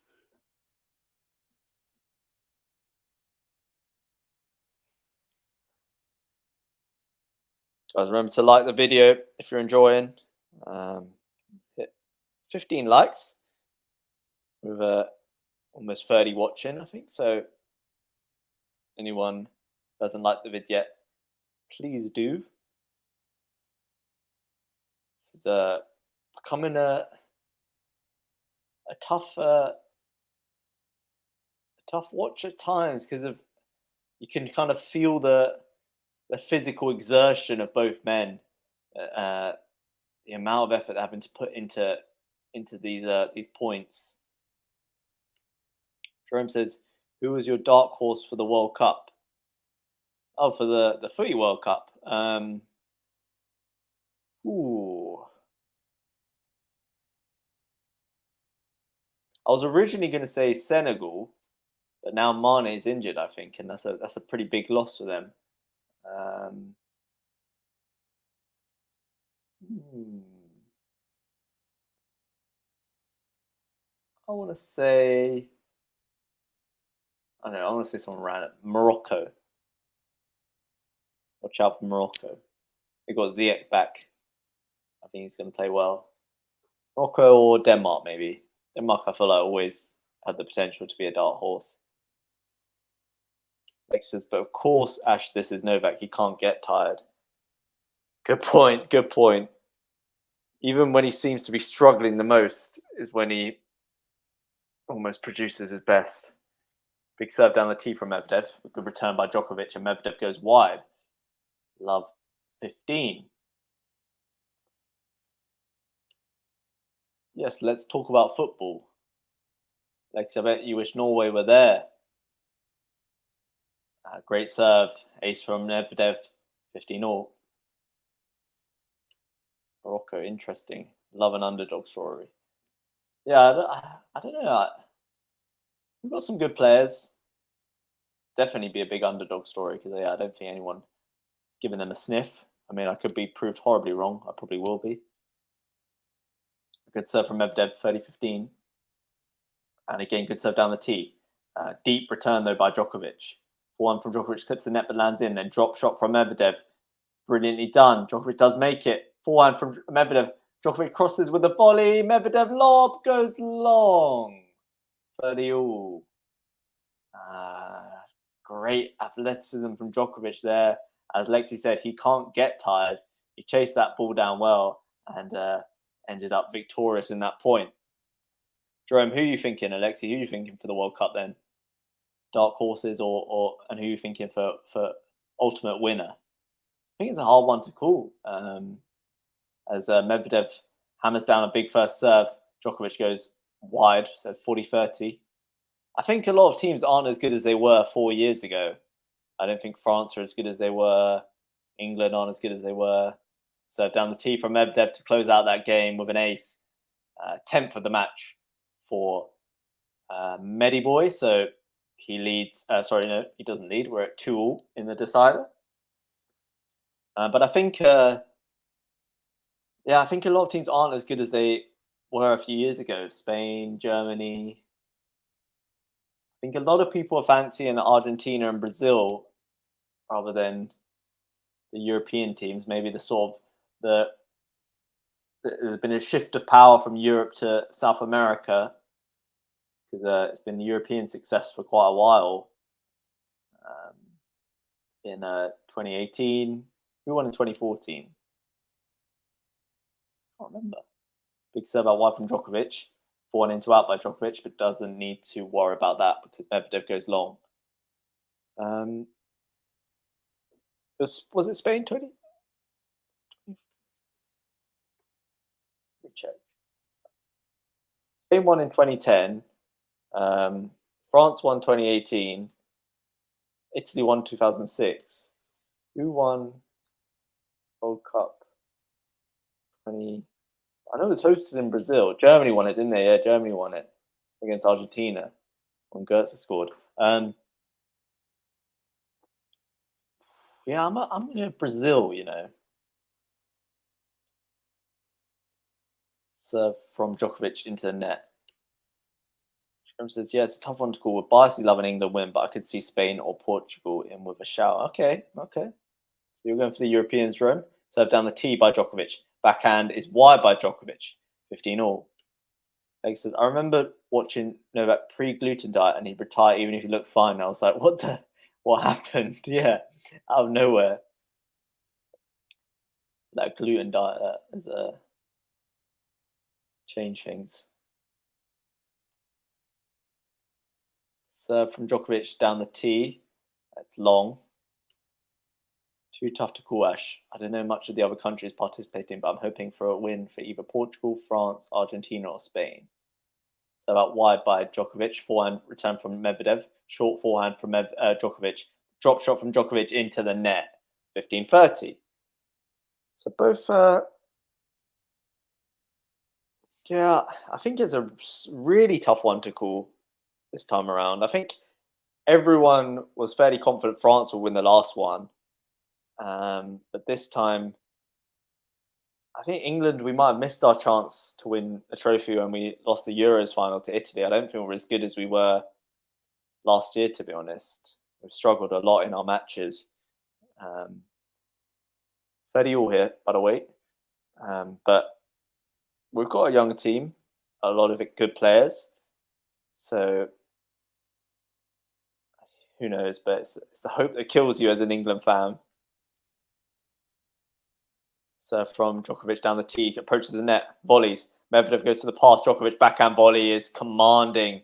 Guys, remember to like the video if you're enjoying. Hit 15 likes with almost 30 watching, I think. So anyone doesn't like the vid yet, please do. This is becoming a tough watch at times because of you can kind of feel the physical exertion of both men, the amount of effort they're having to put into these points. Jerome says, "Who was your dark horse for the World Cup?" Oh, for the Footy World Cup. I was originally going to say Senegal, but now Mane is injured, I think, and that's a pretty big loss for them. I want to say, I don't know. I want to say someone random. Morocco. Watch out for Morocco. They got Ziyech back. I think he's going to play well. Morocco or Denmark, maybe. Denmark, I feel like always had the potential to be a dark horse. Alex says, but of course, Ash, this is Novak. He can't get tired. Good point. Good point. Even when he seems to be struggling the most is when he almost produces his best. Big serve down the tee from Medvedev. Good return by Djokovic, and Medvedev goes wide. Love 15. Yes, let's talk about football. Lex, I bet you wish Norway were there. Great serve. Ace from Medvedev. 15-all. Morocco, interesting. Love an underdog story. Yeah, I don't know. We've got some good players. Definitely be a big underdog story because I don't think anyone has given them a sniff. I mean, I could be proved horribly wrong. I probably will be. Good serve from Medvedev, 30-15. And again, good serve down the tee. Deep return, though, by Djokovic. 4-1 from Djokovic, clips the net but lands in. Then drop shot from Medvedev. Brilliantly done. Djokovic does make it. 4-1 from Medvedev. Djokovic crosses with a volley. Medvedev lob goes long. 30-all. Great athleticism from Djokovic there. As Lexi said, he can't get tired. He chased that ball down well and ended up victorious in that point. Jerome, who are you thinking? Alexi, who are you thinking for the World Cup then? Dark horses and who are you thinking for ultimate winner? I think it's a hard one to call. As Medvedev hammers down a big first serve, Djokovic goes wide, so 40-30. I think a lot of teams aren't as good as they were 4 years ago. I don't think France are as good as they were. England aren't as good as they were. Serve down the tee from Medvedev to close out that game with an ace. 10th of the match for Mediboy. So he leads. Sorry, no, he doesn't lead. We're at 2-all in the decider. But I think, I think a lot of teams aren't as good as they were a few years ago. Spain, Germany. I think a lot of people are fancying Argentina and Brazil rather than the European teams. Maybe there's been a shift of power from Europe to South America because it's been European success for quite a while. In 2018, who won in 2014? I can't remember. Big serve out wide from Djokovic. 4-1 into out by Djokovic, but doesn't need to worry about that because Medvedev goes long. Was it Spain 20? Check. Spain won in 2010. France won 2018. Italy won 2006. Who won World Cup 20? I know it's hosted in Brazil. Germany won it, didn't they? Yeah, Germany won it against Argentina when Goetze scored. Yeah, I'm going to Brazil, Serve from Djokovic into the net. Jerome says, yeah, it's a tough one to call. With biasly loving England win, but I could see Spain or Portugal in with a shout. Okay. So you're going for the Europeans, Jerome. Serve down the tee by Djokovic. Backhand is wide by Djokovic. 15-all. Like says, I remember watching Novak pre-gluten diet and he'd retire even if he looked fine. I was like, what happened? Yeah, out of nowhere. That gluten diet has changed things. Serve from Djokovic down the tee. That's long. Too tough to call, Ash. I don't know much of the other countries participating, but I'm hoping for a win for either Portugal, France, Argentina, or Spain. So out wide by Djokovic. Forehand return from Medvedev. Short forehand from Djokovic. Drop shot from Djokovic into the net. 15-30. So both... I think it's a really tough one to call this time around. I think everyone was fairly confident France will win the last one. But this time, I think England, we might have missed our chance to win a trophy when we lost the Euros final to Italy. I don't think we're as good as we were last year, to be honest. We've struggled a lot in our matches. 30-all here, by the way. But we've got a young team, a lot of good players. So who knows? But it's the hope that kills you as an England fan. Serve from Djokovic down the tee, approaches the net, volleys. Medvedev goes to the pass. Djokovic backhand volley is commanding,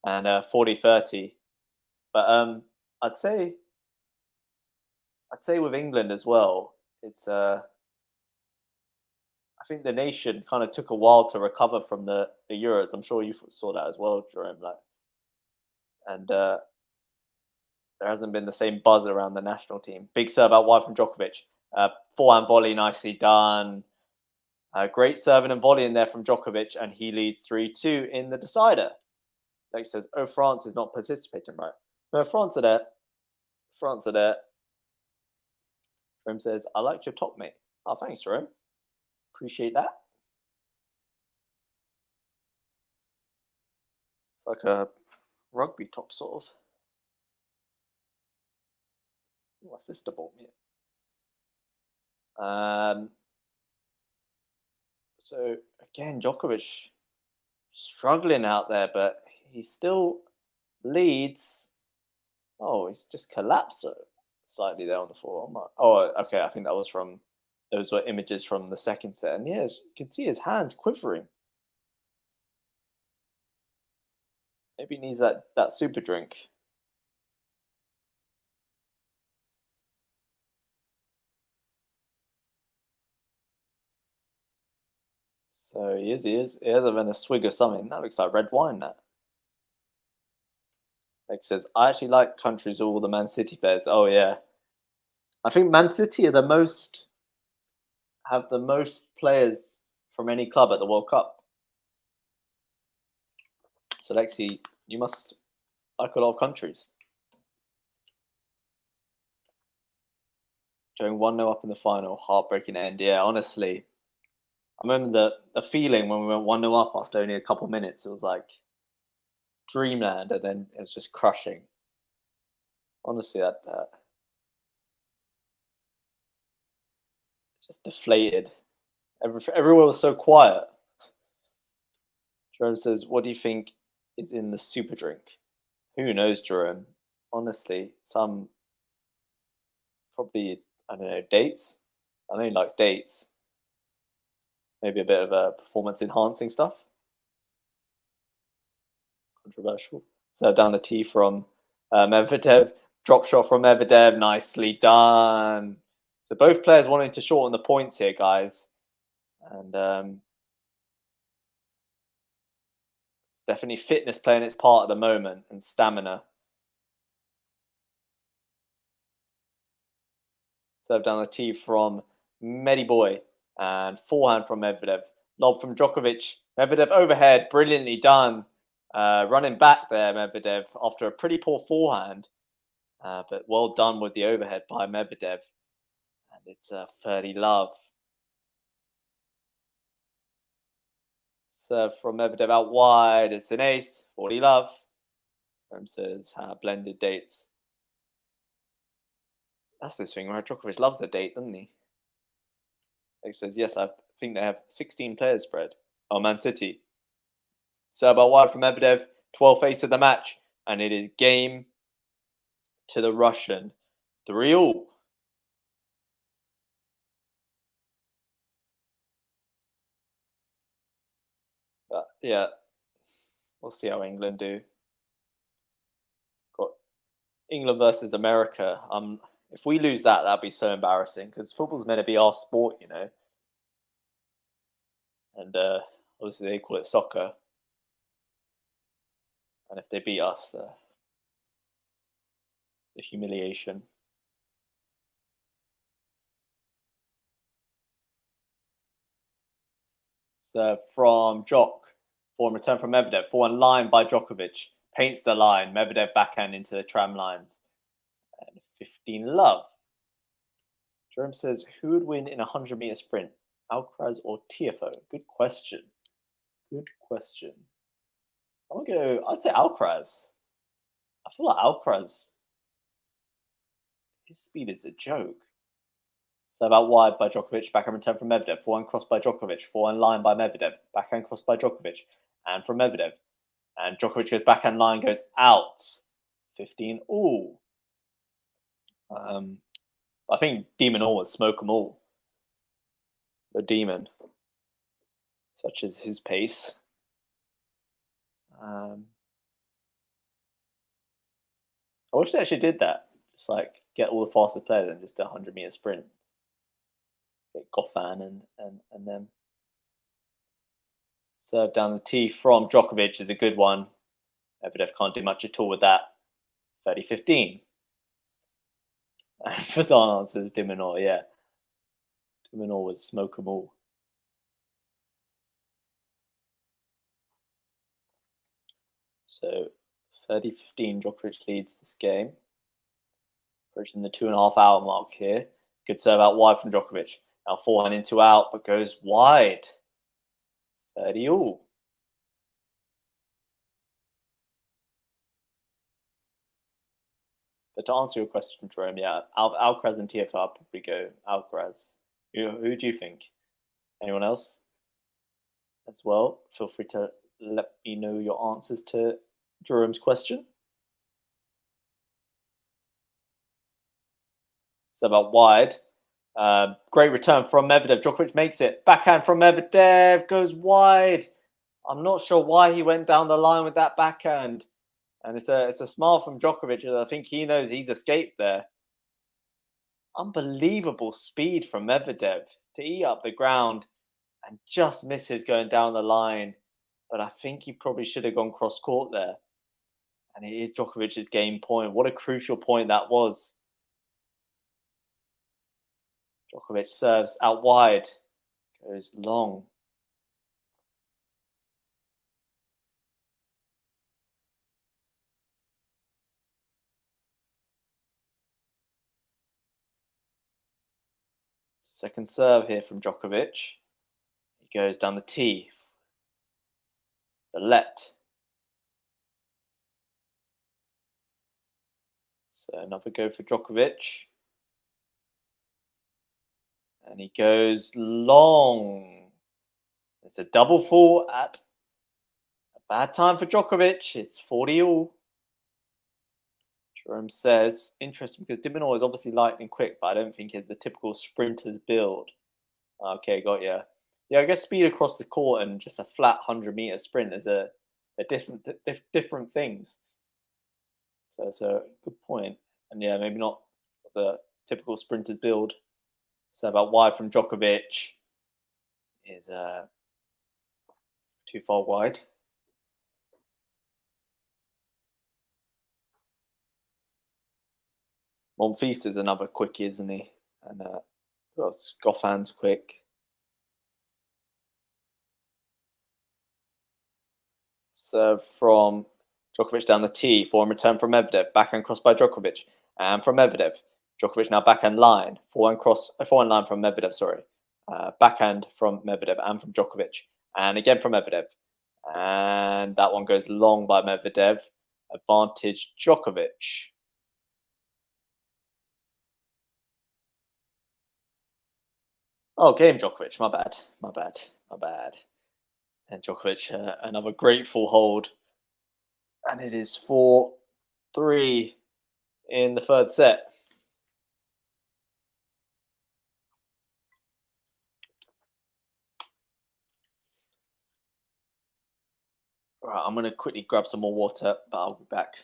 and 40-30. But I'd say with England as well, it's I think the nation kind of took a while to recover from the Euros. I'm sure you saw that as well, Jerome. And there hasn't been the same buzz around the national team. Big serve out wide from Djokovic. Forehand volley, nicely done. Great serving and volley in there from Djokovic, and he leads 3-2 in the decider. Like says, oh, France is not participating, right? No, France are there. France are there. Jerome says, I liked your top, mate. Oh, thanks, Jerome. Appreciate that. It's like a rugby top, sort of. Oh, my sister bought me it. So again, Djokovic struggling out there, but he still leads. Oh, he's just collapsed slightly there on the floor. Oh, okay. I think that was from those were images from the second set, and yeah, you can see his hands quivering. Maybe he needs that super drink. So he is. He has having a swig of something. That looks like red wine. That. Like says, I actually like countries with all the Man City players. Oh yeah, I think Man City are have the most players from any club at the World Cup. So Lexi, you must like a lot of countries. Going 1-0 up in the final, heartbreaking end. Yeah, honestly, I remember the feeling when we went 1-0 up after only a couple of minutes. It was like dreamland, and then it was just crushing. Honestly, that just deflated. Everyone was so quiet. Jerome says, what do you think is in the super drink? Who knows, Jerome? Honestly, some probably, I don't know, dates. I know he likes dates. Maybe a bit of a performance enhancing stuff. Controversial. So down the tee from Medvedev. Drop shot from Medvedev. Nicely done. So both players wanting to shorten the points here, guys. And it's definitely fitness playing its part at the moment, and stamina. Serve down the tee from Mediboy, and forehand from Medvedev. Lob from Djokovic. Medvedev overhead, brilliantly done. Running back there, Medvedev, after a pretty poor forehand. But well done with the overhead by Medvedev. And it's 30 love. Serve from Medvedev out wide. It's an ace. 40 love. Rome says, blended dates. That's this thing, right? Djokovic loves a date, doesn't he? He says, yes, I think they have 16 players spread. Oh, Man City. Serve out wide from Medvedev. 12th ace of the match. And it is game to the Russian. 3-all. But yeah, we'll see how England do. Got England versus America. If we lose that, that'd be so embarrassing, because football's meant to be our sport, you know. And obviously they call it soccer. And if they beat us, the humiliation. Serve from Jock. Forward return from Medvedev. Forward line by Djokovic. Paints the line. Medvedev backhand into the tram lines. And 15 love. Jerome says, who would win in a 100-meter sprint? Alcaraz or Tiafoe? Good question. Good question. I'd say Alcaraz. I feel like Alcaraz, his speed is a joke. Serve out wide by Djokovic, backhand return from Medvedev, forehand cross by Djokovic, forehand line by Medvedev, backhand cross by Djokovic, and from Medvedev. And Djokovic's backhand line goes out. 15 all. I think Demon always smoke them all. The Demon, such as his pace. I wish they actually did that. Just like get all the fastest players and just a 100-meter sprint. Get Goffin and them. Serve down the tee from Djokovic is a good one. Medvedev can't do much at all with that. 30-15. And Fazan answers Diminor, yeah. Diminor would smoke them all. So 30-15, Djokovic leads this game. Approaching the 2.5 hour mark here. Good serve out wide from Djokovic. Now forehand into out, but goes wide. 30 all. But to answer your question, Jerome, yeah, Alcaraz and TFR probably go Alcaraz. Who do you think? Anyone else as well? Feel free to let me know your answers to Jerome's question. So about wide. Great return from Medvedev. Djokovic makes it. Backhand from Medvedev goes wide. I'm not sure why he went down the line with that backhand. And it's a smile from Djokovic. I think he knows he's escaped there. Unbelievable speed from Medvedev to eat up the ground and just misses going down the line. But I think he probably should have gone cross court there. And it is Djokovic's game point. What a crucial point that was. Djokovic serves out wide, goes long. Second serve here from Djokovic. He goes down the tee. The let. So another go for Djokovic. And he goes long. It's a double fall at a bad time for Djokovic. It's 40 all. Jerome says, interesting because Diminor is obviously lightning quick, but I don't think it's the typical sprinter's build. Okay, got you. Yeah, I guess speed across the court and just a flat 100-meter sprint is a different things. So that's a good point. And yeah, maybe not the typical sprinter's build. So about wide from Djokovic is too far wide. Monfils is another quickie, isn't he? And Goffin's quick. Serve from Djokovic down the tee. Forehand return from Medvedev. Backhand cross by Djokovic. And from Medvedev. Djokovic now backhand line. Forehand line from Medvedev, sorry. Backhand from Medvedev and from Djokovic. And again from Medvedev. And that one goes long by Medvedev. Advantage Djokovic. Oh, game Djokovic. My bad. And Djokovic, another great full hold. And it is 4-3 in the third set. Right, I'm going to quickly grab some more water, but I'll be back.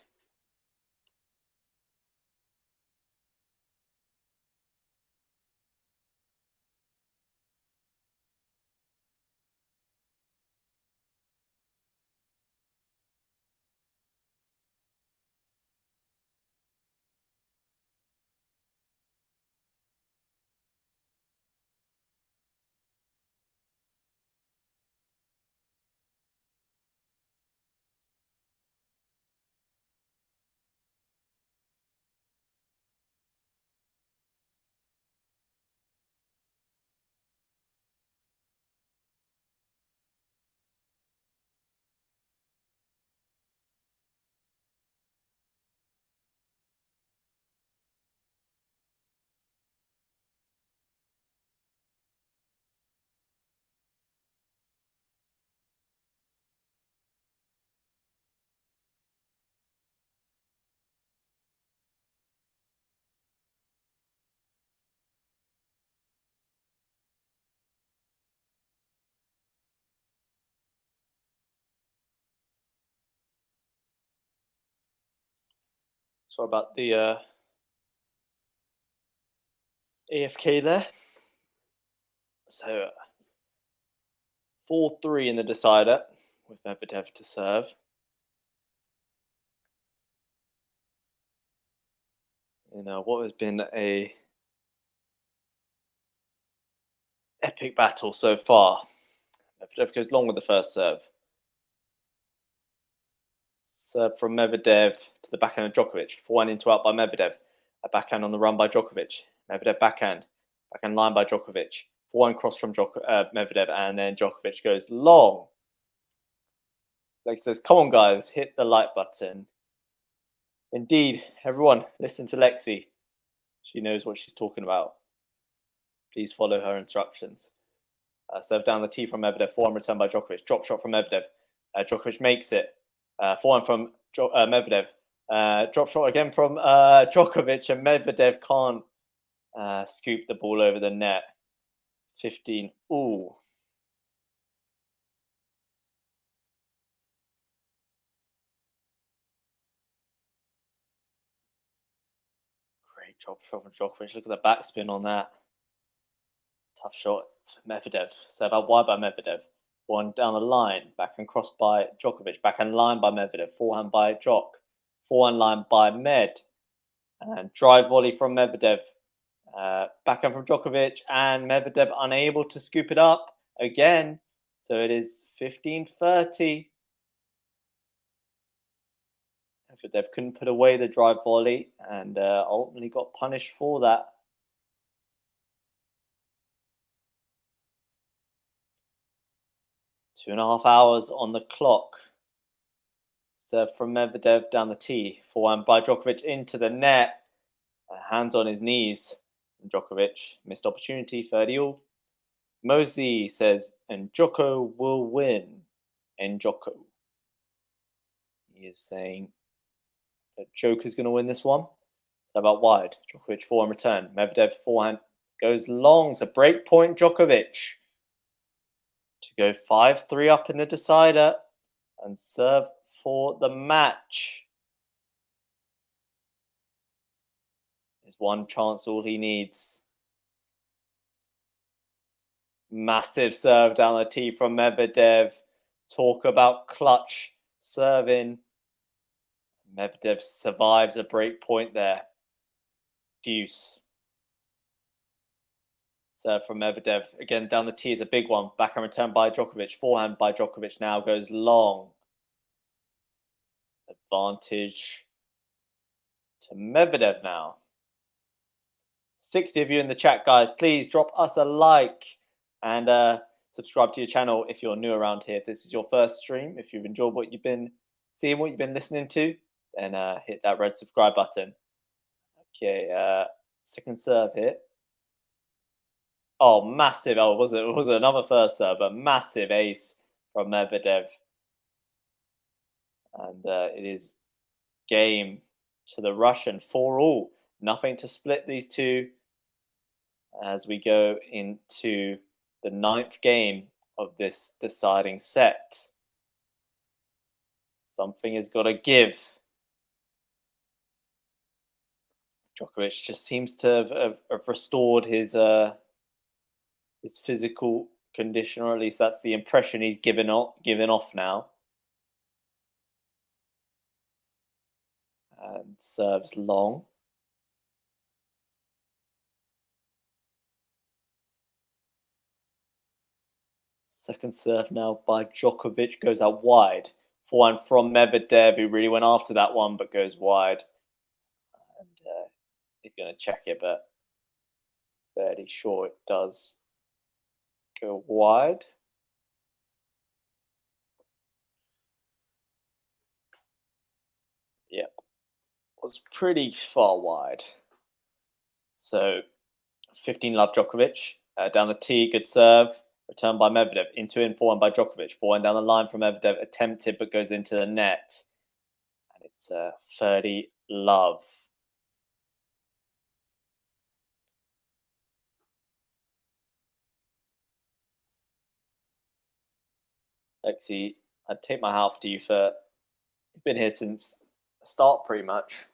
Sorry about the AFK there. So 4-3 in the decider with Medvedev to serve. In what has been a epic battle so far. Medvedev goes long with the first serve. Serve from Medvedev to the backhand of Djokovic. 4-1 into out by Medvedev. A backhand on the run by Djokovic. Medvedev backhand. Backhand line by Djokovic. 4-1 cross from Medvedev, and then Djokovic goes long. Lexi says, come on, guys, hit the like button. Indeed, everyone, listen to Lexi. She knows what she's talking about. Please follow her instructions. Serve down the tee from Medvedev. 4-1 return by Djokovic. Drop shot from Medvedev. Djokovic makes it. 4-1 from Medvedev. Drop shot again from Djokovic, and Medvedev can't scoop the ball over the net. 15. Ooh. Great drop shot from Djokovic. Look at the backspin on that. Tough shot for Medvedev. Serve out wide by Medvedev. One down the line. Backhand cross by Djokovic. Backhand line by Medvedev. Forehand by Djok. Forehand line by Med. And drive volley from Medvedev. Backhand from Djokovic. And Medvedev unable to scoop it up again. So it is 15-30. Medvedev couldn't put away the drive volley and ultimately got punished for that. Two and a half hours on the clock. Serve from Medvedev down the tee. Forehand by Djokovic into the net. Hands on his knees. And Djokovic missed opportunity. 30-all. Mosey says, and Djoko will win. And Djoko. He is saying that Joker's going to win this one. About wide. Djokovic forehand return. Medvedev forehand goes long. So break point Djokovic to go 5-3 up in the decider and serve for the match. There's one chance, all he needs. Massive serve down the tee from Medvedev. Talk about clutch serving. Medvedev survives a break point there. Deuce. Serve from Medvedev. Again, down the tee is a big one. Backhand return by Djokovic. Forehand by Djokovic now goes long. Advantage to Medvedev now. 60 of you in the chat, guys. Please drop us a like and subscribe to your channel if you're new around here. If this is your first stream, if you've enjoyed what you've been seeing, what you've been listening to, then hit that red subscribe button. Okay, second serve here. Oh, massive. Oh, was it another first serve? A massive ace from Medvedev. And it is game to the Russian. 4-all. Nothing to split these two as we go into the 9th game of this deciding set. Something has got to give. Djokovic just seems to have restored his physical condition, or at least that's the impression he's given off now. And serves long. Second serve now by Djokovic goes out wide. Forehand from Medvedev, who really went after that one, but goes wide. And he's going to check it, but fairly sure it does go wide. Yep. Was pretty far wide. So 15-love Djokovic. Down the tee, good serve. Return by Medvedev. Into in, forehand by Djokovic. Forehand down the line from Medvedev. Attempted, but goes into the net. And it's 30-love. Lexi, I'd take my hat off to you for, you've been here since the start pretty much.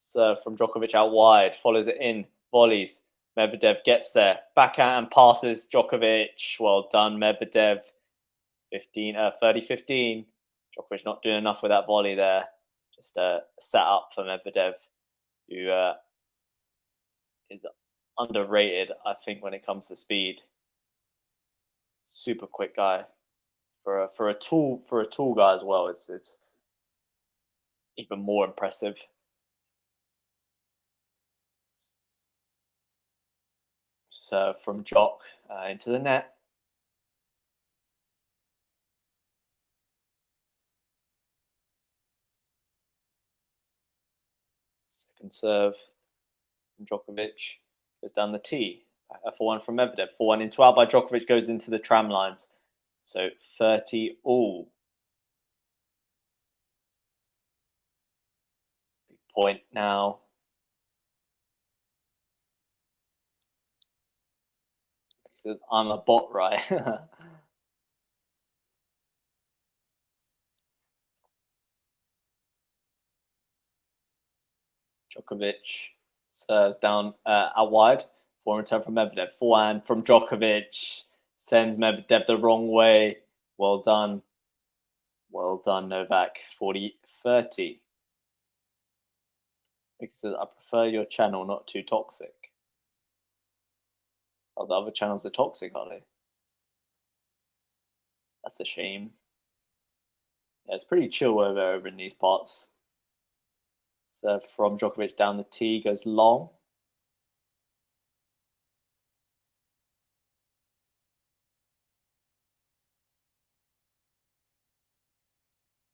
Serve from Djokovic out wide, follows it in, volleys. Medvedev gets there, backhand and passes Djokovic. Well done, Medvedev. 30-15. Djokovic not doing enough with that volley there. Just set up for Medvedev, who is underrated, I think, when it comes to speed. Super quick guy for a tall guy as well. It's even more impressive. Serve from Jock into the net. Second serve from Djokovic goes down the tee. 4-1 from Medvedev. 4-1 into out by Djokovic, goes into the tram lines. So 30 all. Big point now. He says, I'm a bot, right? Djokovic serves down out wide. 4 return from Medvedev. Forehand from Djokovic. Sends Medvedev the wrong way. Well done. Well done, Novak. 40-30. He says, I prefer your channel, not too toxic. Oh, the other channels are toxic, are they? That's a shame. Yeah, it's pretty chill over in these parts. Serve from Djokovic down the tee, goes long.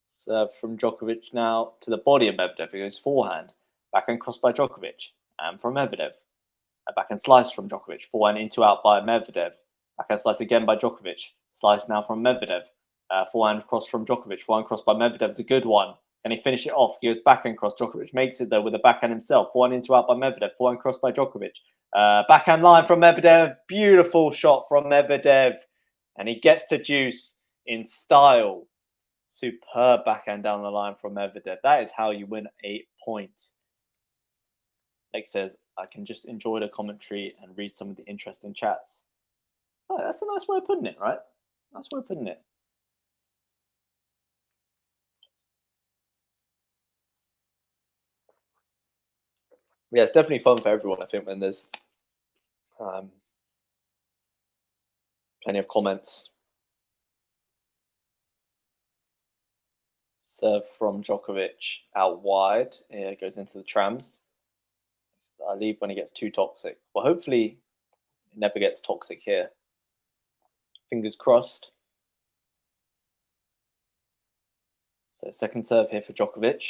Serve from Djokovic now to the body of Medvedev. It goes forehand. Backhand cross by Djokovic. And from Medvedev. A backhand slice from Djokovic. Forehand into out by Medvedev. Backhand slice again by Djokovic. Slice now from Medvedev. Forehand cross from Djokovic. Forehand cross by Medvedev is a good one. Can he finish it off? He goes backhand cross. Djokovic makes it though with a backhand himself. Forehand into out by Medvedev. Forehand cross by Djokovic. Backhand line from Medvedev. Beautiful shot from Medvedev. And he gets to deuce in style. Superb backhand down the line from Medvedev. That is how you win 8 points. Nick says, I can just enjoy the commentary and read some of the interesting chats. Oh, that's a nice way of putting it, right? Nice way of putting it. Yeah, it's definitely fun for everyone, I think, when there's plenty of comments. Serve from Djokovic out wide. It goes into the trams. I leave when it gets too toxic. Well, hopefully it never gets toxic here. Fingers crossed. So second serve here for Djokovic.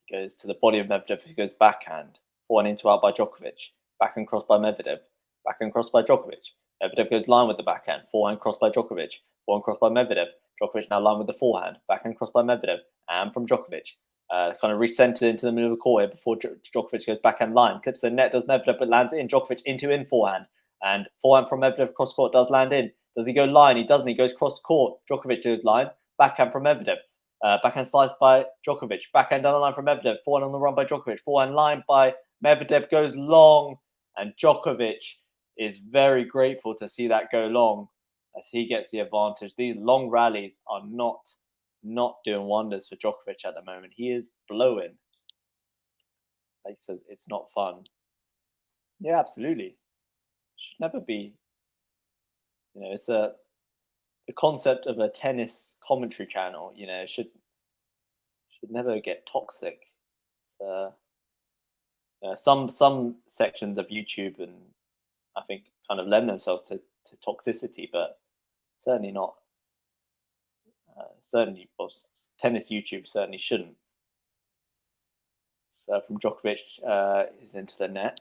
Goes to the body of Medvedev, who goes backhand. 4-1 into out by Djokovic. Backhand cross by Medvedev. Backhand cross by Djokovic. Medvedev goes line with the backhand. Forehand cross by Djokovic. Forehand cross by Medvedev. Djokovic now line with the forehand. Backhand cross by Medvedev. And from Djokovic. Kind of recentered into the middle of the court here before Djokovic goes backhand line. Clips the net, does Medvedev, but lands in. Djokovic in forehand. And forehand from Medvedev cross court does land in. Does he go line? He doesn't. He goes cross court. Djokovic goes line. Backhand from Medvedev. Backhand slice by Djokovic. Backhand down the line from Medvedev. Forehand on the run by Djokovic. Forehand line by Medvedev goes long. And Djokovic is very grateful to see that go long as he gets the advantage. These long rallies are not doing wonders for Djokovic at the moment. He is blowing. Like he says, it's not fun. Yeah, absolutely. Should never be. It's the concept of a tennis commentary channel. Should never get toxic. Some sections of YouTube and I think kind of lend themselves to toxicity, but certainly not. Tennis YouTube certainly shouldn't. So from Djokovic is into the net.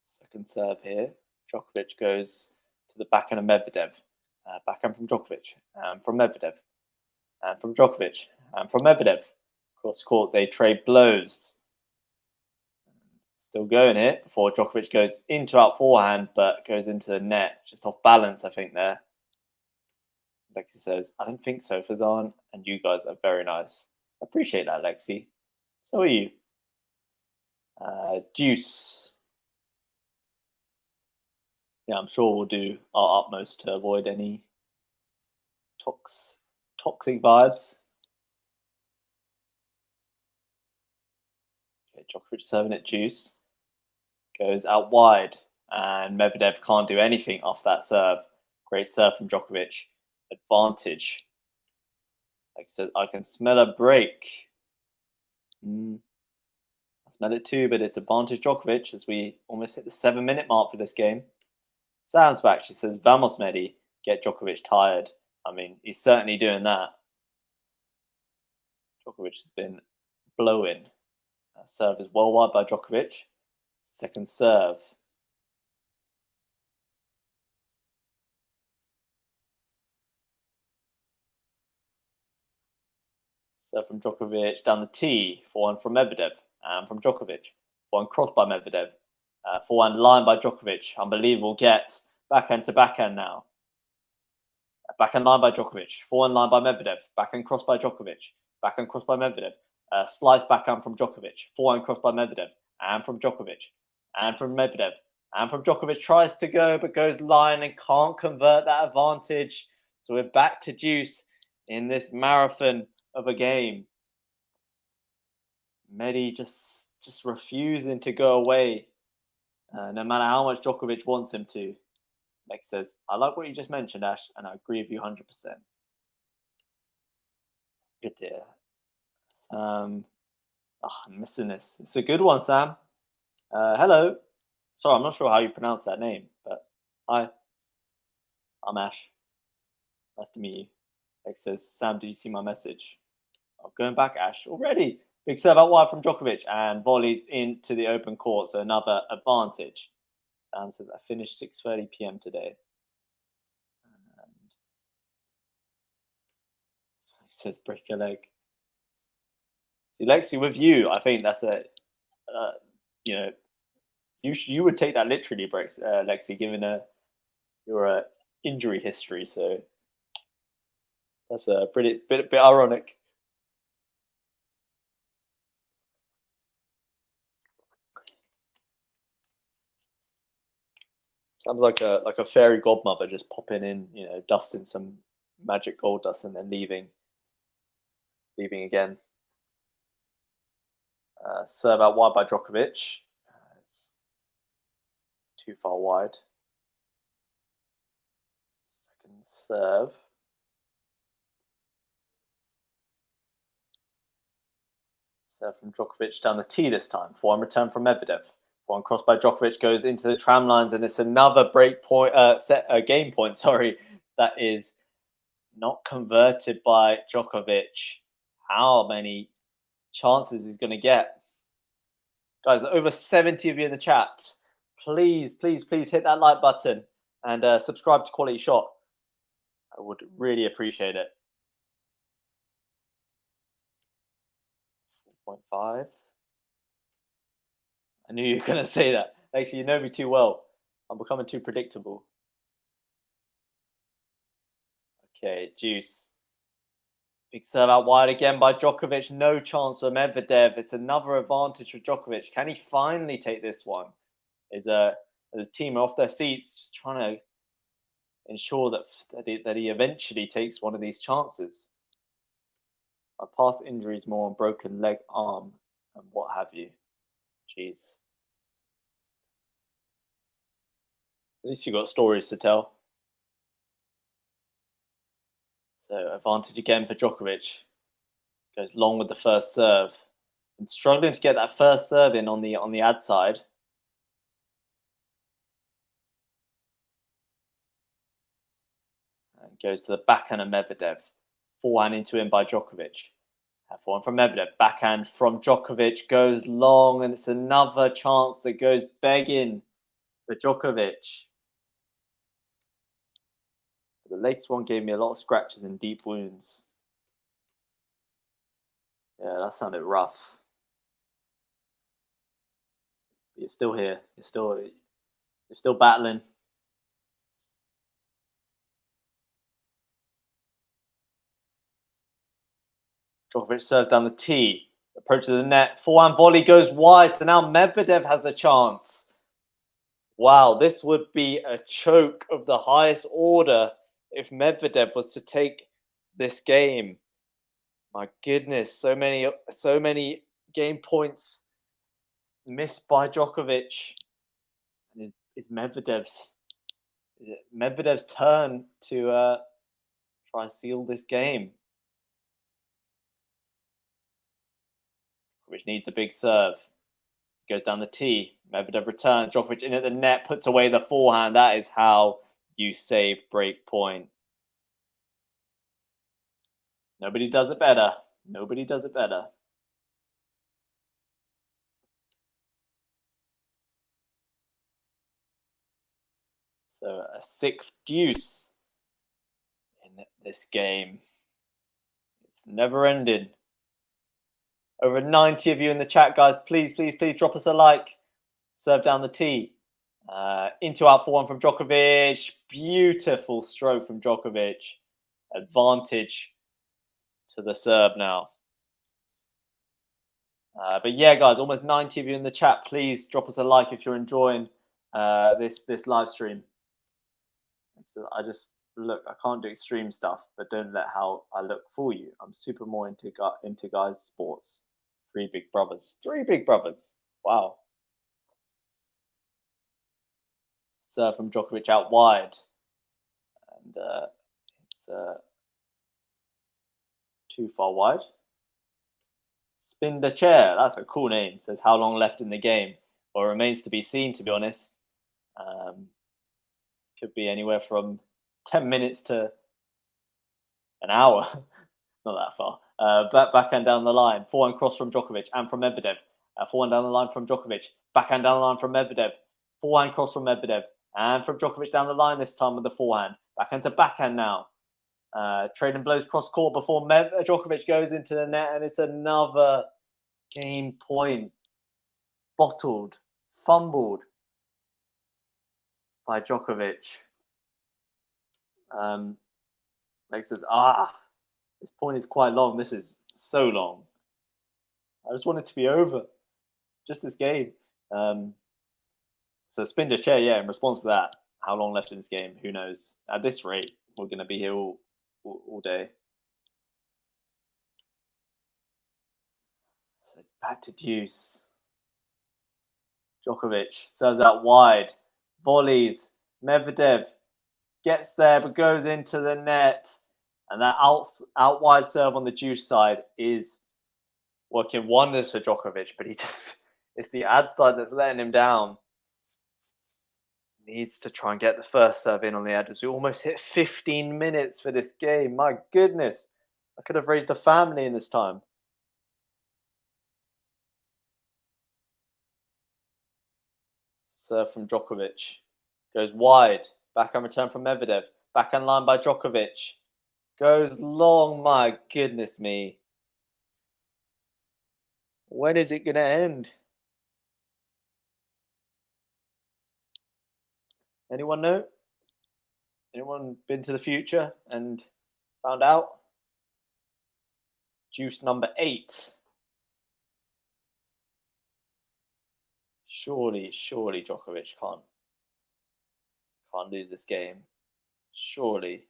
Second serve here. Djokovic goes to the backhand of Medvedev. Backhand from Djokovic. From Medvedev. And from Djokovic. And from Medvedev. Cross court, they trade blows. Still going here before Djokovic goes into out forehand, but goes into the net. Just off balance, I think, there. Lexi says, I don't think so, Fazan. And you guys are very nice. Appreciate that, Lexi. So are you. Juice. Yeah, I'm sure we'll do our utmost to avoid any toxic vibes. Okay, Djokovic serving at Juice. Goes out wide. And Medvedev can't do anything off that serve. Great serve from Djokovic. Advantage. Like I said, I can smell a break. I smell it too, but it's advantage Djokovic as we almost hit the 7-minute mark for this game. Sam's back. She says, Vamos, Medi. Get Djokovic tired. I mean, he's certainly doing that. Djokovic has been blowing. Serve is well wide by Djokovic. Second serve. Serve from Djokovic down the tee. Forehand from Medvedev. And from Djokovic. Forehand crossed by Medvedev. Forehand line by Djokovic. Unbelievable get. Backhand to backhand now. Backhand line by Djokovic. Forehand line by Medvedev. Backhand cross by Djokovic. Backhand cross by Medvedev. Slice backhand from Djokovic. Forehand cross by Medvedev. And from Djokovic. And from Medvedev. And from Djokovic. Tries to go, but goes line and can't convert that advantage. So we're back to Juice in this marathon of a game. Medi just refusing to go away. No matter how much Djokovic wants him to. Lex says, I like what you just mentioned, Ash, and I agree with you 100%. Good to hear. Sam. I'm missing this. It's a good one, Sam. Hello. Sorry, I'm not sure how you pronounce that name, but hi. I'm Ash. Nice to meet you. Lex says, Sam, did you see my message? Oh, going back, Ash. Already. Big serve out wide from Djokovic and volleys into the open court, so another advantage. Sam says, I finished 6:30 p.m. today. And he says, break a leg. See, Lexi, with you, I think that's you would take that literally, breaks, Lexi, given your injury history. So that's a pretty bit ironic. Sounds like a fairy godmother just popping in, dusting some magic gold dust and then leaving again. Serve out wide by Djokovic. It's too far wide. Second serve. Serve from Djokovic down the tee this time. Forehand return from Medvedev. One cross by Djokovic goes into the tram lines, and it's another break point, game point. Sorry, that is not converted by Djokovic. How many chances he's going to get? Guys, over 70 of you in the chat. Please hit that like button and subscribe to QualityShot. I would really appreciate it. 4.5. I knew you were going to say that. Actually, you know me too well. I'm becoming too predictable. Okay, Juice. Big serve out wide again by Djokovic. No chance for Medvedev. It's another advantage for Djokovic. Can he finally take this one? His team are off their seats, just trying to ensure that he eventually takes one of these chances. Past injuries more on broken leg, arm, and what have you. Jeez. At least you've got stories to tell. So advantage again for Djokovic. Goes long with the first serve. And struggling to get that first serve in on the ad side. And goes to the backhand of Medvedev. Forehand into him by Djokovic. Forehand from Medvedev. Backhand from Djokovic goes long, and it's another chance that goes begging for Djokovic. The latest one gave me a lot of scratches and deep wounds. Yeah, that sounded rough. You're still here. You're still battling. Djokovic serves down the tee, approaches the net, forehand volley goes wide, so now Medvedev has a chance. Wow, this would be a choke of the highest order if Medvedev was to take this game. My goodness, so many game points missed by Djokovic. And it's Medvedev's turn to try and seal this game. Which needs a big serve. Goes down the tee. Medvedev returns. Djokovic in at the net, puts away the forehand. That is how you save break point. Nobody does it better. Nobody does it better. So a 6th deuce in this game. It's never ended. Over 90 of you in the chat, guys. Please drop us a like. Serve down the tee. Into out 4-1 from Djokovic. Beautiful stroke from Djokovic. Advantage to the Serb now. But yeah, guys, almost 90 of you in the chat. Please drop us a like if you're enjoying this live stream. So I can't do extreme stuff, but don't let how I look fool you. I'm super more into guys' sports. 3 big brothers. 3 big brothers. Wow. Serve from Djokovic out wide. And it's too far wide. Spin the chair. That's a cool name. Says how long left in the game. Well, it remains to be seen, to be honest. Could be anywhere from 10 minutes to an hour. Not that far. Backhand down the line. Forehand cross from Djokovic and from Medvedev. Forehand down the line from Djokovic. Backhand down the line from Medvedev. Forehand cross from Medvedev. And from Djokovic down the line this time with the forehand. Backhand to backhand now. Trading blows cross court before Djokovic goes into the net, and it's another game point. Bottled. Fumbled by Djokovic. Like says, this point is quite long. This is so long. I just want it to be over. Just this game. So spin the chair, yeah, in response to that. How long left in this game? Who knows? At this rate, we're going to be here all day. So back to deuce. Djokovic serves out wide. Volleys. Medvedev gets there but goes into the net. And that out wide serve on the deuce side is working wonders for Djokovic, but it's the ad side that's letting him down. Needs to try and get the first serve in on the ad. We almost hit 15 minutes for this game. My goodness. I could have raised a family in this time. Serve from Djokovic. Goes wide. Backhand return from Medvedev. Backhand line by Djokovic. Goes long. My goodness me. When is it going to end? Anyone know? Anyone been to the future and found out? Deuce number 8. Surely Djokovic can't lose this game. Surely.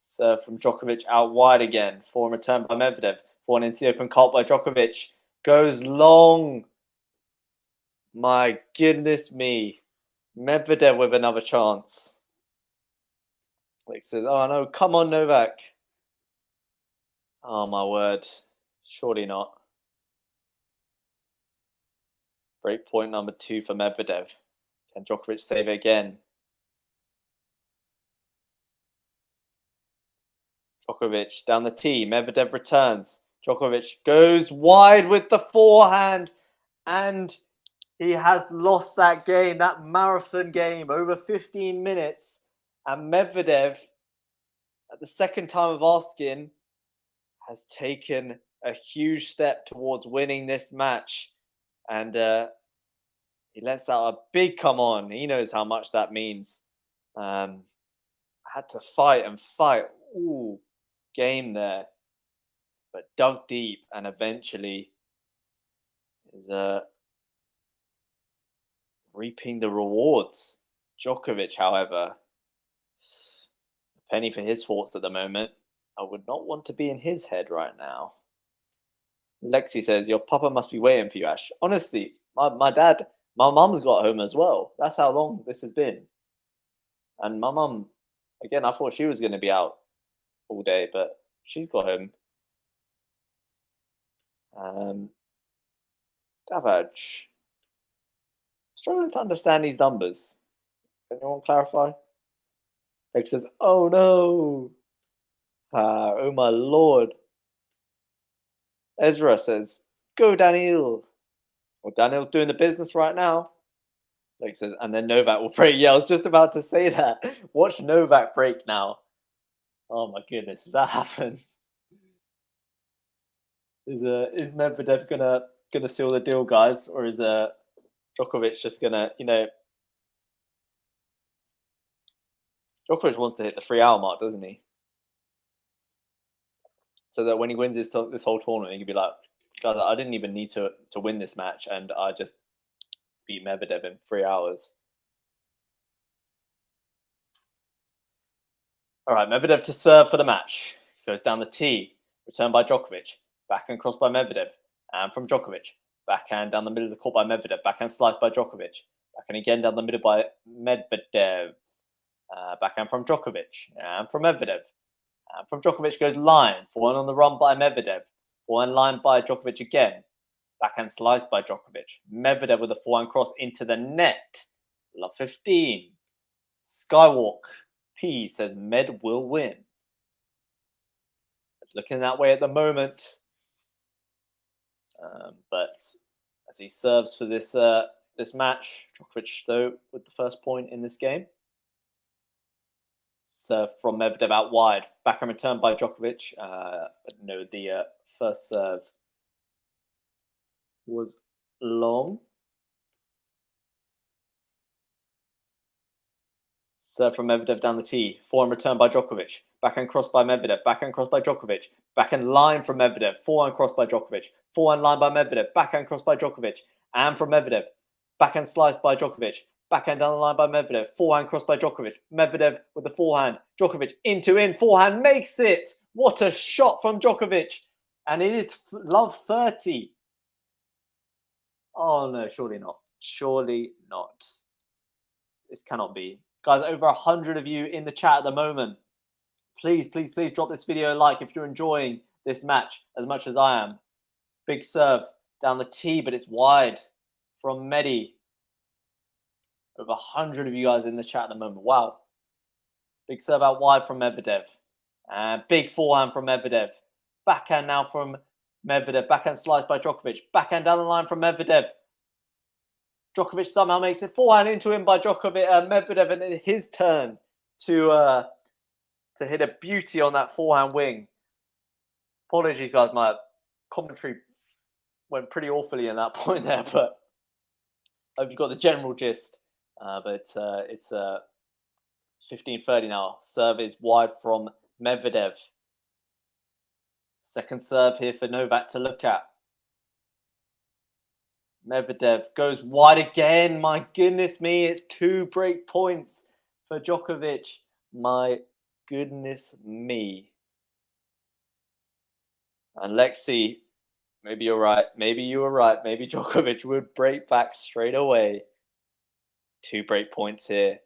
Serve from Djokovic out wide again. Forehand return by Medvedev. Forehand into the open court by Djokovic. Goes long. My goodness me. Medvedev with another chance. Like says, oh no, come on Novak. Oh my word. Surely not. Break point number 2 for Medvedev. Can Djokovic save it again? Djokovic down the tee. Medvedev returns. Djokovic goes wide with the forehand. And he has lost that game, that marathon game, over 15 minutes. And Medvedev, at the second time of asking, has taken a huge step towards winning this match. And he lets out a big come on. He knows how much that means. Had to fight and fight. Ooh, game there. But dug deep and eventually is reaping the rewards. Djokovic, however, a penny for his thoughts at the moment. I would not want to be in his head right now. Lexi says, your papa must be waiting for you, Ash. Honestly, my mum's got home as well. That's how long this has been. And my mum, again, I thought she was going to be out all day, but she's got home. Davoc. Struggling to understand these numbers. Can anyone clarify? Lexi says, oh no. Oh my lord. Ezra says, go Daniil. Well, Daniil's doing the business right now. Like says, and then Novak will break. Yeah, I was just about to say that. Watch Novak break now. Oh my goodness, if that happens, is Medvedev gonna seal the deal, guys, or is Djokovic just gonna, Djokovic wants to hit the 3-hour mark, doesn't he? So that when he wins this whole tournament, he can be like, guys, I didn't even need to win this match, and I just beat Medvedev in 3 hours. All right, Medvedev to serve for the match. Goes down the tee, returned by Djokovic. Backhand cross by Medvedev. And from Djokovic. Backhand down the middle of the court by Medvedev. Backhand slice by Djokovic. Backhand again down the middle by Medvedev. Backhand from Djokovic. And from Medvedev. And from Djokovic goes line. Forehand on the run by Medvedev. Forehand line by Djokovic again. Backhand slice by Djokovic. Medvedev with a forehand cross into the net. Love 15. Skywalk. P says Med will win. It's looking that way at the moment. But as he serves for this match, Djokovic, though, with the first point in this game. Serve from Medvedev out wide. Backhand return by Djokovic. But no, the first serve was long. Serve from Medvedev down the tee. Forehand return by Djokovic. Backhand cross by Medvedev. Backhand cross by Djokovic. Backhand line from Medvedev. Forehand cross by Djokovic. Forehand line by Medvedev. Backhand cross by Djokovic. And from Medvedev. Backhand slice by Djokovic. Backhand down the line by Medvedev. Forehand cross by Djokovic. Medvedev with the forehand. Djokovic into in. Forehand makes it. What a shot from Djokovic. And it is love 30. Oh no, surely not. Surely not. This cannot be. Guys, over 100 of you in the chat at the moment. Please, please, please drop this video a like if you're enjoying this match as much as I am. Big serve down the tee, but it's wide from Medi. Over 100 of you guys in the chat at the moment. Wow. Big serve out wide from Medvedev. And big forehand from Medvedev. Backhand now from Medvedev. Backhand slice by Djokovic. Backhand down the line from Medvedev. Djokovic somehow makes it forehand into him by Djokovic, Medvedev, and it's his turn to hit a beauty on that forehand wing. Apologies, guys, my commentary went pretty awfully in that point there, but I hope you got the general gist. But it's 15-30 now. Serve is wide from Medvedev. Second serve here for Novak to look at. Medvedev goes wide again. My goodness me, it's 2 break points for Djokovic. My goodness me. And Lexi, maybe you're right. Maybe you were right. Maybe Djokovic would break back straight away. 2 break points here.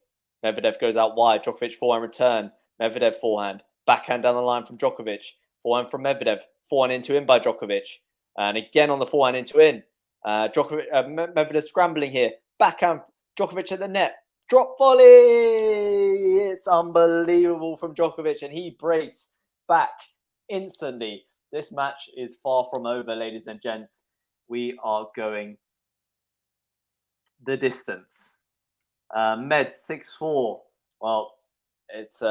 Medvedev goes out wide. Djokovic forehand return. Medvedev forehand. Backhand down the line from Djokovic. Forehand from Medvedev. Forehand into in by Djokovic. And again on the forehand into in. Medvedev scrambling here. Backhand. Djokovic at the net. Drop volley. It's unbelievable from Djokovic. And he breaks back instantly. This match is far from over, ladies and gents. We are going the distance. Med 6-4. Well, it's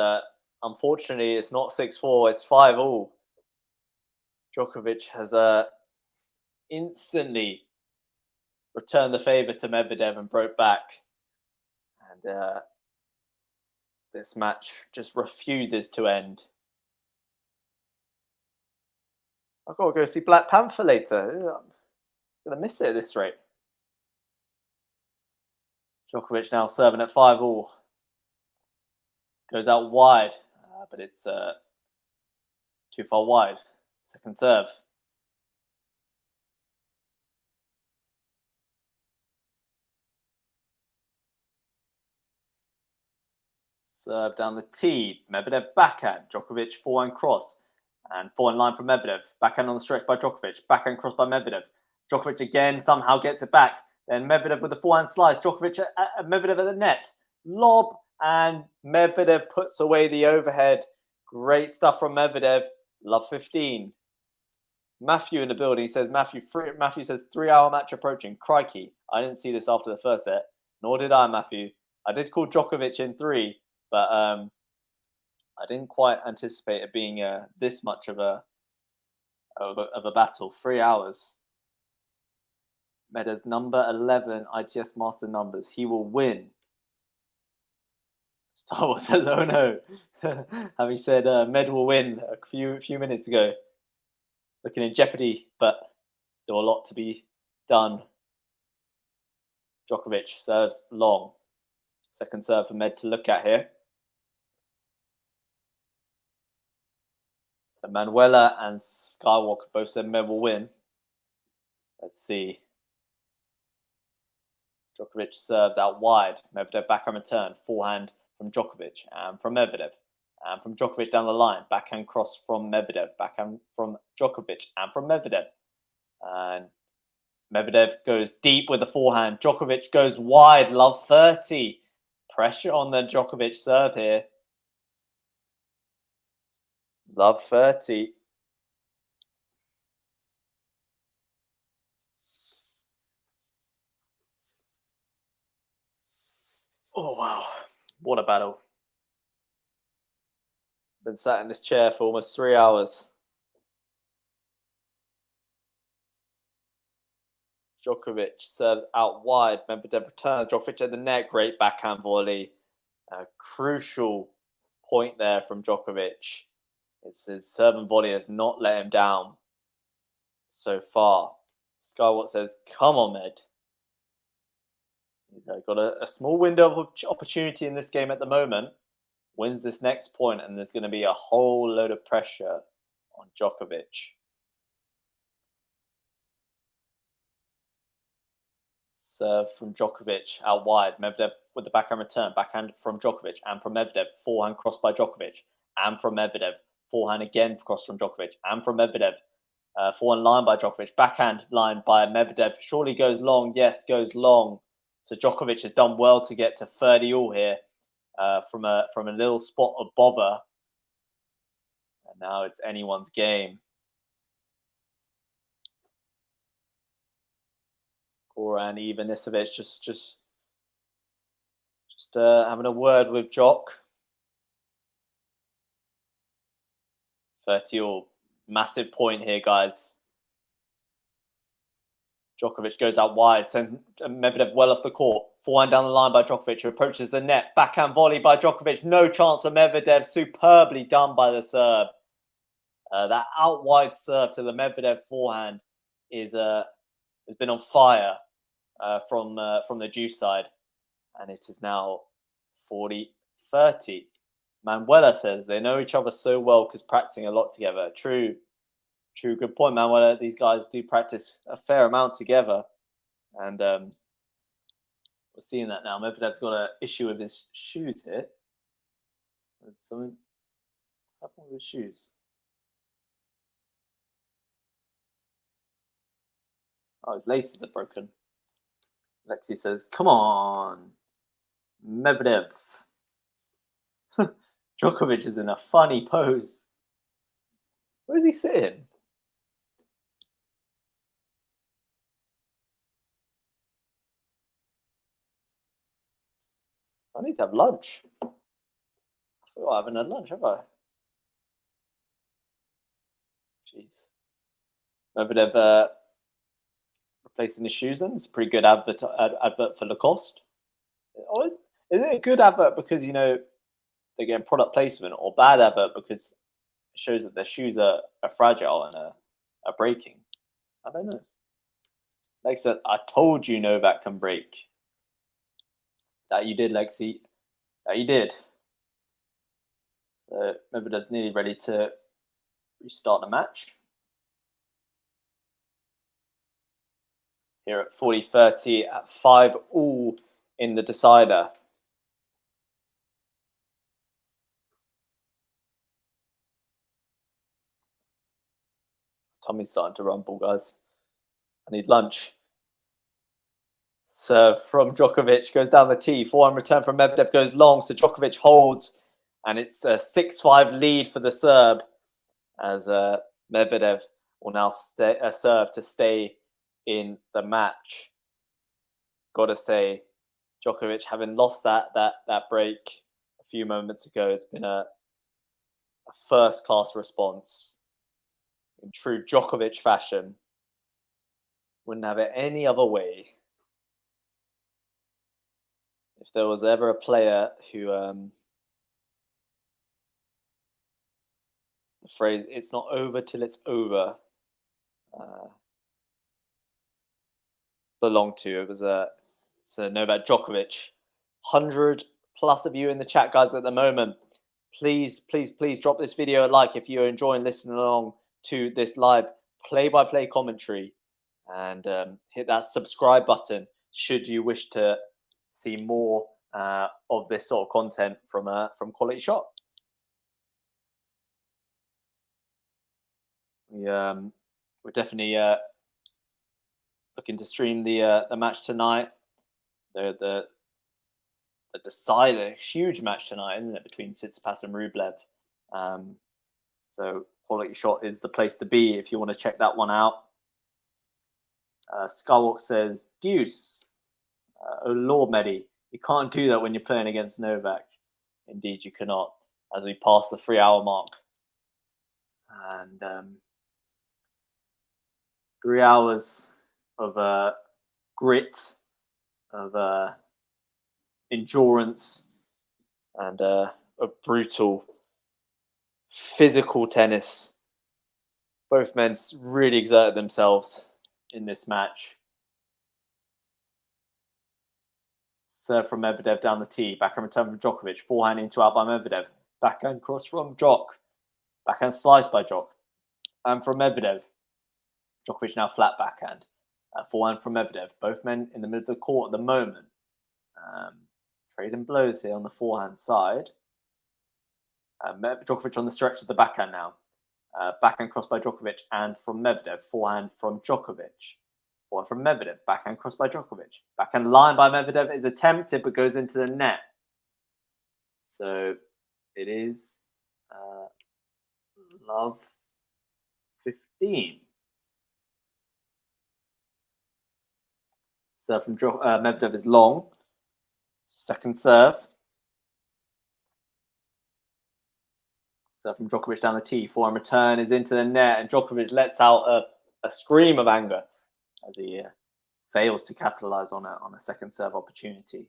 unfortunately it's not 6-4. It's 5-all. Djokovic has instantly returned the favor to Medvedev and broke back. And this match just refuses to end. I've got to go see Black Panther later. I'm going to miss it at this rate. Djokovic now serving at 5-all. Goes out wide, but it's too far wide. Second serve. Serve down the tee. Medvedev backhand. Djokovic forehand cross. And forehand line from Medvedev. Backhand on the stretch by Djokovic. Backhand cross by Medvedev. Djokovic again somehow gets it back. Then Medvedev with the forehand slice. Djokovic at Medvedev at the net. Lob. And Medvedev puts away the overhead. Great stuff from Medvedev. Love 15. Matthew in the building. He says, Matthew says 3-hour match approaching. Crikey. I didn't see this after the first set. Nor did I, Matthew. I did call Djokovic in 3. But I didn't quite anticipate it being this much of a battle. 3 hours. Medvedev's number 11 ITS Master numbers. He will win. Star Wars says, "Oh no," having said Med will win a few minutes ago. Looking in jeopardy, but still a lot to be done. Djokovic serves long. Second serve for Med to look at here. So Manuela and Skywalker both said Med will win. Let's see. Djokovic serves out wide. Medvedev backhand return. Forehand from Djokovic and from Medvedev. And from Djokovic down the line. Backhand cross from Medvedev. Backhand from Djokovic and from Medvedev. And Medvedev goes deep with the forehand. Djokovic goes wide. Love 30. Pressure on the Djokovic serve here. Love 30. Oh, wow. What a battle. Been sat in this chair for almost 3 hours. Djokovic serves out wide. Medvedev returns. Djokovic at the net. Great backhand volley. A crucial point there from Djokovic. It's his serve and volley has not let him down so far. Skywalk says, "Come on, Med." He's got a small window of opportunity in this game at the moment. Wins this next point, and there's going to be a whole load of pressure on Djokovic. Serve from Djokovic out wide. Medvedev with the backhand return. Backhand from Djokovic and from Medvedev. Forehand cross by Djokovic and from Medvedev. Forehand again cross from Djokovic and from Medvedev. Forehand line by Djokovic. Backhand line by Medvedev. Surely goes long. Yes, goes long. So Djokovic has done well to get to 30-all here from a little spot of bother. And now it's anyone's game. Goran Ivanisevic just having a word with Jock. 30-all. Massive point here, guys. Djokovic goes out wide. Send Medvedev well off the court. Forehand down the line by Djokovic, who approaches the net. Backhand volley by Djokovic. No chance for Medvedev. Superbly done by the serve. That out wide serve to the Medvedev forehand has been on fire from the Juice side. And it is now 40-30. Manuela says they know each other so well because practicing a lot together. True. Good point, Manuela. These guys do practice a fair amount together. And we're seeing that now. Medvedev's got an issue with his shoes here. There's something. What's happening with his shoes? Oh, his laces are broken. Lexi says, "Come on, Medvedev." Djokovic is in a funny pose. Where is he sitting? I need to have lunch. I haven't had lunch, have I? Jeez. Medvedev replacing his shoes. Then it's a pretty good advert for Lacoste. Or is it a good advert because they're getting product placement, or bad advert because it shows that their shoes are fragile and are breaking? I don't know. Like I said, I told you Novak can break. That you did, Lexi. That you did. So Medvedev's nearly ready to restart the match. Here at 40-30 at 5-all in the decider. Tommy's starting to rumble, guys. I need lunch. Serve from Djokovic goes down the tee. Forehand return from Medvedev goes long. So Djokovic holds, and it's a 6-5 lead for the Serb, as Medvedev will now serve to stay in the match. Gotta say, Djokovic, having lost that break a few moments ago, it's been a first-class response in true Djokovic fashion. Wouldn't have it any other way. If there was ever a player who the phrase "it's not over till it's over" belonged to, it was Novak Djokovic. 100+ of you in the chat, guys, at the moment. Please drop this video a like if you're enjoying listening along to this live play-by-play commentary, and hit that subscribe button should you wish to see more of this sort of content from QualityShot. We're definitely looking to stream the match tonight. The decider, huge match tonight, isn't it, between Tsitsipas and Rublev? So QualityShot is the place to be if you want to check that one out. Skywalk says, "Deuce, oh Lord, Medi, you can't do that when you're playing against Novak." Indeed, you cannot. As we pass the 3-hour mark, and 3 hours of grit, of endurance, and of brutal physical tennis. Both men really exerted themselves in this match. Serve from Medvedev down the tee. Backhand return from Djokovic. Forehand into out by Medvedev. Backhand cross from Djok. Backhand slice by Djok. And from Medvedev. Djokovic now flat backhand. Forehand from Medvedev. Both men in the middle of the court at the moment. Trading blows here on the forehand side. Djokovic on the stretch of the backhand now. Backhand cross by Djokovic and from Medvedev. Forehand from Djokovic. Forehand from Medvedev. Backhand cross by Djokovic. Backhand line by Medvedev is attempted but goes into the net. So it is love 15. Serve from Medvedev is long. Second serve. Serve from Djokovic down the tee. Forehand return is into the net, and Djokovic lets out a scream of anger as he fails to capitalize on a second serve opportunity.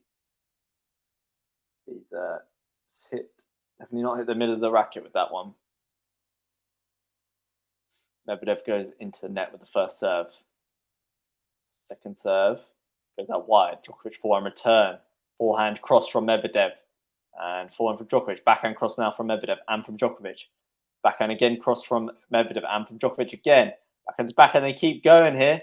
He's definitely not hit the middle of the racket with that one. Medvedev goes into the net with the first serve. Second serve goes out wide. Djokovic forehand return. Forehand cross from Medvedev. And forehand from Djokovic. Backhand cross now from Medvedev and from Djokovic. Backhand again cross from Medvedev and from Djokovic again. Backhand to backhand. They keep going here.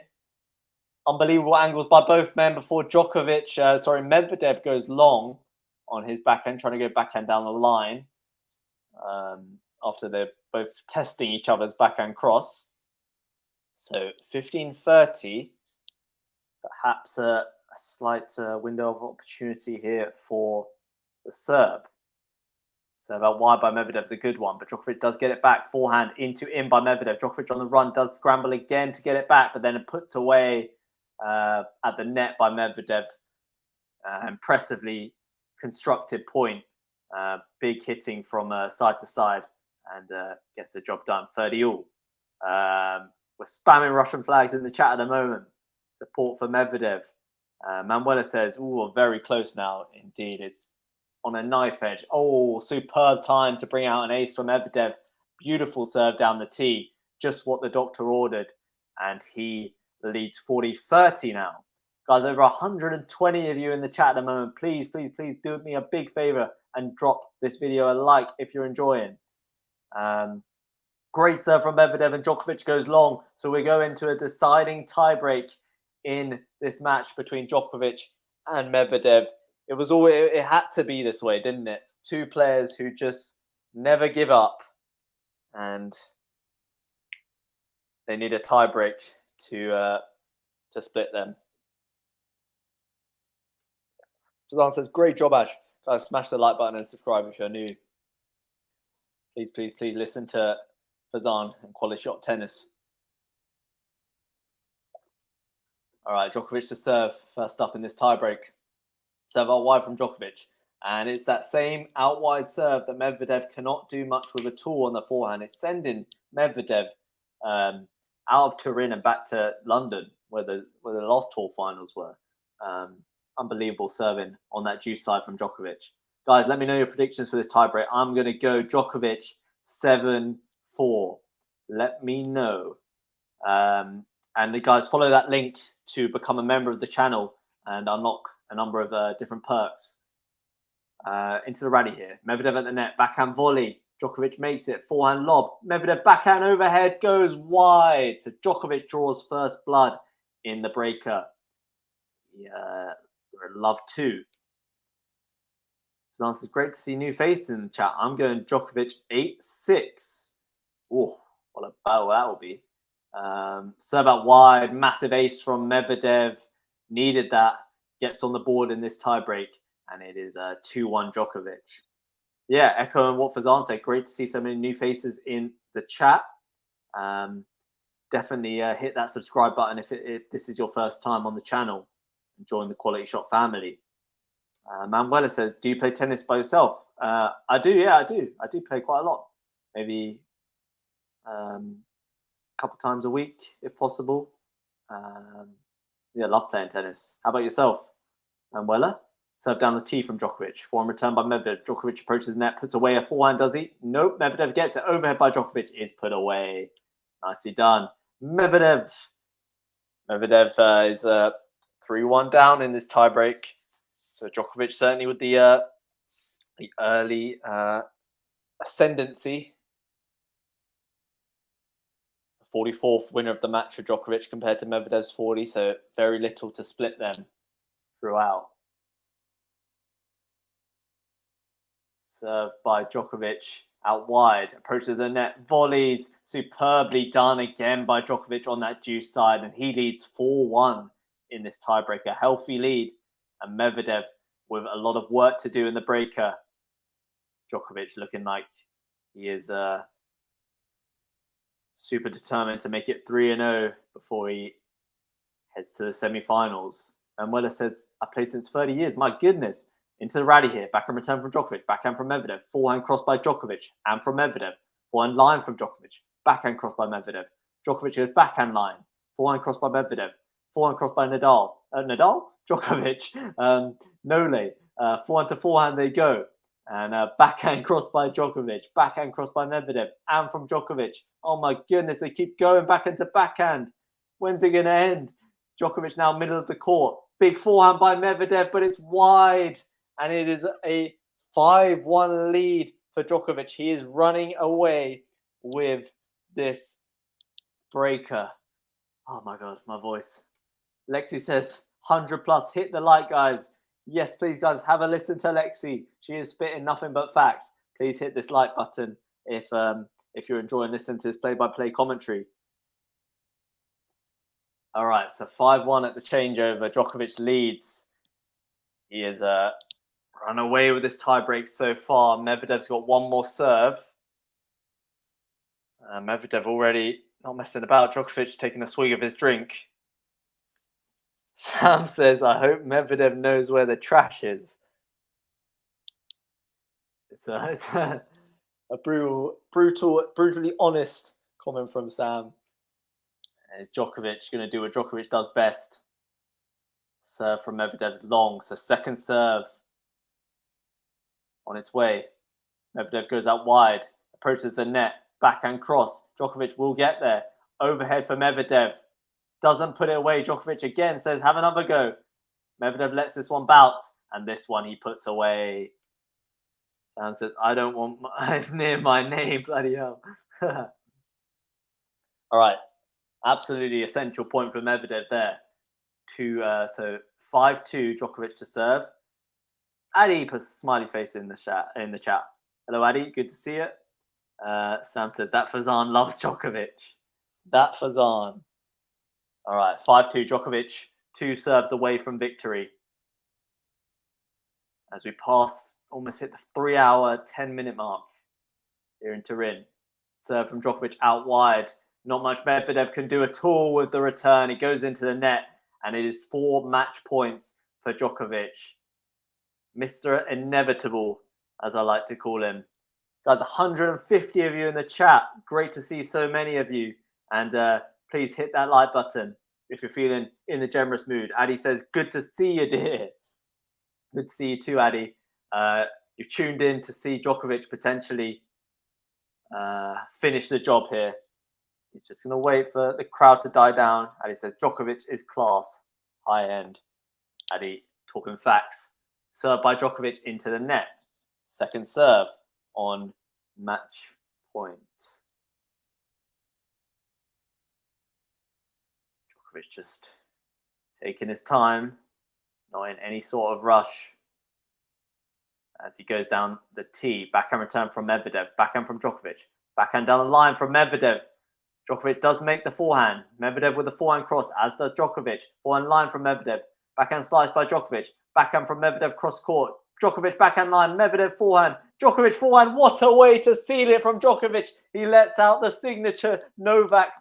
Unbelievable angles by both men before Medvedev goes long on his backhand, trying to go backhand down the line after they're both testing each other's backhand cross. So 15-30, perhaps a slight window of opportunity here for the Serb. Serve out wide by Medvedev is a good one, but Djokovic does get it back. Forehand in by Medvedev. Djokovic on the run does scramble again to get it back, but then it puts away at the net by Medvedev. Impressively constructed point. Big hitting from side to side, and gets the job done. 30-all. We're spamming Russian flags in the chat at the moment. Support for Medvedev. Manuela says, "Oh, very close now. Indeed, it's on a knife edge. Oh, superb time to bring out an ace from Medvedev. Beautiful serve down the tee. Just what the doctor ordered. And he leads 40-30 now. Guys, over 120 of you in the chat at the moment. Please, please, please do me a big favor and drop this video a like if you're enjoying. Great serve from Medvedev, and Djokovic goes long. So we go into a deciding tiebreak in this match between Djokovic and Medvedev. It had to be this way, didn't it? Two players who just never give up, and they need a tiebreak to split them. Fazan says, "Great job, Ash. Guys, smash the like button and subscribe if you're new. Please, please, please listen to Fazan and QualityShot Tennis." All right, Djokovic to serve first up in this tiebreak. Serve out wide from Djokovic. And it's that same out wide serve that Medvedev cannot do much with at all on the forehand. It's sending Medvedev out of Turin and back to London, where the last tour finals were. Unbelievable serving on that juice side from Djokovic. Guys, let me know your predictions for this tiebreak. I'm going to go Djokovic 7-4. Let me know. And guys, follow that link to become a member of the channel and unlock a number of different perks. Into the rally here. Medvedev at the net. Backhand volley. Djokovic makes it. Forehand lob. Medvedev backhand overhead goes wide. So Djokovic draws first blood in the breaker. Yeah, we're in love too. It's great to see new faces in the chat. I'm going Djokovic 8-6. Oh, what a battle that will be. Serve out wide, massive ace from Medvedev. Needed that. Gets on the board in this tiebreak, and it is 2-1 Djokovic. Yeah, echoing what Fazan said. Great to see so many new faces in the chat. Definitely hit that subscribe button if this is your first time on the channel and join the QualityShot family. Manuela says, "Do you play tennis by yourself?" I do, yeah, I do. I do play quite a lot. Maybe a couple times a week, if possible. Yeah, love playing tennis. How about yourself, Manuela? Serve down the tee from Djokovic. Forehand return by Medvedev. Djokovic approaches the net, puts away a forehand, does he? Nope. Medvedev gets it. Overhead by Djokovic is put away. Nicely done. Medvedev is 3-1 down in this tiebreak. So Djokovic certainly with the early ascendancy. 44th winner of the match for Djokovic compared to Medvedev's 40, so very little to split them throughout. Served by Djokovic out wide, approaches the net, volleys, superbly done again by Djokovic on that juice side, and he leads 4-1 in this tiebreaker. Healthy lead, and Medvedev with a lot of work to do in the breaker. Djokovic looking like he is super determined to make it 3-0 before he heads to the semi-finals. And Weller says, "I played since 30 years. My goodness." Into the rally here. Backhand return from Djokovic. Backhand from Medvedev. Forehand cross by Djokovic and from Medvedev. Forehand line from Djokovic. Backhand cross by Medvedev. Djokovic goes backhand line. Forehand cross by Medvedev. Forehand cross by Nadal. Djokovic. Nole. Forehand to forehand they go. And backhand cross by Djokovic. Backhand cross by Medvedev. And from Djokovic. Oh my goodness, they keep going back into backhand. When's it going to end? Djokovic now middle of the court. Big forehand by Medvedev, but it's wide. And it is a 5-1 lead for Djokovic. He is running away with this breaker. Oh my God, my voice. Lexi says, 100 plus. Hit the like, guys. Yes, please, guys, have a listen to Lexi. She is spitting nothing but facts. Please hit this like button if you're enjoying listening to this play-by-play commentary. All right, so 5-1 at the changeover. Djokovic leads. He is run away with this tiebreak so far. Medvedev's got one more serve. Medvedev already not messing about. Djokovic taking a swig of his drink. Sam says, "I hope Medvedev knows where the trash is." It's a brutally honest comment from Sam. And is Djokovic going to do what Djokovic does best? Serve from Medvedev's long. So second serve on its way. Medvedev goes out wide, approaches the net, backhand cross. Djokovic will get there. Overhead for Medvedev. Doesn't put it away. Djokovic again says, have another go. Medvedev lets this one bounce, and this one he puts away. Sam says, I don't want near my name, bloody hell. All right. Absolutely essential point for Medvedev there. So 5-2, Djokovic to serve. Adi puts a smiley face in the chat. Hello, Adi. Good to see you. Sam says, that Fazan loves Djokovic. That Fazan. All right, 5-2, Djokovic, 2 serves away from victory. As we almost hit the 3-hour, 10-minute mark here in Turin. Serve from Djokovic out wide. Not much Medvedev can do at all with the return. He goes into the net, and it is 4 match points for Djokovic. Mr. Inevitable, as I like to call him. Guys, 150 of you in the chat. Great to see so many of you. And please hit that like button if you're feeling in the generous mood. Addy says, good to see you, dear. Good to see you too, Addy. You've tuned in to see Djokovic potentially finish the job here. He's just going to wait for the crowd to die down. Addy says, Djokovic is class. High end. Addy talking facts. Serve by Djokovic into the net. Second serve on match point. Djokovic just taking his time, not in any sort of rush. As he goes down the tee, backhand return from Medvedev, backhand from Djokovic, backhand down the line from Medvedev. Djokovic does make the forehand. Medvedev with the forehand cross, as does Djokovic. Forehand line from Medvedev. Backhand slice by Djokovic. Backhand from Medvedev cross court. Djokovic backhand line. Medvedev forehand. Djokovic forehand. What a way to seal it from Djokovic. He lets out the signature Novak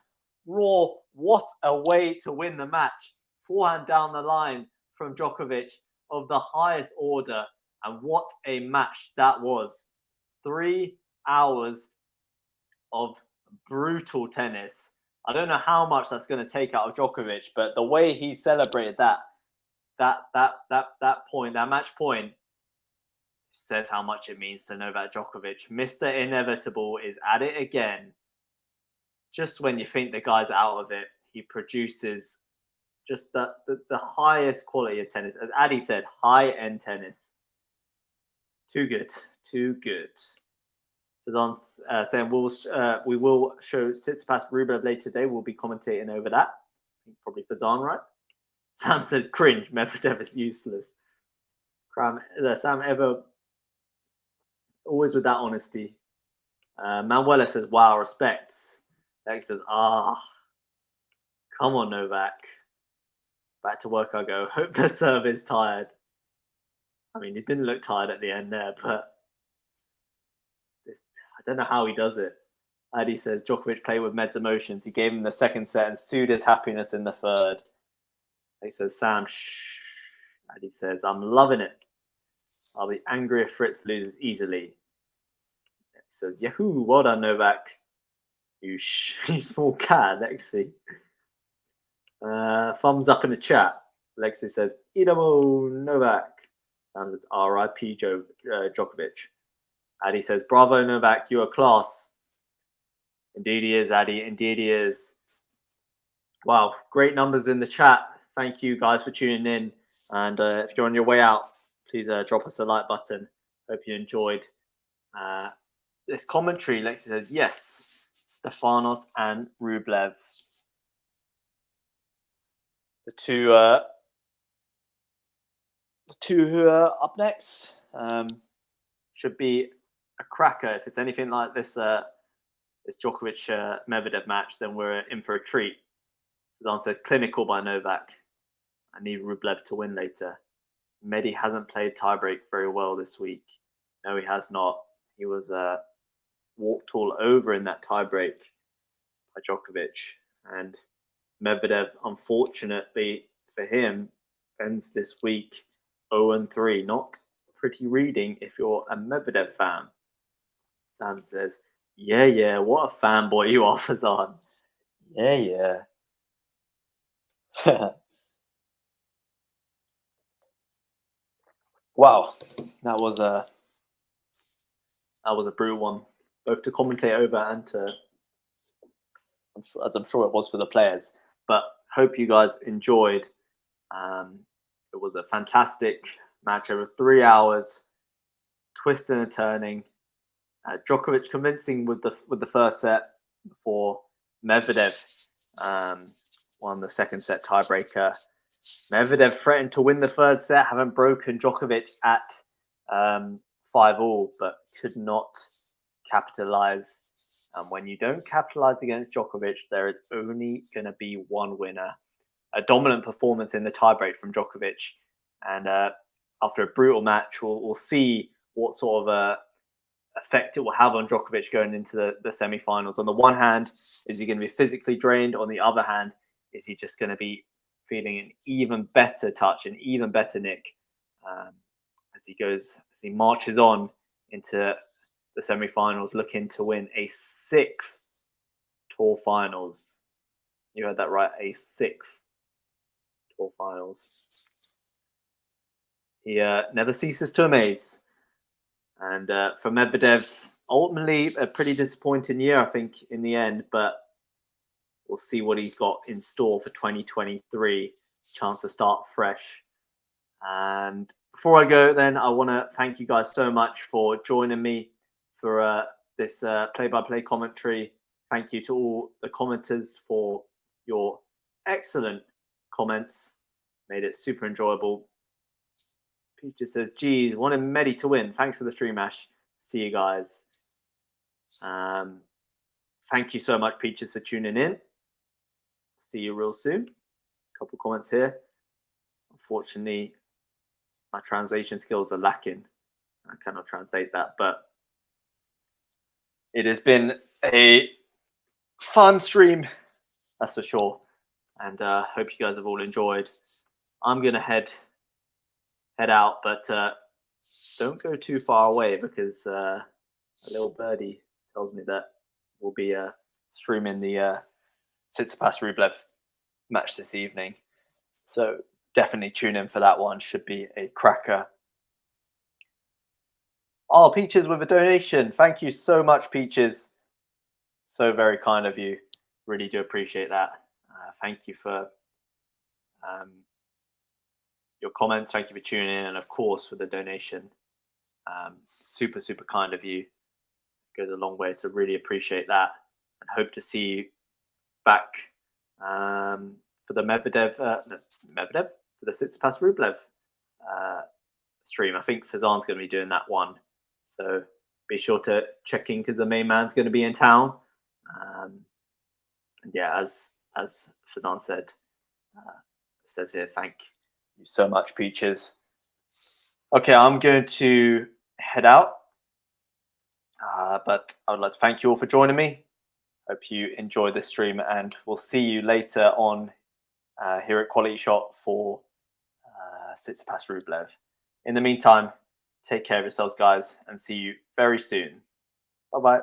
roar. What a way to win the match. Forehand down the line from Djokovic of the highest order. And what a match that was. 3 hours of brutal tennis. I don't know how much that's going to take out of Djokovic, but the way he celebrated that point, that match point, says how much it means to Novak Djokovic. Mr. Inevitable is at it again. Just when you think the guy's out of it, he produces just the highest quality of tennis. As Adi said, high-end tennis. Too good. Too good. Fazan saying we will show Tsitsipas Rublev later today. We'll be commentating over that. Probably Fazan, right? Sam says cringe. Medvedev is useless. Sam ever always with that honesty. Manuela says wow, respects. Lex says come on Novak. Back to work I go. Hope the serve is tired. I mean, he didn't look tired at the end there, but I don't know how he does it. Adi says Djokovic played with Med's emotions. He gave him the second set and soothed his happiness in the third. He says, Sam, shh. Adi says, I'm loving it. I'll be angry if Fritz loses easily. He says, Yahoo, well done, Novak. You small cat, Lexi. Thumbs up in the chat. Lexi says, Idamo, Novak. Sam says, R.I.P. Djokovic. Adi says, bravo, Novak, you're a class. Indeed he is, Adi. Indeed he is. Wow, great numbers in the chat. Thank you guys for tuning in. And if you're on your way out, please drop us a like button. Hope you enjoyed this commentary. Lexi says, yes, Stefanos and Rublev. The two who are up next should be a cracker. If it's anything like this Djokovic Medvedev match, then we're in for a treat. Fazan says clinical by Novak. I need Rublev to win later. Medi hasn't played tiebreak very well this week. No, he has not. He was walked all over in that tiebreak by Djokovic. And Medvedev, unfortunately for him, ends this week 0-3. Not pretty reading if you're a Medvedev fan. Sam says, yeah, what a fanboy you are, Fazan. Yeah. Wow, that was a brutal one, both to commentate over and to, as I'm sure it was for the players. But hope you guys enjoyed. It was a fantastic match over 3 hours, twisting and turning. Djokovic convincing with the first set before Medvedev won the second set tiebreaker. Medvedev threatened to win the third set, having broken Djokovic at 5-5, but could not capitalize. And when you don't capitalize against Djokovic, there is only going to be one winner. A dominant performance in the tiebreak from Djokovic. And after a brutal match, we'll see what sort of effect it will have on Djokovic going into the semi-finals. On the one hand, is he going to be physically drained? On the other hand, is he just going to be feeling an even better touch, an even better nick as he marches on into the semi-finals, looking to win a 6th Tour Finals. You heard that right, a 6th Tour Finals. He never ceases to amaze. And for Medvedev, ultimately a pretty disappointing year, I think, in the end. But we'll see what he's got in store for 2023. Chance to start fresh. And before I go, then, I want to thank you guys so much for joining me for this play-by-play commentary. Thank you to all the commenters for your excellent comments. Made it super enjoyable. Peaches says, geez, wanted Medi to win. Thanks for the stream, Ash. See you guys. Thank you so much, Peaches, for tuning in. See you real soon. A couple comments here. Unfortunately, my translation skills are lacking. I cannot translate that, but it has been a fun stream, that's for sure. And hope you guys have all enjoyed. I'm going to head out, but don't go too far away because a little birdie tells me that we'll be streaming the Tsitsipas Rublev match this evening. So definitely tune in for that one. Should be a cracker. Oh, Peaches with a donation. Thank you so much, Peaches. So very kind of you. Really do appreciate that. Thank you for your comments. Thank you for tuning in, and of course for the donation. Super, super kind of you. Goes a long way, so really appreciate that, and hope to see you back for the Medvedev for the Tsitsipas Rublev stream. I think Fazan's going to be doing that one, so be sure to check in because the main man's going to be in town. And yeah, as Fazan said, it says here, thank you so much, Peaches. Okay, I'm going to head out, but I would like to thank you all for joining me. Hope you enjoy this stream, and we'll see you later on here at QualityShot for Tsitsipas Rublev. In the meantime, take care of yourselves, guys, and see you very soon. Bye-bye.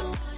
don't wanna